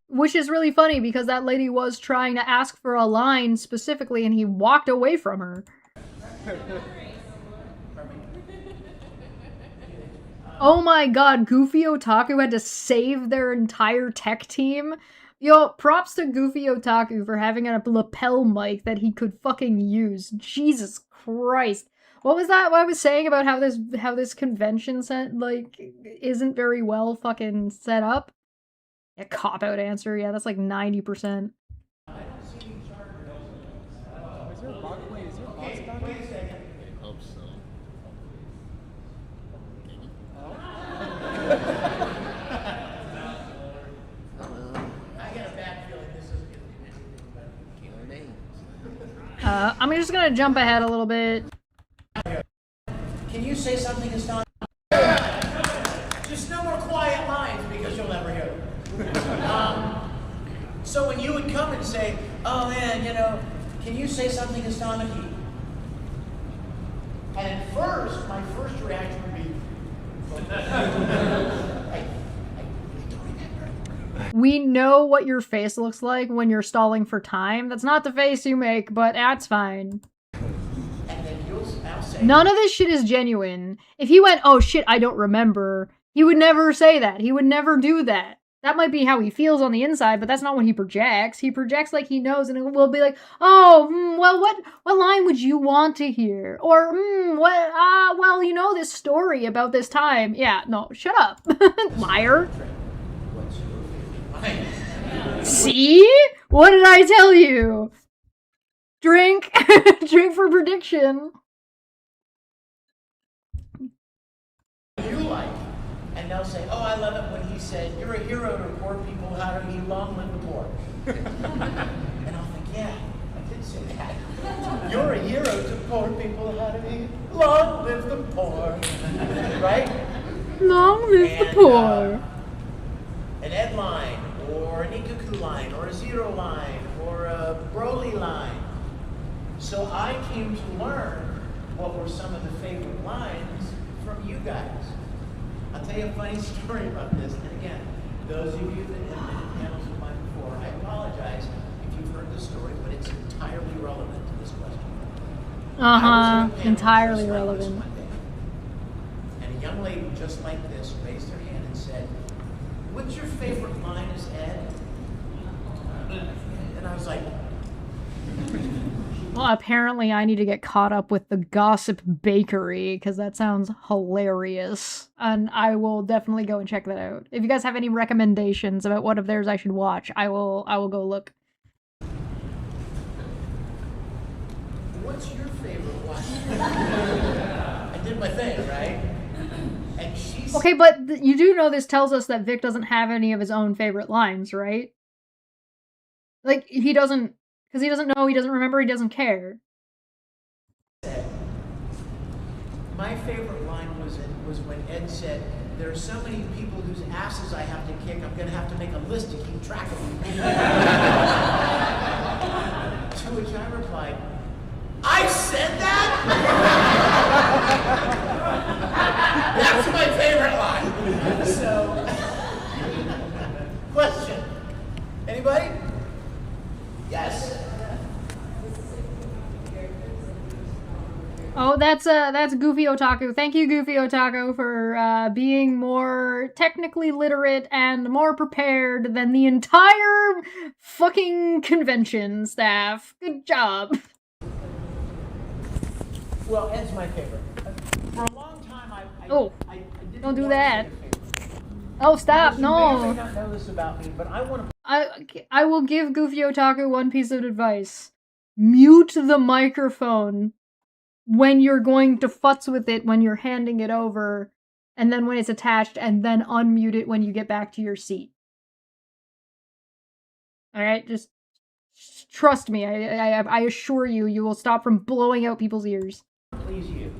Which is really funny because that lady was trying to ask for a line specifically and he walked away from her. Oh my god, Goofy Otaku had to save their entire tech team. Yo, props to Goofy Otaku for having a lapel mic that he could fucking use. Jesus Christ. What was that? What I was saying about how this convention set, like, isn't very well fucking set up? A cop-out answer, yeah, that's like 90%. Is there a box? Wait, is there a box about it? I hope so. I get a bad feeling this is going to be I'm just gonna jump ahead a little bit. Can you say something astonishing? Just no more quiet lines because you'll never hear them. So when you would come and say, oh man, you know, can you say something astonishing? And at first, my first reaction would be, I don't remember. We know what your face looks like when you're stalling for time. That's not the face you make, but that's fine. And then I'll say, None of this shit is genuine. If he went, oh shit, I don't remember, he would never say that. He would never do that. That might be how he feels on the inside, but that's not what he projects. He projects like he knows, and it will be like, oh, well, what line would you want to hear? Or, well, you know this story about this time. Yeah, no, shut up. Liar. what's your favorite line? See? What did I tell you? Drink. Drink for prediction. You like? And they'll say, oh, I love it when he said, you're a hero to poor people, how do you long live the poor? And I'll think, yeah, I did say that. You're a hero to poor people, how do you long live the poor? Right? Long live the poor. An Ed line, or an Ikaku line, or a Zero line, or a Broly line. So I came to learn what were some of the favorite lines from you guys. I'll tell you a funny story about this. And again, those of you that have been in panels with mine before, I apologize if you've heard the story, but it's entirely relevant to this question. Entirely relevant. And a young lady just like this raised her hand and said, what's your favorite line as Ed? And I was like, Well, apparently I need to get caught up with the Gossip Bakery, because that sounds hilarious. And I will definitely go and check that out. If you guys have any recommendations about what of theirs I should watch, I will go look. what's your favorite one? I did my thing, right? And she said, Okay, but you do know this tells us that Vic doesn't have any of his own favorite lines, right? Like, he doesn't... Because he doesn't know, he doesn't remember, he doesn't care. my favorite line was when Ed said, there are so many people whose asses I have to kick, I'm going to have to make a list to keep track of them. To which I replied, I said that? That's my favorite line. So, question. Anybody? Yes? So that's Goofy Otaku. Thank you, Goofy Otaku, for being more technically literate and more prepared than the entire fucking convention staff. Good job. Well, Ed's my favorite. For a long time, I didn't Don't do want to that. say a favorite. Oh, stop! Because you may or No. may not know this about me, but I want to. I will give Goofy Otaku one piece of advice. Mute the microphone when you're going to futz with it when you're handing it over, and then when it's attached, and then unmute it when you get back to your seat. Alright, just trust me. I assure you, you will stop from blowing out people's ears. Please you.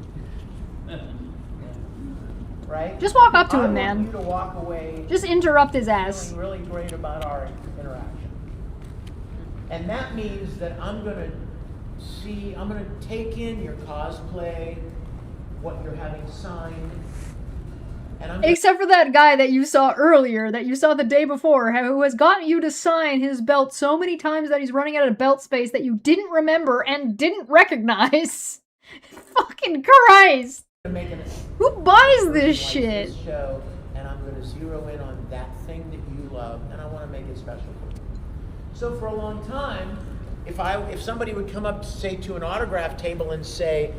Right? Just walk up to I him, want man. you to walk away Just interrupt his ass. feeling really great about our interaction. And that means that I'm gonna take in your cosplay, what you're having signed, and I'm Except for that guy that you saw earlier, that you saw the day before, who has gotten you to sign his belt so many times that he's running out of belt space that you didn't remember and didn't recognize. Fucking Christ! Who buys this shit? This show, and I'm going to zero in on that thing that you love, and I want to make it special for you. So for a long time, if somebody would come up, say, to an autograph table and say,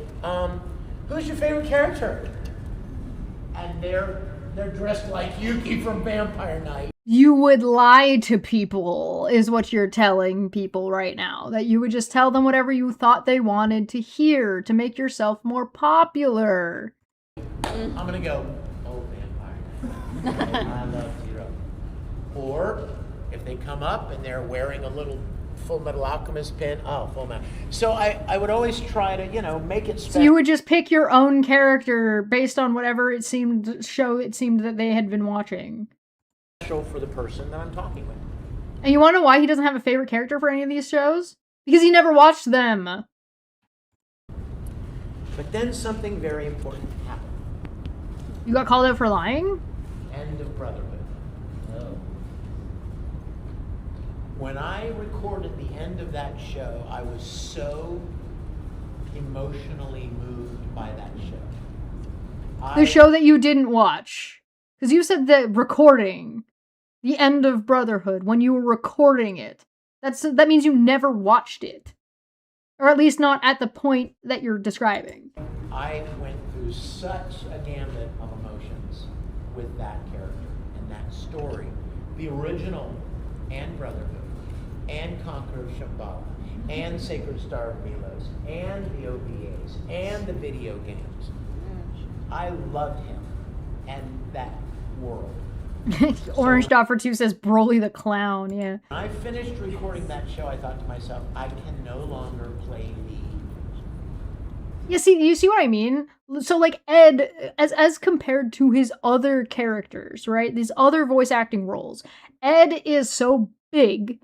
"Who's your favorite character?" and they're dressed like Yuki from Vampire Night. You would lie to people, is what you're telling people right now. That you would just tell them whatever you thought they wanted to hear to make yourself more popular. I'm gonna go, "Oh, Vampire Night. I love Zero." Or if they come up and they're wearing a little Full Metal Alchemist pin, oh, Full Metal. So I would always try to, make it special. So you would just pick your own character based on whatever it seemed that they had been watching. For the person that I'm talking with. And you want to know why he doesn't have a favorite character for any of these shows? Because he never watched them. But then something very important happened. You got called out for lying? End of Brotherhood. When I recorded the end of that show, I was so emotionally moved by that show. The show that you didn't watch. Because you said the recording. The end of Brotherhood. When you were recording it. That means you never watched it. Or at least not at the point that you're describing. I went through such a gambit of emotions with that character and that story. The original and Brotherhood. And Conqueror of Shambhala, and Sacred Star of Milos, and the OVAs, and the video games. I loved him and that world. Orange Dot for 2 says Broly the Clown, yeah. When I finished recording that show, I thought to myself, I can no longer play Lee. Yeah, you see what I mean? So, like, Ed, as compared to his other characters, right? These other voice acting roles, Ed is so big.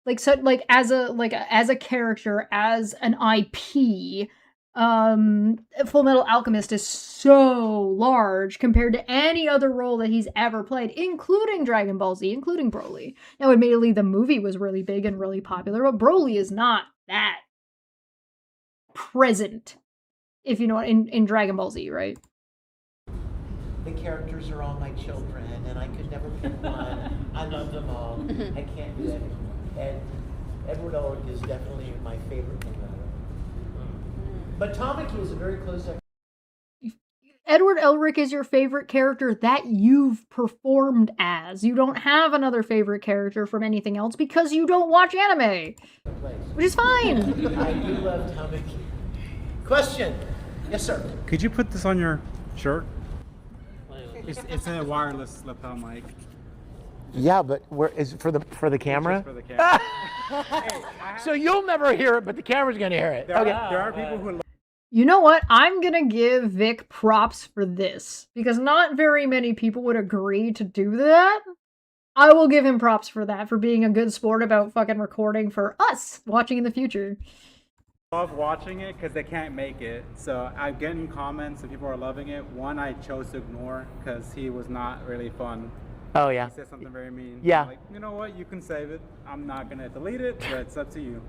As a character, as an IP, Full Metal Alchemist is so large compared to any other role that he's ever played, including Dragon Ball Z, including Broly. Now, admittedly, the movie was really big and really popular, but Broly is not that present, if you know what, in Dragon Ball Z, right? The characters are all my children, and I could never pick one. I love them all. I can't do that anymore. And Edward Elric is definitely my favorite thing that I love. But Tamaki is a very close second. Edward Elric is your favorite character that you've performed as. You don't have another favorite character from anything else because you don't watch anime. Which is fine. I do love Tamaki. Question. Yes, sir. Could you put this on your shirt? It's a wireless lapel mic. Yeah, but where is it for the camera? Just for the camera. So you'll never hear it, but the camera's gonna hear it. There are people who. You know what? I'm gonna give Vic props for this because not very many people would agree to do that. I will give him props for that, for being a good sport about fucking recording for us watching in the future. Love watching it because they can't make it. So I'm getting comments and people are loving it. One I chose to ignore because he was not really fun. Oh yeah. He said something very mean. Yeah. I'm like, you know what? You can save it. I'm not gonna delete it, but it's up to you.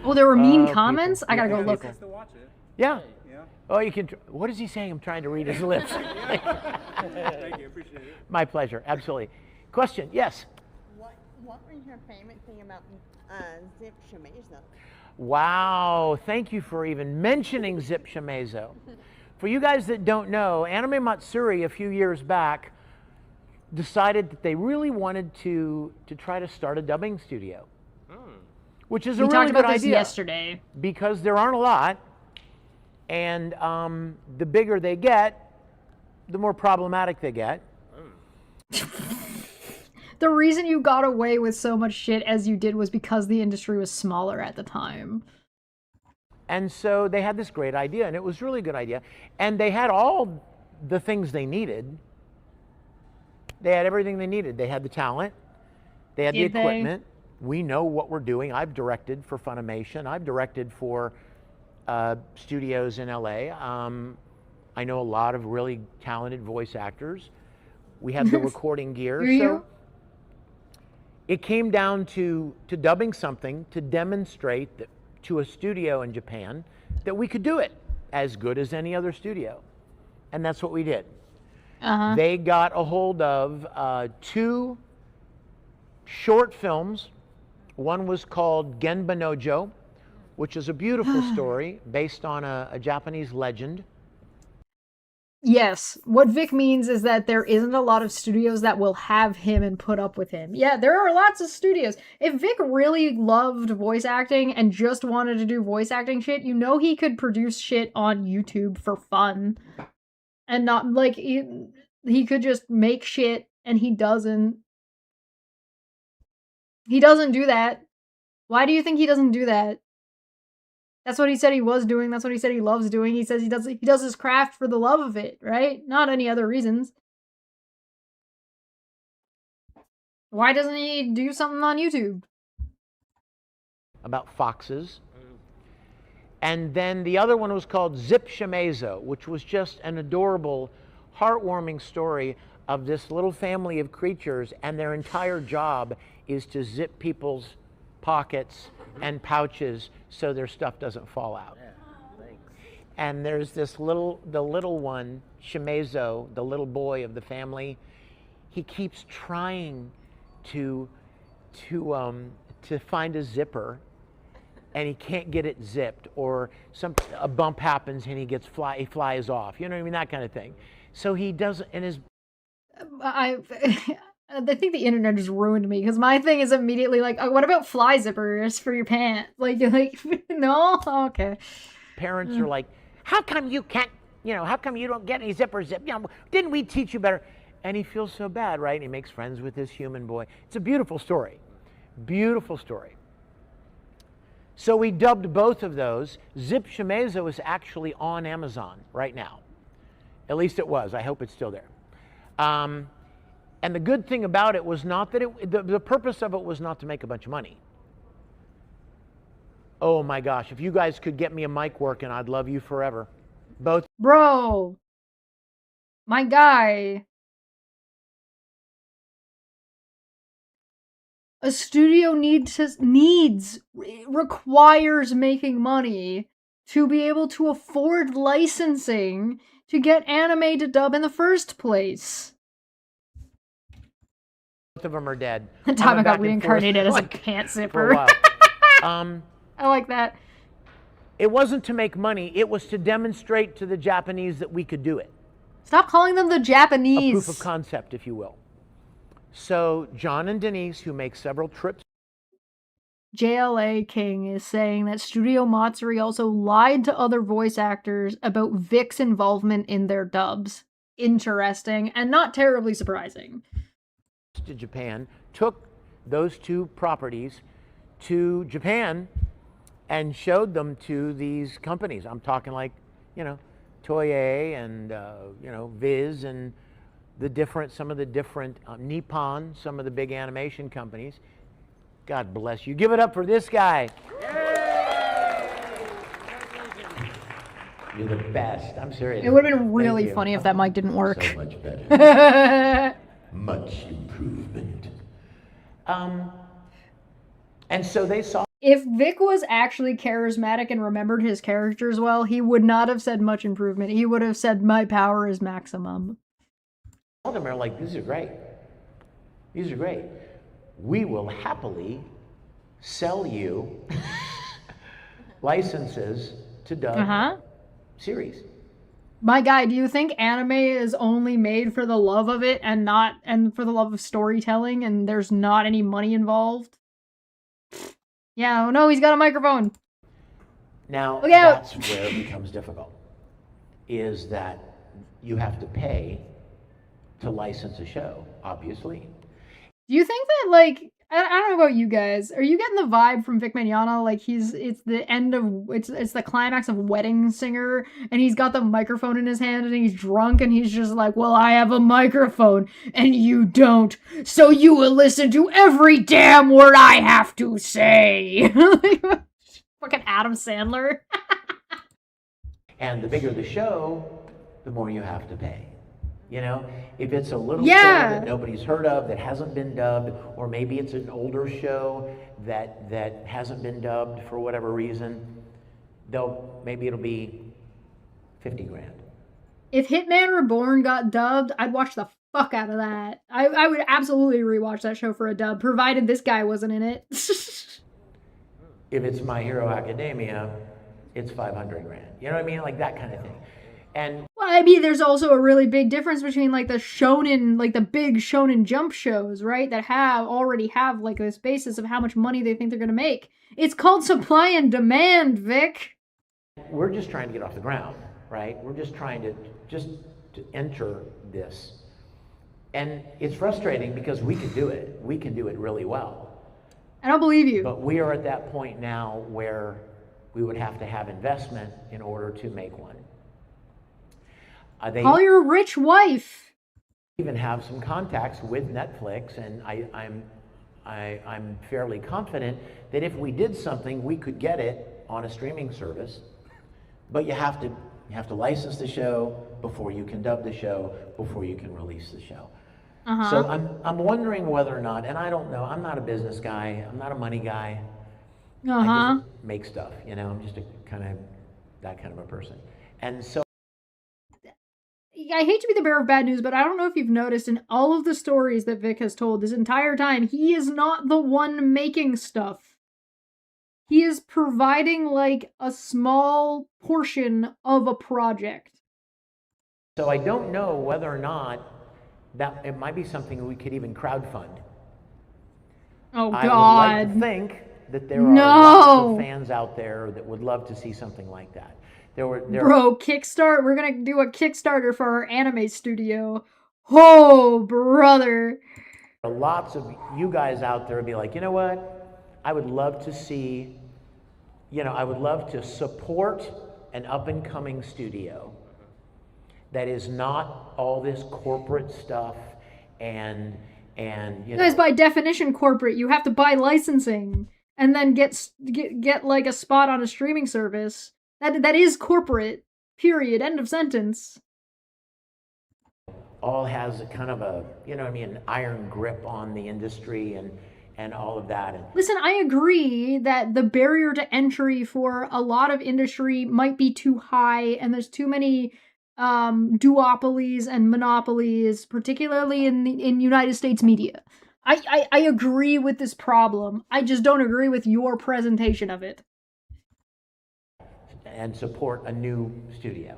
Oh, there were mean comments? I gotta go look. To watch it. Yeah. Yeah. Oh, you can. What is he saying? I'm trying to read his lips. Thank you, appreciate it. My pleasure, absolutely. Question, yes. What was your favorite thing about Zip Shimizu? Wow, thank you for even mentioning Zip Shimizu. For you guys that don't know, Anime Matsuri a few years back decided that they really wanted to try to start a dubbing studio, which is a really good idea. We talked about this yesterday. Because there aren't a lot, and the bigger they get, the more problematic they get. The reason you got away with so much shit as you did was because the industry was smaller at the time. And so they had this great idea, and it was a really good idea. And they had all the things they needed. They had everything they needed. They had the talent. They had the equipment. We know what we're doing. I've directed for Funimation. I've directed for studios in LA. I know a lot of really talented voice actors. We had the recording gear. So it came down to dubbing something to demonstrate that to a studio in Japan that we could do it as good as any other studio. And that's what we did. They got a hold of 2 short films. One was called Genba Nojo, which is a beautiful story based on a Japanese legend. Yes, what Vic means is that there isn't a lot of studios that will have him and put up with him. Yeah, there are lots of studios. If Vic really loved voice acting and just wanted to do voice acting shit, you know he could produce shit on YouTube for fun. And not, like, he could just make shit, and he doesn't. He doesn't do that. Why do you think he doesn't do that? That's what he said he was doing. That's what he said he loves doing. He says he does his craft for the love of it, right? Not any other reasons. Why doesn't he do something on YouTube? About foxes. And then the other one was called Zip Shimizu, which was just an adorable, heartwarming story of this little family of creatures, and their entire job is to zip people's pockets and pouches so their stuff doesn't fall out. And there's the little one, Shimizu, the little boy of the family. He keeps trying to find a zipper, and he can't get it zipped, or a bump happens and he flies off. You know what I mean? That kind of thing. So he doesn't, and his. I think the internet just ruined me, because my thing is immediately like, oh, what about fly zippers for your pants? Like no? Okay. Parents are like, how come you can't, how come you don't get any zippers zipped? Didn't we teach you better? And he feels so bad, right? And he makes friends with this human boy. It's a beautiful story. Beautiful story. So we dubbed both of those. Zip Shimizu is actually on Amazon right now. At least it was. I hope it's still there. And the good thing about it was not that the purpose of it was not to make a bunch of money. Oh my gosh, if you guys could get me a mic working, I'd love you forever. Both. Bro, my guy. A studio requires making money to be able to afford licensing to get anime to dub in the first place. Both of them are dead. The time I got reincarnated as a pant zipper. I like that. It wasn't to make money. It was to demonstrate to the Japanese that we could do it. Stop calling them the Japanese. A proof of concept, if you will. So John and Denise, who make several trips. JLA King is saying that Studio Matsuri also lied to other voice actors about Vic's involvement in their dubs. Interesting, and not terribly surprising. To Japan, took those 2 properties to Japan and showed them to these companies. I'm talking like, Toei and, Viz and some of the different Nippon, some of the big animation companies. God bless you. Give it up for this guy. You're the best. I'm serious. It would have been really funny if that mic didn't work. So much better. Much improvement. And so they saw If Vic was actually charismatic and remembered his characters well, he would not have said much improvement. He would have said, my power is maximum. All of them are like, these are great. These are great. We will happily sell you licenses to dub series. My guy, do you think anime is only made for the love of it and for the love of storytelling and there's not any money involved? Yeah, oh no, he's got a microphone. Now, that's where it becomes difficult, is that you have to pay to license a show, obviously. Do you think that, like, I don't know about you guys, are you getting the vibe from Vic Mignogna, like it's the climax of Wedding Singer, and he's got the microphone in his hand and he's drunk and he's just like, well, I have a microphone and you don't, so you will listen to every damn word I have to say. Fucking Adam Sandler. And the bigger the show, the more you have to pay. You know, if it's a little show that nobody's heard of, that hasn't been dubbed, or maybe it's an older show that hasn't been dubbed for whatever reason, maybe it'll be 50 grand. If Hitman Reborn got dubbed, I'd watch the fuck out of that. I would absolutely rewatch that show for a dub, provided this guy wasn't in it. If it's My Hero Academia, it's 500 grand. You know what I mean? Like that kind of thing. And well, I mean, there's also a really big difference between like the shonen, like the big shonen jump shows, right? That already have like this basis of how much money they think they're gonna make. It's called supply and demand, Vic. We're just trying to get off the ground, right? We're just trying to enter this. And it's frustrating because we can do it. We can do it really well. I don't believe you. But we are at that point now where we would have to have investment in order to make one. Call your rich wife. Even have some contacts with Netflix, and I'm fairly confident that if we did something, we could get it on a streaming service. But you have to license the show before you can dub the show, before you can release the show. So I'm wondering whether or not, and I don't know. I'm not a business guy. I'm not a money guy. I just make stuff. You know, I'm just that kind of a person, and so. I hate to be the bearer of bad news, but I don't know if you've noticed in all of the stories that Vic has told this entire time, he is not the one making stuff. He is providing like a small portion of a project. So I don't know whether or not that it might be something we could even crowdfund. Oh, God. I would like to think that there are lots of fans out there that would love to see something like that. Bro, Kickstart. We're gonna do a Kickstarter for our anime studio. Oh, brother. There are lots of you guys out there would be like, you know what? I would love to see, I would love to support an up-and-coming studio that is not all this corporate stuff and you guys, by definition, corporate. You have to buy licensing and then get like a spot on a streaming service. That is corporate, period, end of sentence. All has a kind of a, an iron grip on the industry and all of that. Listen, I agree that the barrier to entry for a lot of industry might be too high, and there's too many duopolies and monopolies, particularly in United States media. I agree with this problem. I just don't agree with your presentation of it. And support a new studio.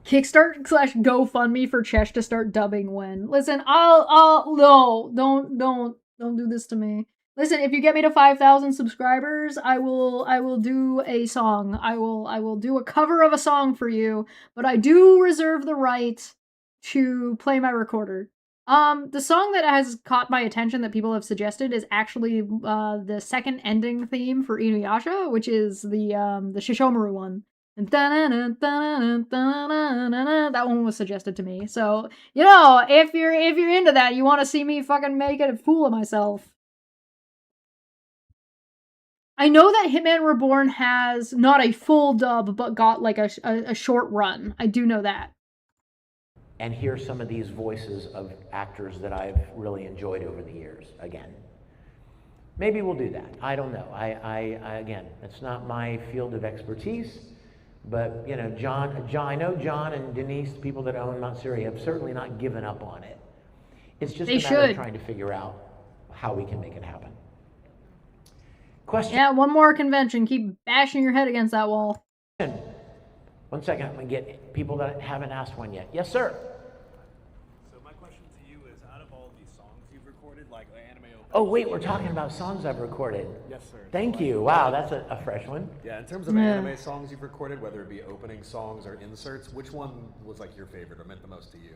Kickstart/GoFundMe for Chesh to start dubbing when. Listen, no, don't do this to me. Listen, if you get me to 5,000 subscribers, I will do a song. I will do a cover of a song for you, but I do reserve the right to play my recorder. The song that has caught my attention that people have suggested is actually the second ending theme for Inuyasha, which is the Shishomaru one. That one was suggested to me. So, if you're into that, you want to see me fucking make a fool of myself. I know that Hitman Reborn has not a full dub, but got like a short run. I do know that. And hear some of these voices of actors that I've really enjoyed over the years again. Maybe we'll do that. I don't know. Again, it's not my field of expertise, but you know, I know John and Denise, the people that own Matsuri, have certainly not given up on it. It's just a matter of trying to figure out how we can make it happen. Question? Yeah, one more convention. Keep bashing your head against that wall. 1 second, I'm going to get people that haven't asked one yet. Yes, sir. So my question to you is, out of all these songs you've recorded, like anime openings... Oh, wait, we're talking about songs I've recorded. Yes, sir. Thank you. Wow, that's a fresh one. Yeah, in terms of anime songs you've recorded, whether it be opening songs or inserts, which one was like your favorite or meant the most to you?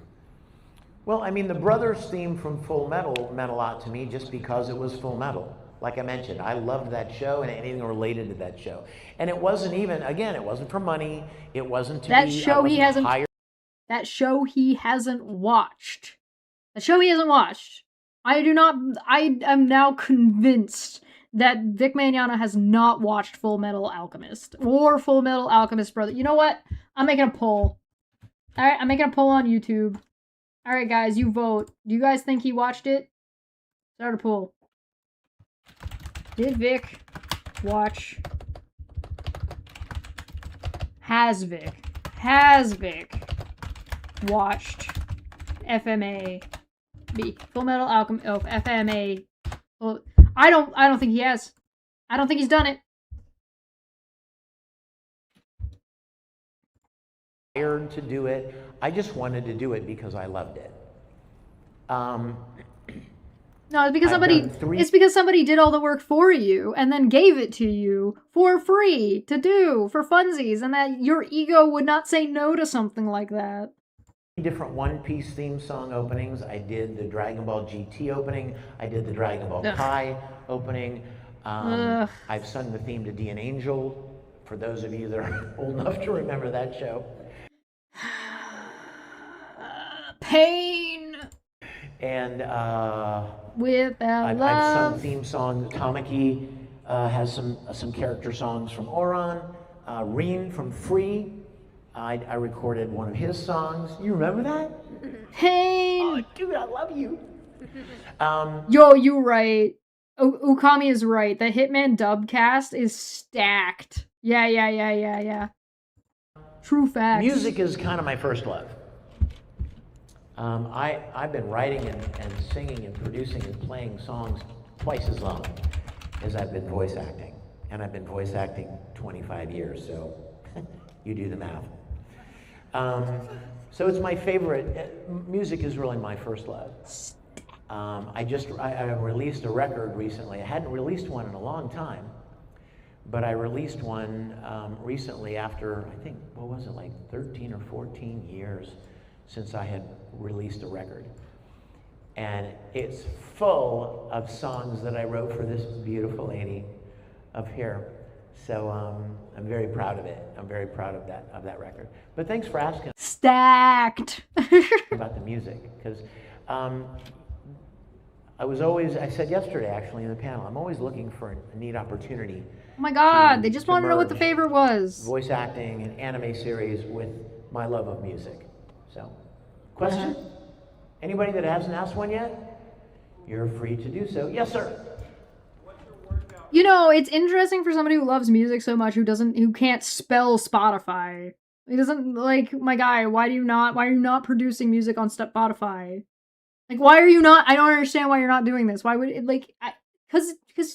Well, I mean, the Brothers theme from Full Metal meant a lot to me just because it was Full Metal. Like I mentioned, I loved that show and anything related to that show. And it wasn't even, again, it wasn't for money. It wasn't to that be show he hasn't hired. That show he hasn't watched. The show he hasn't watched. I am now convinced that Vic Mignogna has not watched Full Metal Alchemist or Full Metal Alchemist Brother. You know what? I'm making a poll. All right, I'm making a poll on YouTube. All right, guys, you vote. Do you guys think he watched it? Start a poll. Did Vic watch? Has Vic watched FMA B? Full Metal Alchemist. Oh, FMA. Well, I don't think he has. I don't think he's done it. Hired to do it. I just wanted to do it because I loved it. No, it's because somebody did all the work for you and then gave it to you for free to do for funsies, and that your ego would not say no to something like that. Different One Piece theme song openings. I did the Dragon Ball GT opening. I did the Dragon Ball Kai opening. I've sung the theme to D and Angel, for those of you that are old enough to remember that show. Pain. And Without love. I've sung theme songs. Tamaki has some character songs from Oran. Reen from Free. I recorded one of his songs. You remember that? Pain. Oh, dude, I love you. Yo, you're right. Ukami is right. The Hitman dub cast is stacked. Yeah. True facts. Music is kind of my first love. I've been writing and singing and producing and playing songs twice as long as I've been voice acting. And I've been voice acting 25 years, so you do the math. So it's my favorite. Music is really my first love. I released a record recently. I hadn't released one in a long time, but I released one recently after, I think, what was it, like 13 or 14 years since I had released a record. And it's full of songs that I wrote for this beautiful lady up here. So I'm very proud of it. I'm very proud of that record. But thanks for asking. Stacked. About the music, because I said yesterday actually in the panel, I'm always looking for a neat opportunity. Oh my God, they just want to know what the favorite was. Voice acting and anime series with my love of music. So, question? Anybody that hasn't asked one yet? You're free to do so. Yes, sir. You know, it's interesting for somebody who loves music so much who can't spell Spotify. He doesn't, like, my guy, why are you not producing music on Spotify? Like, why are you not? I don't understand why you're not doing this. Why would it, like,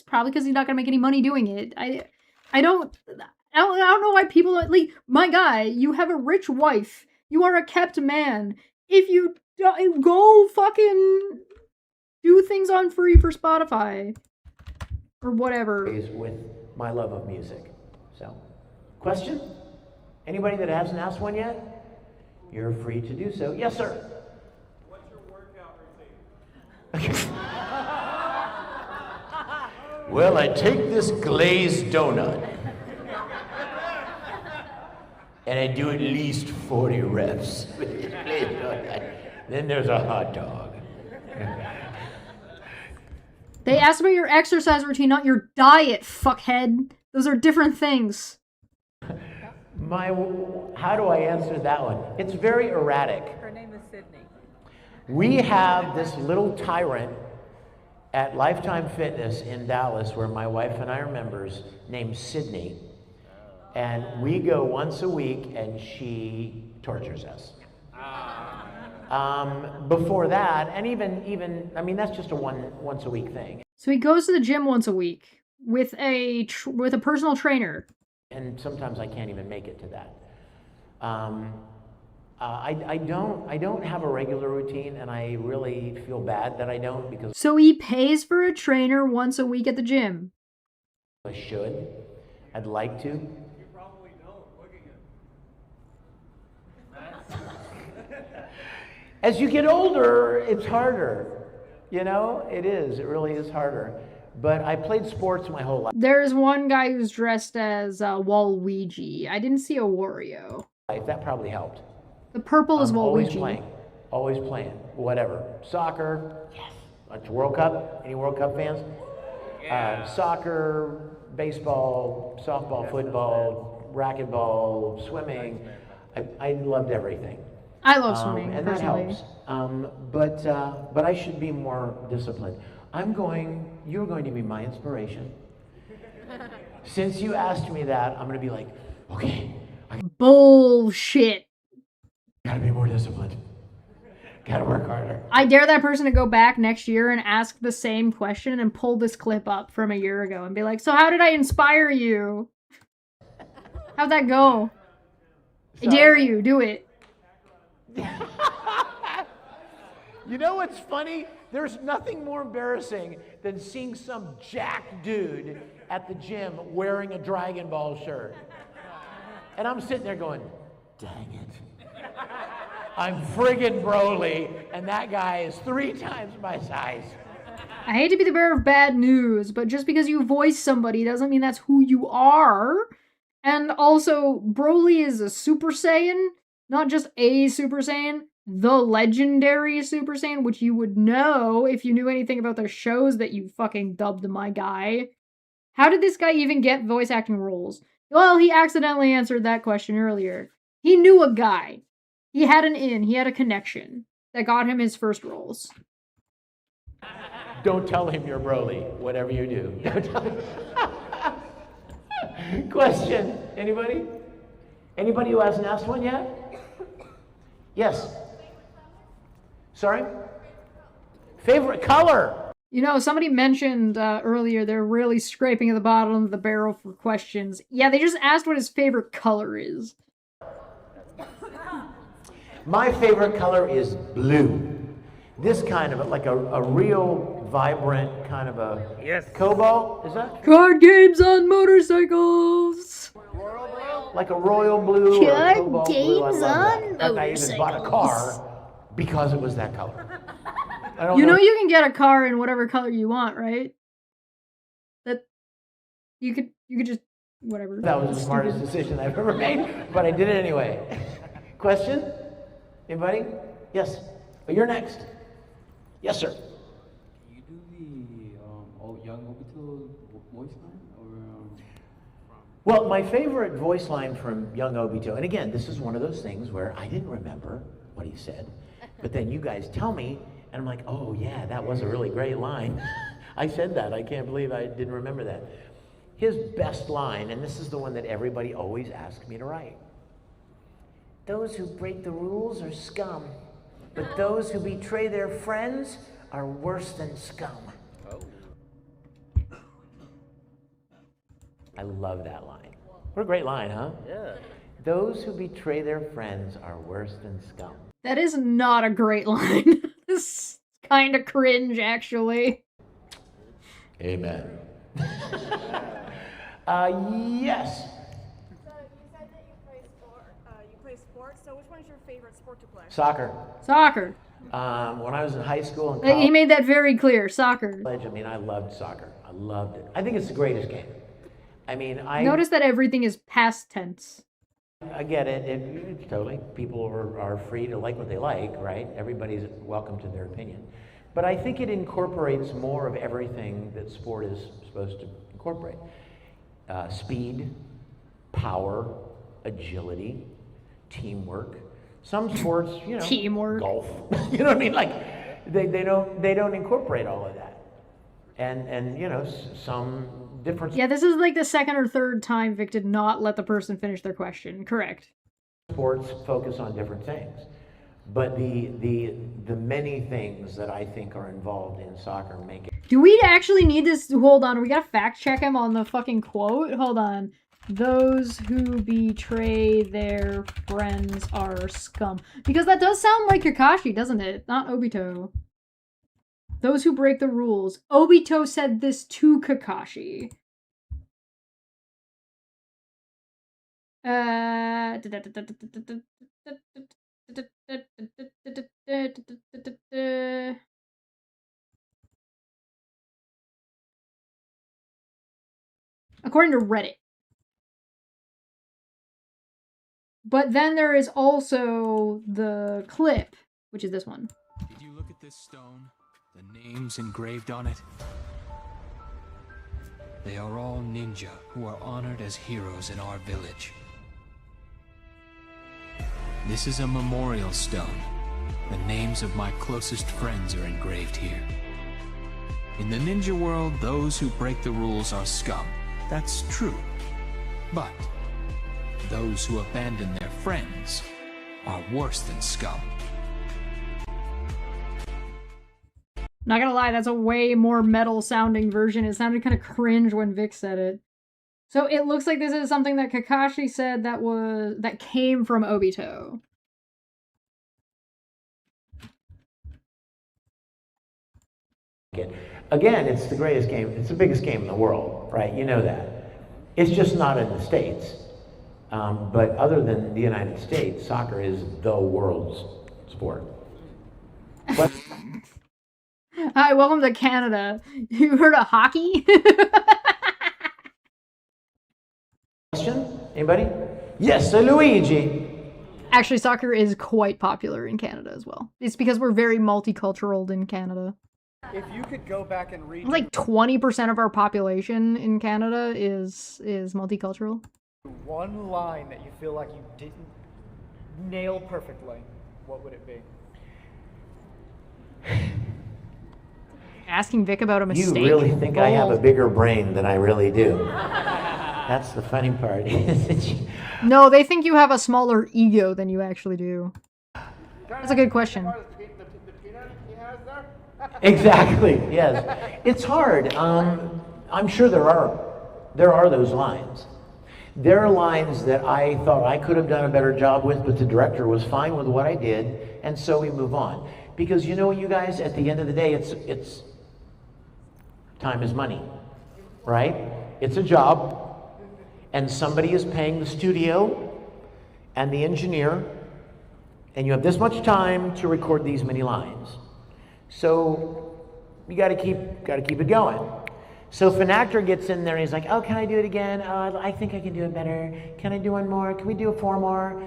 probably because he's not gonna make any money doing it. I don't know why people, like, my guy, you have a rich wife. You are a kept man. If you go fucking do things on free for Spotify or whatever. With my love of music. So, question? Anybody that hasn't asked one yet? You're free to do so. Yes, sir. What's your workout routine? Well, I take this glazed donut and I do at least 40 reps with this glazed donut. Then there's a hot dog. They asked about your exercise routine, not your diet, fuckhead. Those are different things. How do I answer that one? It's very erratic. Her name is Sydney. We have this little tyrant at Lifetime Fitness in Dallas, where my wife and I are members, named Sydney. And we go once a week, and she tortures us. Before that, and even I mean, that's just a once a week thing. So he goes to the gym once a week with a personal trainer. And sometimes I can't even make it to that. I don't have a regular routine, and I really feel bad that I don't, because So he pays for a trainer once a week at the gym. I should. I'd like to. You probably don't, looking at As you get older, it's harder. You know, it is. It really is harder. But I played sports my whole life. There's one guy who's dressed as Waluigi. I didn't see a Wario. That probably helped. The purple is Waluigi. Always playing. Whatever. Soccer. Yes. It's World Cup. Any World Cup fans? Yeah. Soccer, baseball, softball, football, racquetball, swimming. I loved everything. I love swimming, and that personally. helps. But I should be more disciplined. You're going to be my inspiration. Since you asked me that, I'm going to be like, okay. Bullshit. Gotta be more disciplined. Gotta work harder. I dare that person to go back next year and ask the same question and pull this clip up from a year ago and be like, so how did I inspire you? How'd that go? I dare you, do it. You know what's funny? There's nothing more embarrassing than seeing some jacked dude at the gym wearing a Dragon Ball shirt. And I'm sitting there going, dang it. I'm friggin' Broly, and that guy is 3 times my size. I hate to be the bearer of bad news, but just because you voice somebody doesn't mean that's who you are. And also, Broly is a Super Saiyan, not just a Super Saiyan, the legendary Super Saiyan, which you would know if you knew anything about the shows that you fucking dubbed my guy. How did this guy even get voice acting roles? Well, he accidentally answered that question earlier. He knew a guy. He had an in, he had a connection that got him his first roles. Don't tell him you're Broly, whatever you do. Don't tell him. Question, anybody? Anybody who hasn't asked one yet? Yes. Sorry? Favorite color? You know, somebody mentioned earlier they're really scraping at the bottom of the barrel for questions. Yeah, they just asked what his favorite color is. My favorite color is blue. This kind of, like a real vibrant kind of a cobalt, is that? Card games on motorcycles! Like a royal blue or a Card cobalt blue. I games love on that. I even bought a car because it was that color. I don't You know you can get a car in whatever color you want, right? That you could just whatever. That was the smartest decision I've ever made, but I did it anyway. Question? Anybody? Yes. Oh, you're next. Yes, sir. Can you do the young Obito voice line, or? Well, my favorite voice line from young Obito, and again, this is one of those things where I didn't remember what he said, but then you guys tell me, and I'm like, oh yeah, that was a really great line. I said that. I can't believe I didn't remember that. His best line, and this is the one that everybody always asks me to write. Those who break the rules are scum, but those who betray their friends are worse than scum. I love that line. What a great line, huh? Yeah. Those who betray their friends are worse than scum. That is not a great line. This is kind of cringe, actually. Amen. Yes. So you said that you play sports. So which one is your favorite sport to play? Soccer. Soccer. When I was in high school and college, He made that very clear. Soccer. I mean, I loved soccer. I loved it. I think it's the greatest game. I mean, Notice that everything is past tense. I get it. It's totally. People are free to like what they like, right? Everybody's welcome to their opinion. But I think it incorporates more of everything that sport is supposed to incorporate. Speed, power, agility, teamwork. Some sports, teamwork. Golf. You know what I mean? Like they don't incorporate all of that. and you know, some different Yeah, this is like the second or third time Vic did not let the person finish their question. Correct. sports focus on different things. But the many things that I think are involved in soccer make it. Do we actually need this? Hold on, we gotta fact check him on the fucking quote. Hold on. Those who betray their friends are scum. Because that does sound like Kakashi, doesn't it? Not Obito. Those who break the rules. Obito said this to Kakashi. According to Reddit. But then there is also the clip, which is this one. Did you look at this stone? The names engraved on it? They are all ninja who are honored as heroes in our village. This is a memorial stone. The names of my closest friends are engraved here. In the ninja world, those who break the rules are scum. That's true. But those who abandon their friends are worse than scum. Not gonna lie, that's a way more metal sounding version. It sounded kind of cringe when Vic said it. So it looks like this is something that Kakashi said that came from Obito. Again, it's the greatest game. It's the biggest game in the world, right? You know that. It's just not in the States. But other than the United States, soccer is the world's sport. But Hi, welcome to Canada. You heard of hockey? Question? Anybody? Yes, Sir Luigi. Actually, soccer is quite popular in Canada as well. It's because we're very multicultural in Canada. If you could go back and read Like 20% of our population in Canada is multicultural. one line that you feel like you didn't nail perfectly, what would it be? Asking Vic about a mistake. You really think I have a bigger brain than I really do. That's the funny part. No, they think you have a smaller ego than you actually do. That's a good question. Exactly, yes. It's hard. I'm sure there are those lines. There are lines that I thought I could have done a better job with, but the director was fine with what I did, and so we move on. Because you know, you guys, at the end of the day, it's time is money, right? It's a job, and somebody is paying the studio and the engineer, and you have this much time to record these many lines. So you got to keep it going. So if an actor gets in there and he's like, "Oh, can I do it again? I think I can do it better. Can I do one more? Can we do 4 more?"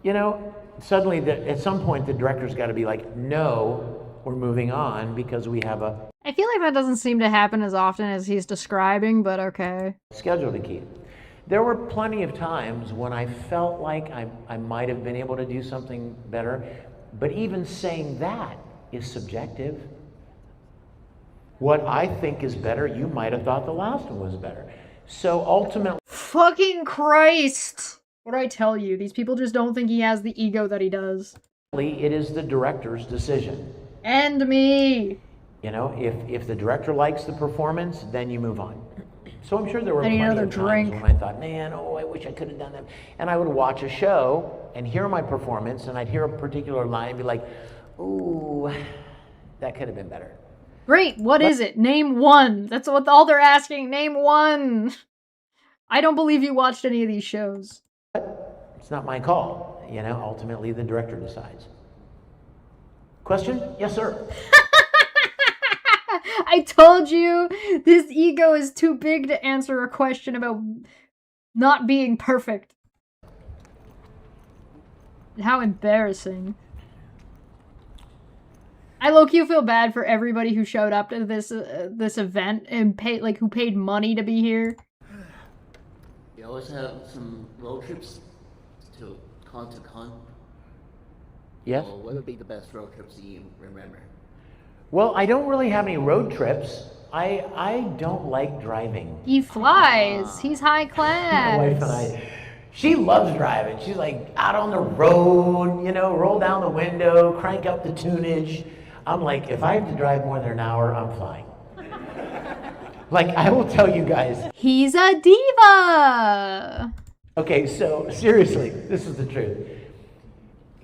You know, suddenly at some point the director's got to be like, "No, we're moving on because we have a I feel like that doesn't seem to happen as often as he's describing, but okay. schedule to keep." There were plenty of times when I felt like I might have been able to do something better, but even saying that is subjective. What I think is better, you might have thought the last one was better. So ultimately... Fucking Christ! What do I tell you? These people just don't think he has the ego that he does. It is the director's decision. And me! You know, if the director likes the performance, then you move on. So I'm sure there were I need plenty another of times drink. when I thought, man, I wish I could have done that. And I would watch a show and hear my performance, and I'd hear a particular line and be like, ooh, that could have been better. Great, what is it? Name one. That's what all they're asking. Name one. I don't believe you watched any of these shows. It's not my call. You know, ultimately the director decides. Question? Yes, sir. I told you this ego is too big to answer a question about not being perfect. How embarrassing. I low-key feel bad for everybody who showed up to this event and who paid money to be here. You always have some road trips to con. Yes. What would be the best road trips that you remember? Well, I don't really have any road trips. I don't like driving. He flies. He's high class. My wife and I, she loves driving. She's like out on the road, you know, roll down the window, crank up the tunage. I'm like, if I have to drive more than an hour, I'm fine. Like, I will tell you guys. He's a diva. Okay, so seriously, this is the truth.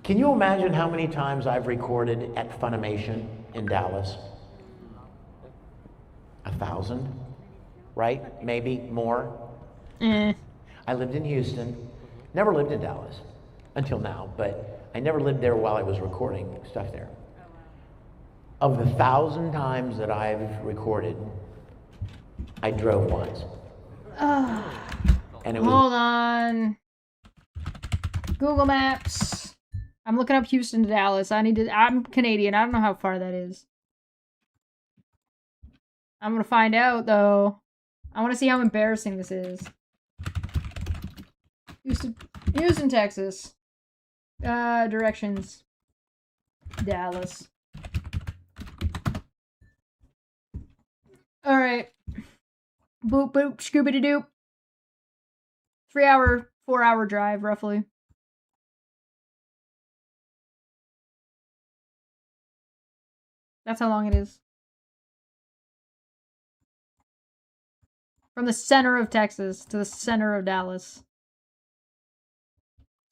Can you imagine how many times I've recorded at Funimation in Dallas? 1,000, right? Maybe more. I lived in Houston, never lived in Dallas until now, but I never lived there while I was recording stuff there. Of the 1,000 times that I've recorded, I drove once. And it was. Hold on. Google Maps. I'm looking up Houston to Dallas. I'm Canadian. I don't know how far that is. I'm gonna find out though. I want to see how embarrassing this is. Houston, Texas. Directions. Dallas. All right. Boop boop scoobity doop. 4-hour drive roughly. That's how long it is. From the center of Texas to the center of Dallas.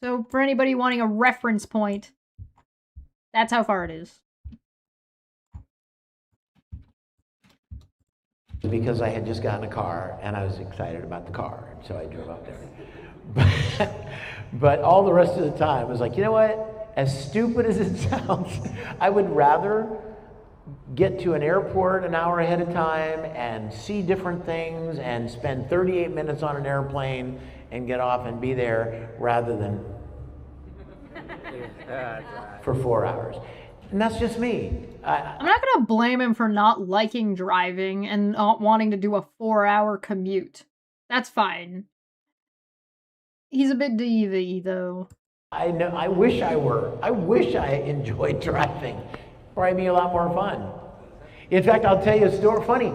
So for anybody wanting a reference point, that's how far it is. Because I had just gotten a car and I was excited about the car, and so I drove up there. But all the rest of the time, I was like, you know what? As stupid as it sounds, I would rather get to an airport an hour ahead of time and see different things and spend 38 minutes on an airplane and get off and be there rather than for 4 hours. And that's just me. I'm not gonna blame him for not liking driving and not wanting to do a 4-hour commute. That's fine. He's a bit diva-y, though. I know. I wish I were. I wish I enjoyed driving. Probably be a lot more fun. In fact, I'll tell you a story. Funny.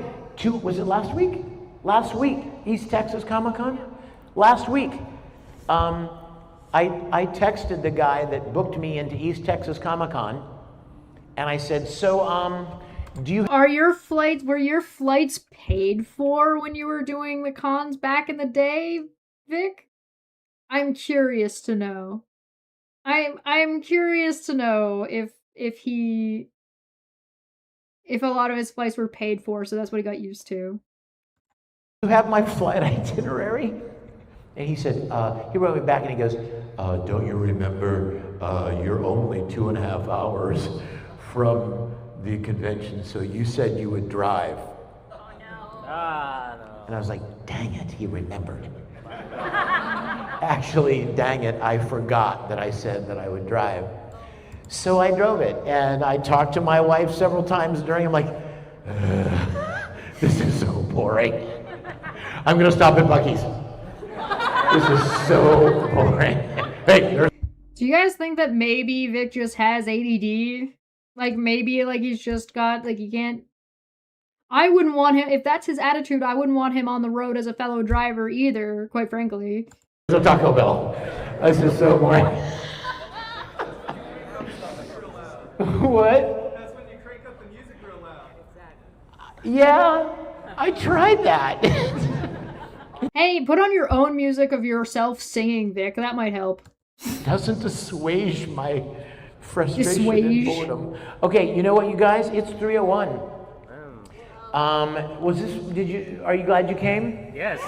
Was it last week? Last week, East Texas Comic-Con. Last week, I texted the guy that booked me into East Texas Comic-Con. And I said, so, do you... Were your flights paid for when you were doing the cons back in the day, Vic? I'm curious to know. I'm curious to know if a lot of his flights were paid for, so that's what he got used to. You have my flight itinerary? And he said, he wrote me back and he goes, don't you remember, you're only 2.5 hours from the convention, so you said you would drive. Oh no. No. And I was like, dang it, he remembered. Actually, dang it, I forgot that I said that I would drive. So I drove it, and I talked to my wife several times during, I'm like, this is so boring. I'm gonna stop at Buc-ee's. This is so boring. Hey, do you guys think that maybe Vic just has ADD? Like, maybe, like, he's just got, like, he can't... I wouldn't want him... If that's his attitude, I wouldn't want him on the road as a fellow driver either, quite frankly. There's a Taco Bell. This is so boring. What? That's when you crank up the music real loud. Yeah, I tried that. Hey, put on your own music of yourself singing, Vic. That might help. Doesn't assuage my frustration and boredom. Okay, you know what, you guys? It's 3:01. Are you glad you came? Yes.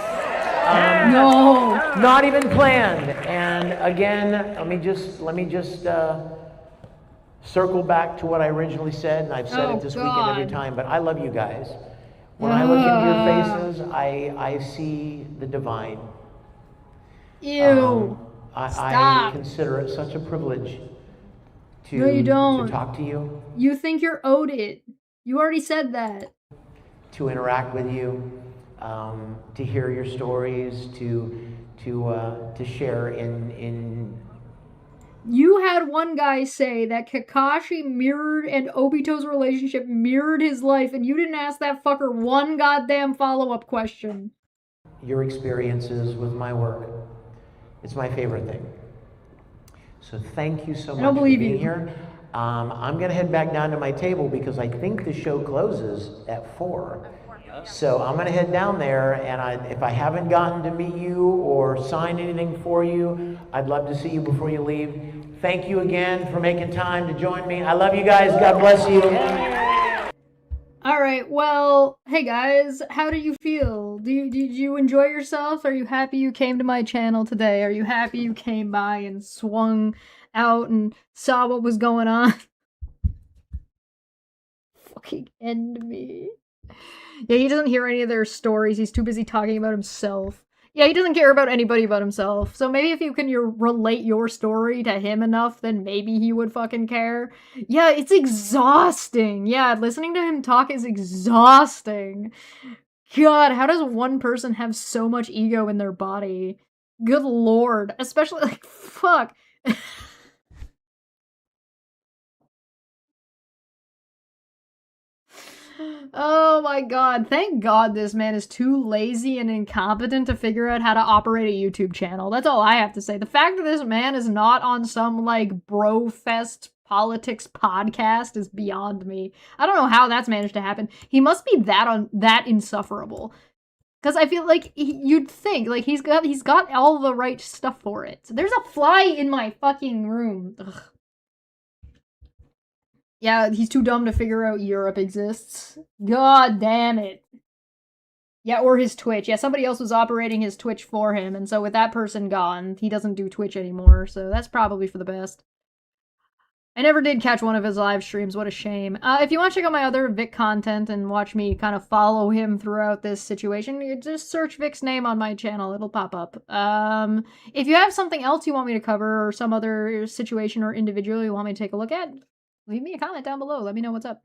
No. Not even planned. And again, let me just circle back to what I originally said, and I've said it this weekend every time, but I love you guys. When I look into your faces, I see the divine. Ew. I consider it such a privilege No, you don't. to talk to you. You think you're owed it. You already said that. To interact with you, to hear your stories, to share in You had one guy say that Kakashi mirrored and Obito's relationship mirrored his life, and you didn't ask that fucker one goddamn follow-up question. Your experiences with my work. It's my favorite thing. So thank you so much for being here. I'm going to head back down to my table because I think the show closes at 4. So I'm going to head down there, and if I haven't gotten to meet you or sign anything for you, I'd love to see you before you leave. Thank you again for making time to join me. I love you guys. God bless you. All right, well, hey guys, how do you feel? Did you enjoy yourself? Are you happy you came to my channel today? Are you happy you came by and swung out and saw what was going on? Fucking end me. Yeah, he doesn't hear any of their stories. He's too busy talking about himself. Yeah, he doesn't care about anybody but himself. So maybe if you can relate your story to him enough, then maybe he would fucking care. Yeah, it's exhausting. Yeah, listening to him talk is exhausting. God, how does one person have so much ego in their body? Good lord. Especially, like, fuck. Oh my god, thank god this man is too lazy and incompetent to figure out how to operate a YouTube channel. That's all I have to say. The fact that this man is not on some, like, bro-fest politics podcast is beyond me. I don't know how that's managed to happen. He must be that insufferable. Because I feel like you'd think, like, he's got all the right stuff for it. There's a fly in my fucking room. Ugh. Yeah, he's too dumb to figure out Europe exists. God damn it. Yeah, or his Twitch. Yeah, somebody else was operating his Twitch for him, and so with that person gone, he doesn't do Twitch anymore, so that's probably for the best. I never did catch one of his live streams, what a shame. If you want to check out my other Vic content and watch me kind of follow him throughout this situation, you just search Vic's name on my channel, it'll pop up. If you have something else you want me to cover, or some other situation or individual you want me to take a look at, leave me a comment down below. Let me know what's up.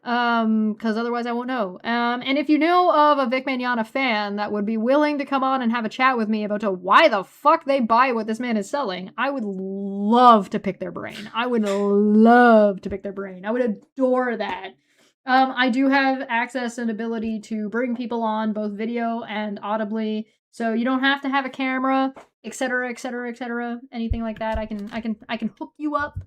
Because otherwise I won't know. And if you know of a Vic Mignogna fan that would be willing to come on and have a chat with me about why the fuck they buy what this man is selling, I would love to pick their brain. I would love to pick their brain. I would adore that. I do have access and ability to bring people on both video and audibly, so you don't have to have a camera, etc., etc., etc., anything like that. I can hook you up.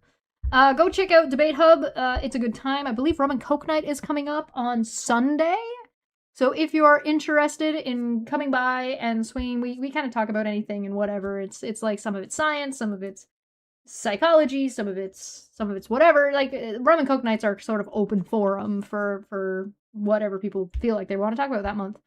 Go check out Debate Hub. It's a good time. I believe Rum and Coke Night is coming up on Sunday. So if you are interested in coming by and swinging, we kind of talk about anything and whatever. It's like some of it's science, some of it's psychology, some of it's whatever. Like Rum and Coke Nights are sort of open forum for whatever people feel like they want to talk about that month.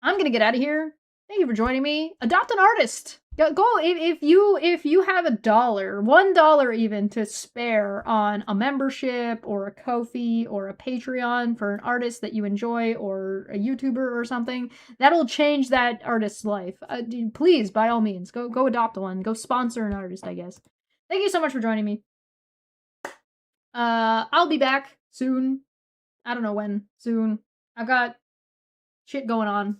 I'm gonna get out of here. Thank you for joining me. Adopt an artist. Go if you have $1 even to spare on a membership or a Ko-fi or a Patreon for an artist that you enjoy or a YouTuber or something, that'll change that artist's life. Please, by all means, go adopt one. Go sponsor an artist, I guess. Thank you so much for joining me. I'll be back soon. I don't know when. Soon. I've got shit going on.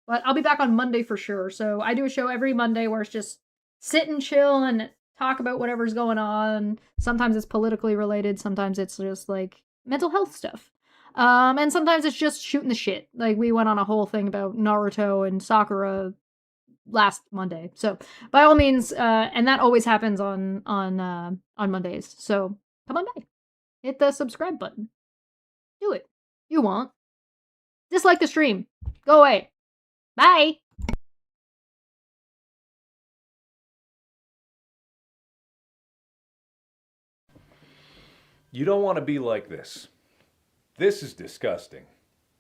But I'll be back on Monday for sure. So I do a show every Monday where it's just sit and chill and talk about whatever's going on. Sometimes it's politically related. Sometimes it's just like mental health stuff. And sometimes it's just shooting the shit. Like we went on a whole thing about Naruto and Sakura last Monday. So by all means, and that always happens on Mondays. So come on by. Hit the subscribe button. Do it. You won't. Dislike the stream. Go away. Bye! You don't want to be like this. This is disgusting.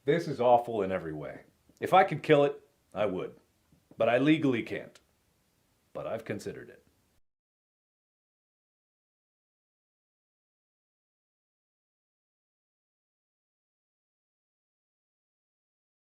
This is awful in every way. If I could kill it, I would. But I legally can't. But I've considered it.